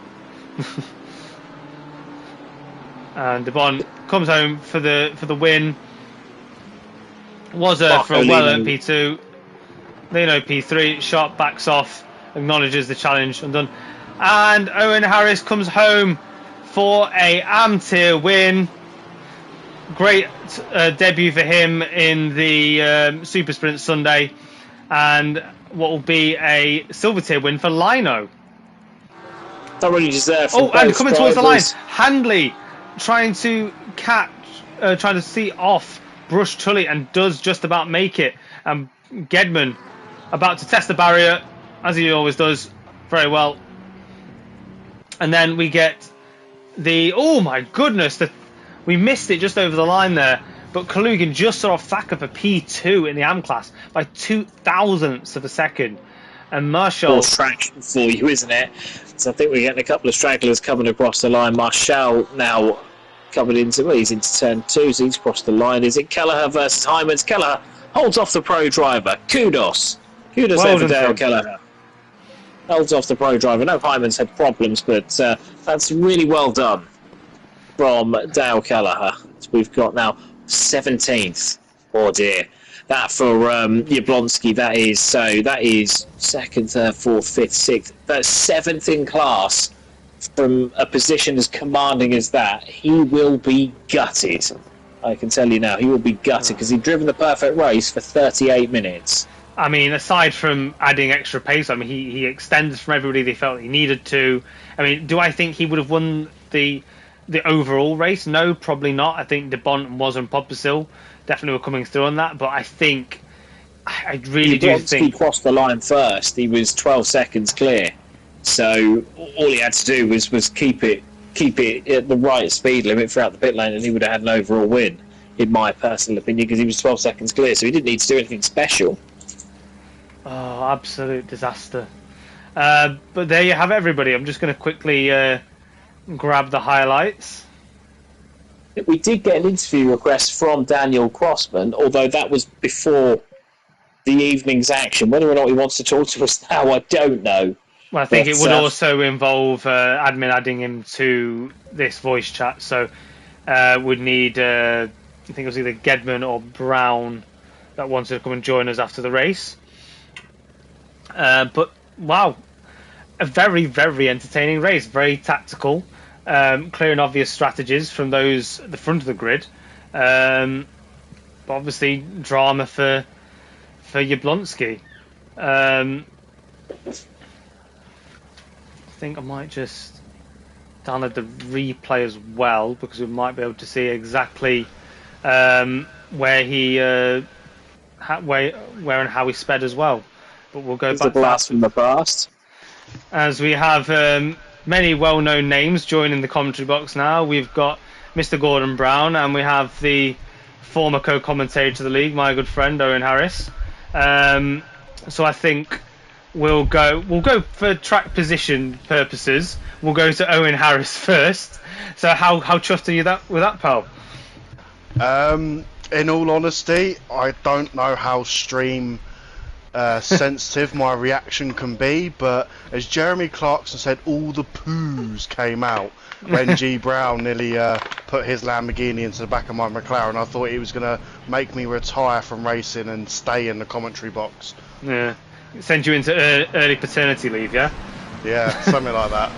And De Bont comes home for the win. Wazza for a well-earned P2. Lino P3. Sharp backs off, acknowledges the challenge, and done. And Owen Harris comes home for a AM tier win. Great debut for him in the Super Sprint Sunday, and what will be a silver tier win for Lino. Thoroughly deserved. Oh, and coming towards the line, Handley trying to see off Brush Tully, and does just about make it. And Gedman about to test the barrier, as he always does, very well. And then we get the... Oh my goodness, we missed it just over the line there. But Kalugin just saw Thacker for P2 in the AM class by 0.02 of a second. And Marshall... More traction for you, isn't it? So I think we're getting a couple of stragglers coming across the line. Marshall now coming into... Well, he's into turn 2, so he's crossed the line. Is it Kelleher versus Hymans? Kelleher holds off the pro driver. Kudos. Kudos well there for Dale Kelleher. Holds off the pro driver. No, Hymans had problems, but that's really well done from Dale Kelleher. So we've got now 17th. Oh dear. That for Jablonski, that is 2nd, 3rd, 4th, 5th, 6th. That's 7th in class from a position as commanding as that. He will be gutted. I can tell you now, he will be gutted because he'd driven the perfect race for 38 minutes. I mean, aside from adding extra pace, I mean, he extended from everybody they felt he needed to. I mean, do I think he would have won the overall race? No, probably not. I think De Bont and Wazza and Poppersil definitely were coming through on that, but I think I really do think he crossed the line first. He was 12 seconds clear, so all he had to do was keep it at the right speed limit throughout the pit lane, and he would have had an overall win, in my personal opinion, because he was 12 seconds clear, so he didn't need to do anything special. Oh, absolute disaster. But there you have everybody. I'm just going to quickly grab the highlights. We did get an interview request from Daniel Crossman, although that was before the evening's action. Whether or not he wants to talk to us now, I don't know. Well, I think it would also involve admin adding him to this voice chat, so would need, I think it was either Gedman or Brown that wanted to come and join us after the race. But, wow, a very, very entertaining race, very tactical. Clear and obvious strategies from those at the front of the grid, but obviously drama for Jablonski. I think I might just download the replay as well, because we might be able to see exactly where he where and how he sped as well. But we'll go back. The blast from the past, as we have many well-known names joining the commentary box now. We've got Mr. Gordon Brown, and we have the former co-commentator to the league, my good friend Owen Harris. So I think we'll go for track position purposes. We'll go to Owen Harris first. So how chuffed are you with that, pal? In all honesty, I don't know how Stream sensitive my reaction can be, but as Jeremy Clarkson said, all the poos came out when G Brown nearly put his Lamborghini into the back of my McLaren. I thought he was going to make me retire from racing and stay in the commentary box. Yeah, send you into early paternity leave, yeah? Yeah, something like that.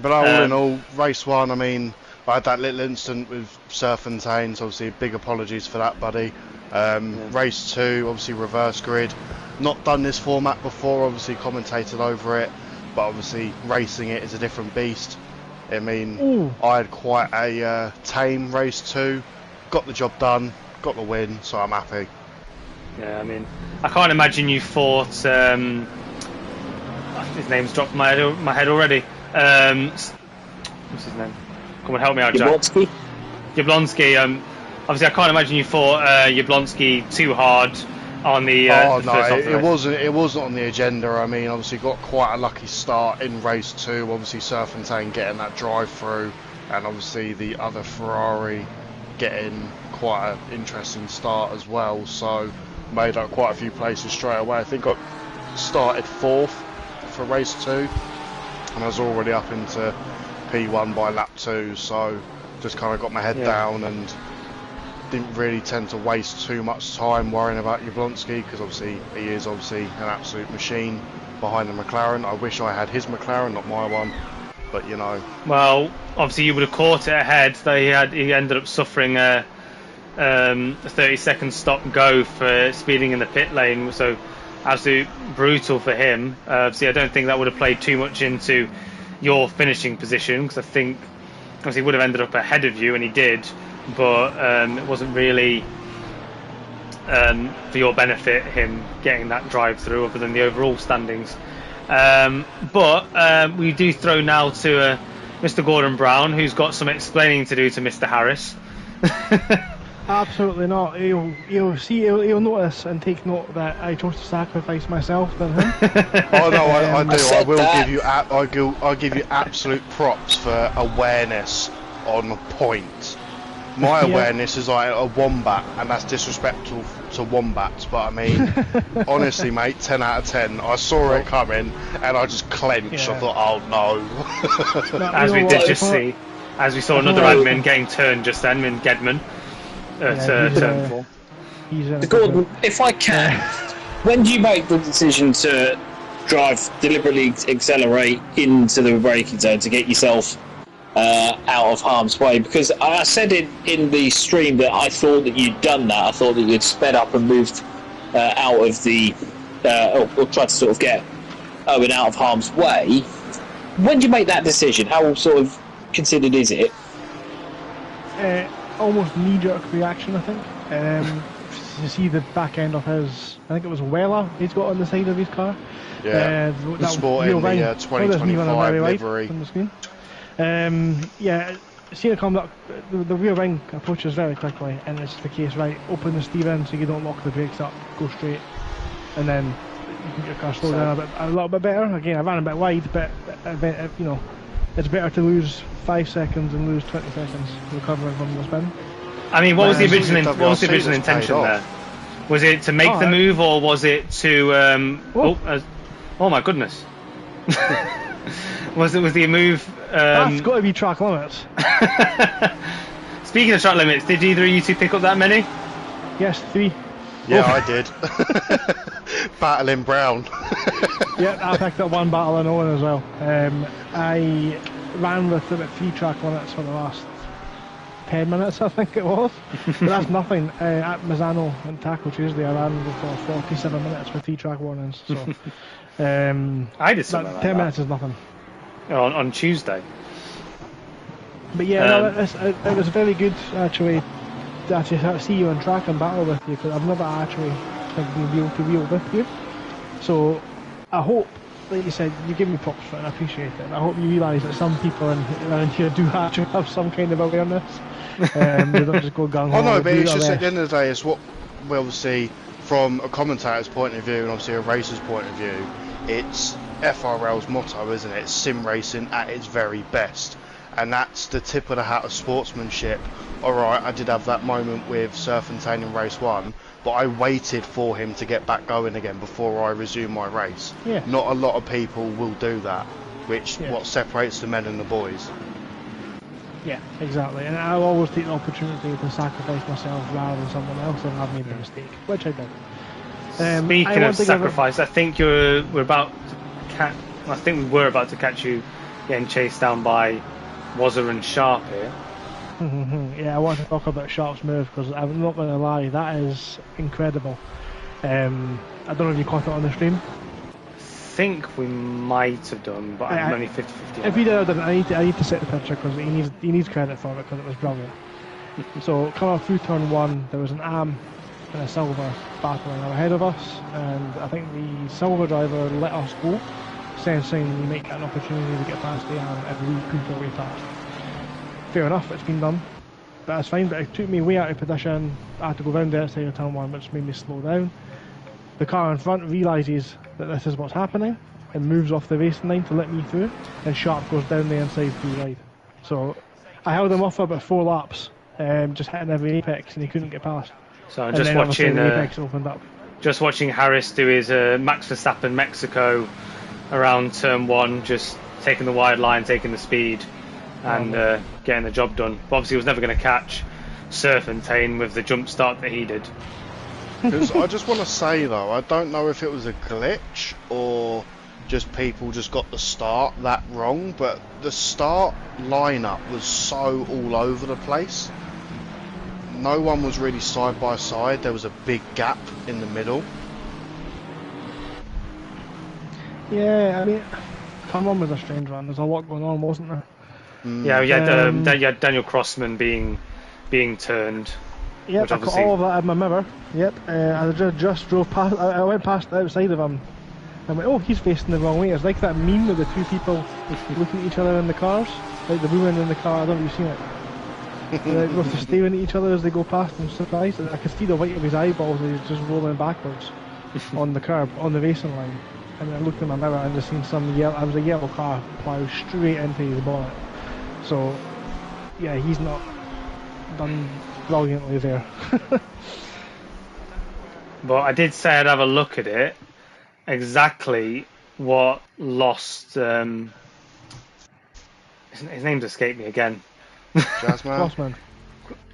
But all in all, race 1, I mean, I had that little incident with Serpentine, so obviously big apologies for that, buddy. Race 2, obviously reverse grid. Not done this format before, obviously commentated over it, but obviously racing it is a different beast. I mean, I had quite a tame race 2, got the job done, got the win, so I'm happy. Yeah, I mean, I can't imagine you fought. His name's dropped my head already. What's his name? Come on, help me out, Jack. Jablonski. Obviously, I can't imagine you fought Jablonski too hard on the. Oh no, it wasn't on the agenda. I mean, obviously got quite a lucky start in race 2. Obviously, Serpentine getting that drive through, and obviously the other Ferrari getting quite an interesting start as well. So made up quite a few places straight away. I think I started 4th for race 2, and I was already up into P1 by lap 2. So just kind of got my head down and didn't really tend to waste too much time worrying about Jablonski, because obviously he is obviously an absolute machine behind the McLaren. I wish I had his McLaren, not my one, but you know. Well, obviously you would have caught it ahead. He ended up suffering a 30-second stop and go for speeding in the pit lane, so absolute brutal for him. See, I don't think that would have played too much into your finishing position, because I think obviously he would have ended up ahead of you, and he did, but it wasn't really for your benefit, him getting that drive through, other than the overall standings. But we do throw now to Mr. Gordon Brown, who's got some explaining to do to Mr. Harris. Absolutely not. He'll notice and take note that I chose to sacrifice myself than him. Oh no, I do. I will give you. I'll give you absolute props for awareness on point. My awareness is like a wombat, and that's disrespectful to wombats. But I mean, honestly, mate, 10 out of 10. I saw it coming, and I just clenched. I thought, oh no. As we did just see, as we saw another admin getting turned just then, in Gedman. Turn 4. Gordon, if I can, when do you make the decision to deliberately accelerate into the braking zone to get yourself out of harm's way? Because I said in the stream that I thought that you'd done that. I thought that you'd sped up and moved out of the or tried to sort of get Owen out of harm's way. When do you make that decision? How sort of considered is it? Almost knee-jerk reaction, I think. You see the back end of his, I think it was Weller he's got on the side of his car. Yeah, the sporting the 2025 livery. On the screen. Seeing it come up, the rear wing approaches very quickly, and it's the case, right, open the steer in so you don't lock the brakes up, go straight, and then you can get your car slowed down a little bit better. Again, I ran a bit wide, but you know, it's better to lose 5 seconds and lose 20 seconds recovering from the spin. I mean, what was the original intention there? Was it to make the move, or was it to? Oh my goodness! was the move? That's got to be track limits. Speaking of track limits, did either of you two pick up that many? Yes, 3. Yeah, I did. Battling Brown. Yeah, I picked up 1 battle in Owen as well. I ran with about 3 track limits for the last 10 minutes, I think it was. But that's nothing. At Mazzano and Taco Tuesday, I ran for 47 minutes with 3 track warnings. So I did something like 10 that. minutes is nothing. On Tuesday. But yeah, it was very good actually to see you on track and battle with you, because I've never actually been able to wheel with you. So I hope, like you said, you give me props for it, and I appreciate it. And I hope you realise that some people around here do actually have some kind of awareness. They don't just go gung ho. Oh no, but it's just at the end of the day, it's what we obviously, from a commentator's point of view and obviously a racer's point of view, it's FRL's motto, isn't it? It's sim racing at its very best. and that's the tip of the hat of sportsmanship. Alright, I did have that moment with Serpentine in race 1, but I waited for him to get back going again before I resume my race. Yeah. Not a lot of people will do that, which what separates the men and the boys. Yeah, exactly. And I'll always take the opportunity to sacrifice myself rather than someone else if I've made a mistake, which I did. Speaking of sacrifice, I think we were about to catch you getting chased down by Wazza and Sharp here. Yeah, I want to talk about Sharp's move because I'm not going to lie, that is incredible. I don't know if you caught it on the stream. I think we might have done, but I'm only 50-50. If you did, I need to set the picture because he needs credit for it because it was brilliant. So coming up through turn 1, there was an AM and a silver battling ahead of us, and I think the silver driver let us go, sensing we might get an opportunity to get past the AM if we pushed our way past. Fair enough, it's been done, but that's fine. But it took me way out of position. I had to go round the outside of turn 1, which made me slow down. The car in front realises that this is what's happening and moves off the racing line to let me through, and Sharp goes down the inside through right. So I held him off for about 4 laps, just hitting every apex, and he couldn't get past. So I'm just watching the apex opened up. Just watching Harris do his Max Verstappen Mexico around turn 1, just taking the wide line, taking the speed, and getting the job done. But obviously he was never going to catch Serpentine with the jump start that he did. I just want to say though, I don't know if it was a glitch or just people just got the start that wrong, but the start lineup was so all over the place. No one was really side by side. There was a big gap in the middle. Yeah, I mean, turn 1 was a strange one. There's a lot going on, wasn't there? Yeah, you had Daniel Crossman being turned. Yep, I got all of that in my mirror. Yep, I just drove past. I went past the outside of him. I went, oh, he's facing the wrong way. It's like that meme with the 2 people looking at each other in the cars, like the woman in the car. I don't know if you've seen it. They're both staring at each other as they go past. I'm surprised. I could see the white of his eyeballs as he's just rolling backwards on the curb, on the racing line. And I looked in my mirror and just seen I was a yellow car plough straight into his bonnet. So, yeah, he's not done brilliantly there. But I did say I'd have a look at it. Exactly what lost. His name's escaped me again. Crossman?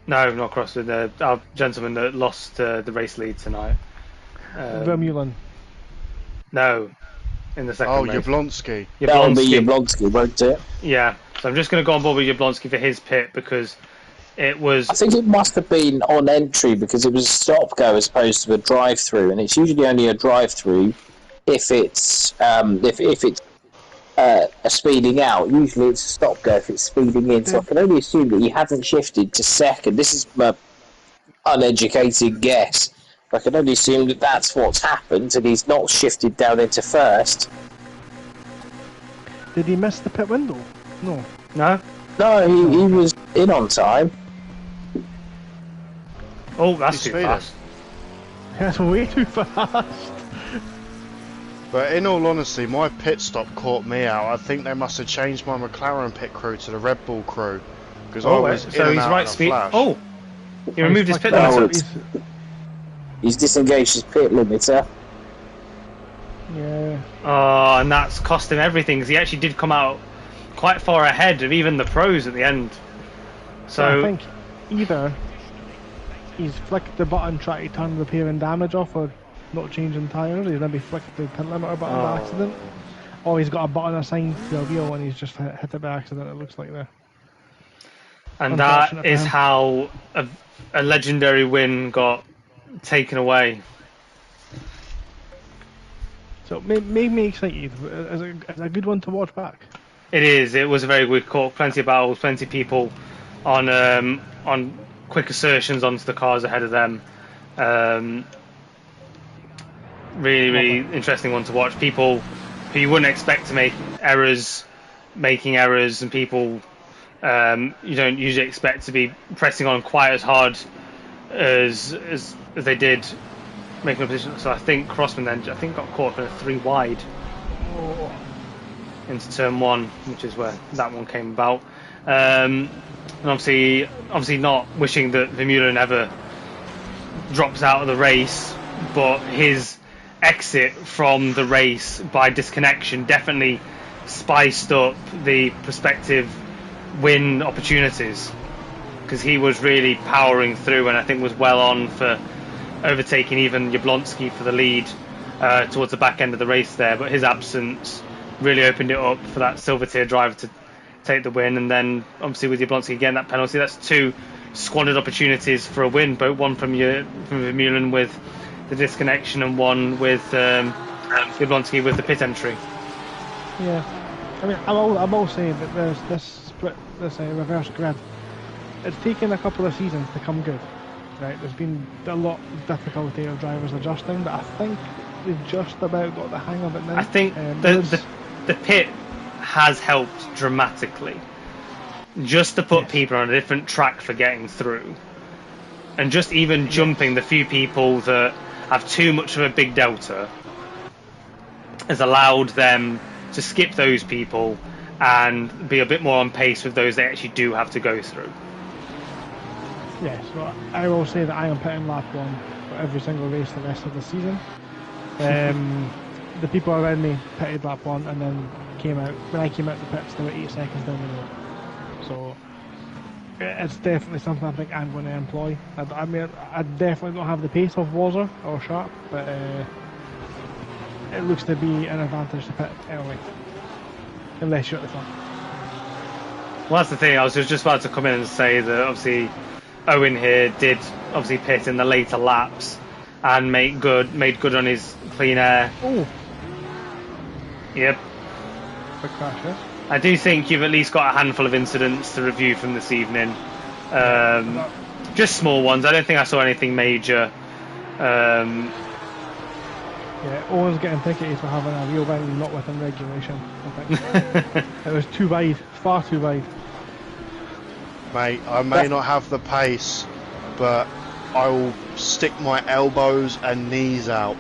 No, not Crossman. Our gentleman that lost the race lead tonight. Vermeulen. No, in the second race. Jablonski. That'll be Jablonski, won't it? Yeah, so I'm just going to go on board with Jablonski for his pit because it was... I think it must have been on entry because it was a stop-go as opposed to a drive-through, and it's usually only a drive-through if it's a speeding out. Usually it's a stop-go if it's speeding in, so I can only assume that he hasn't shifted to second. This is my uneducated guess. I can only assume that that's what's happened, and he's not shifted down into first. Did he miss the pit window? No. No, he was in on time. Oh, that's too fast. That's way too fast. But in all honesty, my pit stop caught me out. I think they must have changed my McLaren pit crew to the Red Bull crew. Because I was in and out in a flash. Oh, he removed his pit limiter. He's disengaged his pit limiter. Yeah. Oh, and that's cost him everything because he actually did come out quite far ahead of even the pros at the end. So I think either he's flicked the button trying to turn repair and damage off, or not changing tyres. He's maybe flicked the pit limiter button by accident, or he's got a button assigned to the wheel and he's just hit it by accident. It looks like there. And that is how a legendary win got taken away. So it made me excited. It's a good one to watch back. It is. It was a very good call. Plenty of battles, plenty of people on quick assertions onto the cars ahead of them. Really interesting one to watch. People who you wouldn't expect to make errors, making errors, and people you don't usually expect to be pressing on quite as hard as they did, making a position. So I think Crossman then got caught in a 3 wide into turn 1, which is where that one came about. And obviously not wishing that Vermeulen ever drops out of the race, but his exit from the race by disconnection definitely spiced up the prospective win opportunities, because he was really powering through and I think was well on for overtaking even Jablonski for the lead towards the back end of the race there, but his absence really opened it up for that silver tier driver to take the win. And then obviously with Jablonski again, that penalty, that's 2 squandered opportunities for a win, both one from Vermeulen with the disconnection and one with Jablonski with the pit entry. Yeah, I mean, I'm all saying that there's this split, this reverse grid. It's taken a couple of seasons to come good, right? There's been a lot of difficulty of drivers adjusting, but I think they've just about got the hang of it now. I think the pit has helped dramatically, just to put people on a different track for getting through, and just even jumping the few people that have too much of a big delta has allowed them to skip those people and be a bit more on pace with those they actually do have to go through. Yes, well, I will say that I am pitting lap 1 for every single race the rest of the season. The people around me pitted lap 1 and then came out. When I came out the pits, they were 8 seconds down the road. So it's definitely something I think I'm going to employ. I mean, I definitely don't have the pace of Wazzer or Sharp, but it looks to be an advantage to pit early, unless you're at the front. Well, that's the thing. I was just about to come in and say that obviously Owen here did obviously pit in the later laps and made good on his clean air. Oh. Yep. Quick crash, yeah? I do think you've at least got a handful of incidents to review from this evening. Just small ones. I don't think I saw anything major. Yeah, Owen's getting ticketed for having a real win not within regulation, I think. It was too wide, far too wide. Mate, I may not have the pace, but I will stick my elbows and knees out,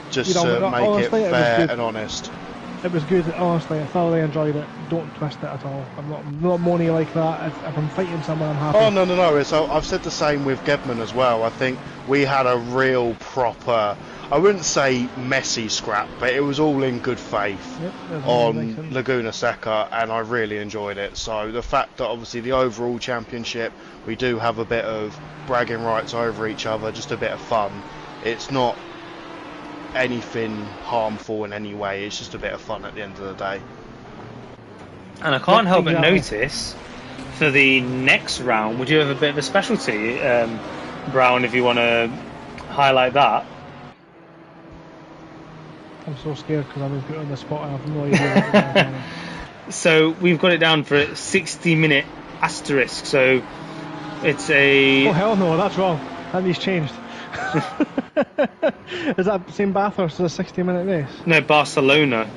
just to make honestly, it fair and honest. It was good, honestly. I thoroughly enjoyed it. Don't twist it at all. I'm not moany like that. If I'm fighting someone, I'm happy. Oh no! So I've said the same with Gedman as well. I think we had a real proper, I wouldn't say messy scrap, but it was all in good faith on Laguna Seca, and I really enjoyed it. So the fact that obviously the overall championship, we do have a bit of bragging rights over each other, just a bit of fun. It's not anything harmful in any way, it's just a bit of fun at the end of the day. And I can't help but notice for the next round, would you have a bit of a specialty, Brown, if you want to highlight that? I'm so scared because I've been put on the spot and I've no idea. So we've got it down for a 60-minute asterisk, so it's a... Oh hell no, that's wrong. That needs changed. Is that St. Bathurst as a 60-minute race? No, Barcelona.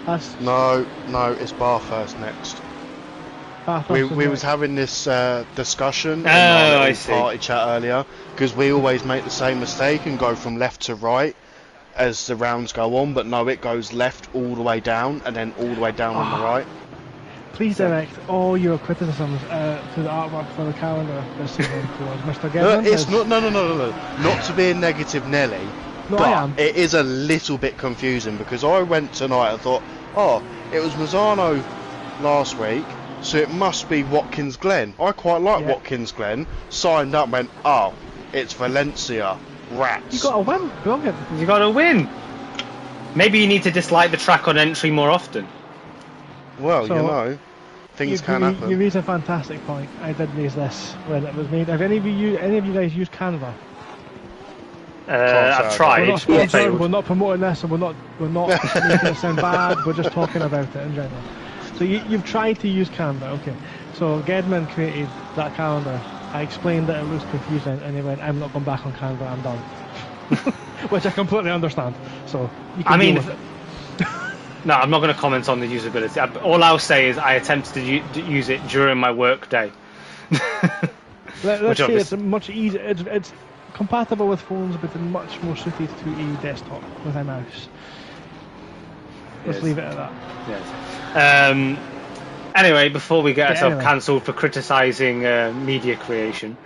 That's... No, it's Bathurst next. We was having this discussion in our party chat earlier, because we always make the same mistake and go from left to right as the rounds go on, but no, it goes left all the way down and then all the way down on the right. Please direct all your criticisms to the artwork for the calendar this season towards Mr. Gedman. It's not, no. Not to be a negative Nelly, but it is a little bit confusing, because I went tonight and thought, oh, it was Mazzano last week, so it must be Watkins Glen. I quite like Watkins Glen. Signed up, went, oh, it's Valencia. Rats. You got a win, brilliant. You got a win. Maybe you need to dislike the track on entry more often. Well, so, you know, things can happen. You raise a fantastic point. I did raise this when it was made. Have any of you guys used Canva? I've tried. We're not promoting this, and we're not making it sound bad. We're just talking about it in general. So you've tried to use Canva, okay? So Gedman created that calendar. I explained that it looks confusing, and he went, "I'm not going back on Canva. I'm done." Which I completely understand. So you can deal with it. No, I'm not going to comment on the usability. All I'll say is I attempted to use it during my work day. Let's say it's much easier. It's compatible with phones, but it's much more suited to a desktop with a mouse. Let's leave it at that. Yes. Anyway, before we get ourselves cancelled for criticising media creation,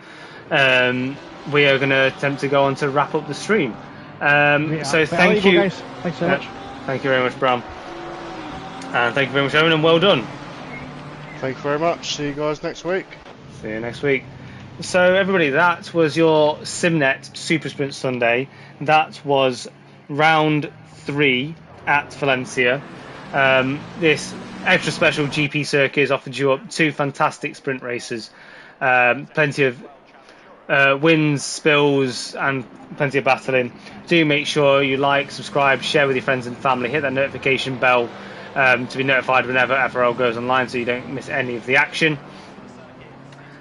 we are going to attempt to go on to wrap up the stream. So thank you. Guys. Thanks so much. Thank you very much, Bram. And thank you very much, Owen, and well done. Thank you very much. See you guys next week. See you next week. So everybody, that was your Simnet SuperSprint Sunday. That was round 3 at Valencia. This extra special GP circuit has offered you up 2 fantastic sprint races. Plenty of wins, spills, and plenty of battling. Do make sure you like, subscribe, share with your friends and family, hit that notification bell to be notified whenever FRL goes online so you don't miss any of the action.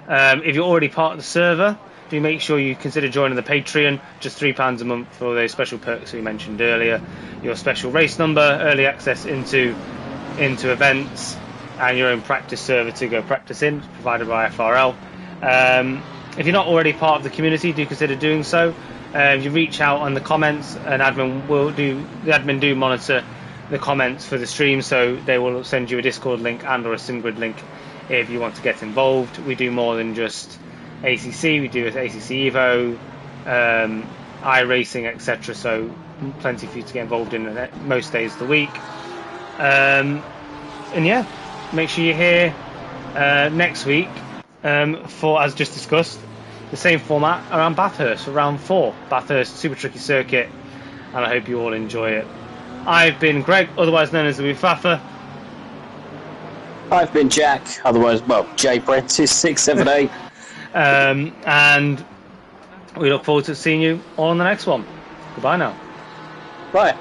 If you're already part of the server, do make sure you consider joining the Patreon, just £3 a month for those special perks we mentioned earlier. Your special race number, early access into events, and your own practice server to go practice in, provided by FRL. If you're not already part of the community, do consider doing so. If you reach out on the comments, the admin do monitor the comments for the stream, so they will send you a Discord link and or a SimGrid link if you want to get involved. We do more than just ACC, we do ACC Evo, iRacing, etc. So plenty for you to get involved in most days of the week. And yeah, make sure you're here next week for, as just discussed, the same format around Bathurst for round 4. Bathurst, super tricky circuit, and I hope you all enjoy it. I've been Greg, otherwise known as the Wifafa. I've been Jack, otherwise, J Prentice 678. And we look forward to seeing you all on the next one. Goodbye now. Bye.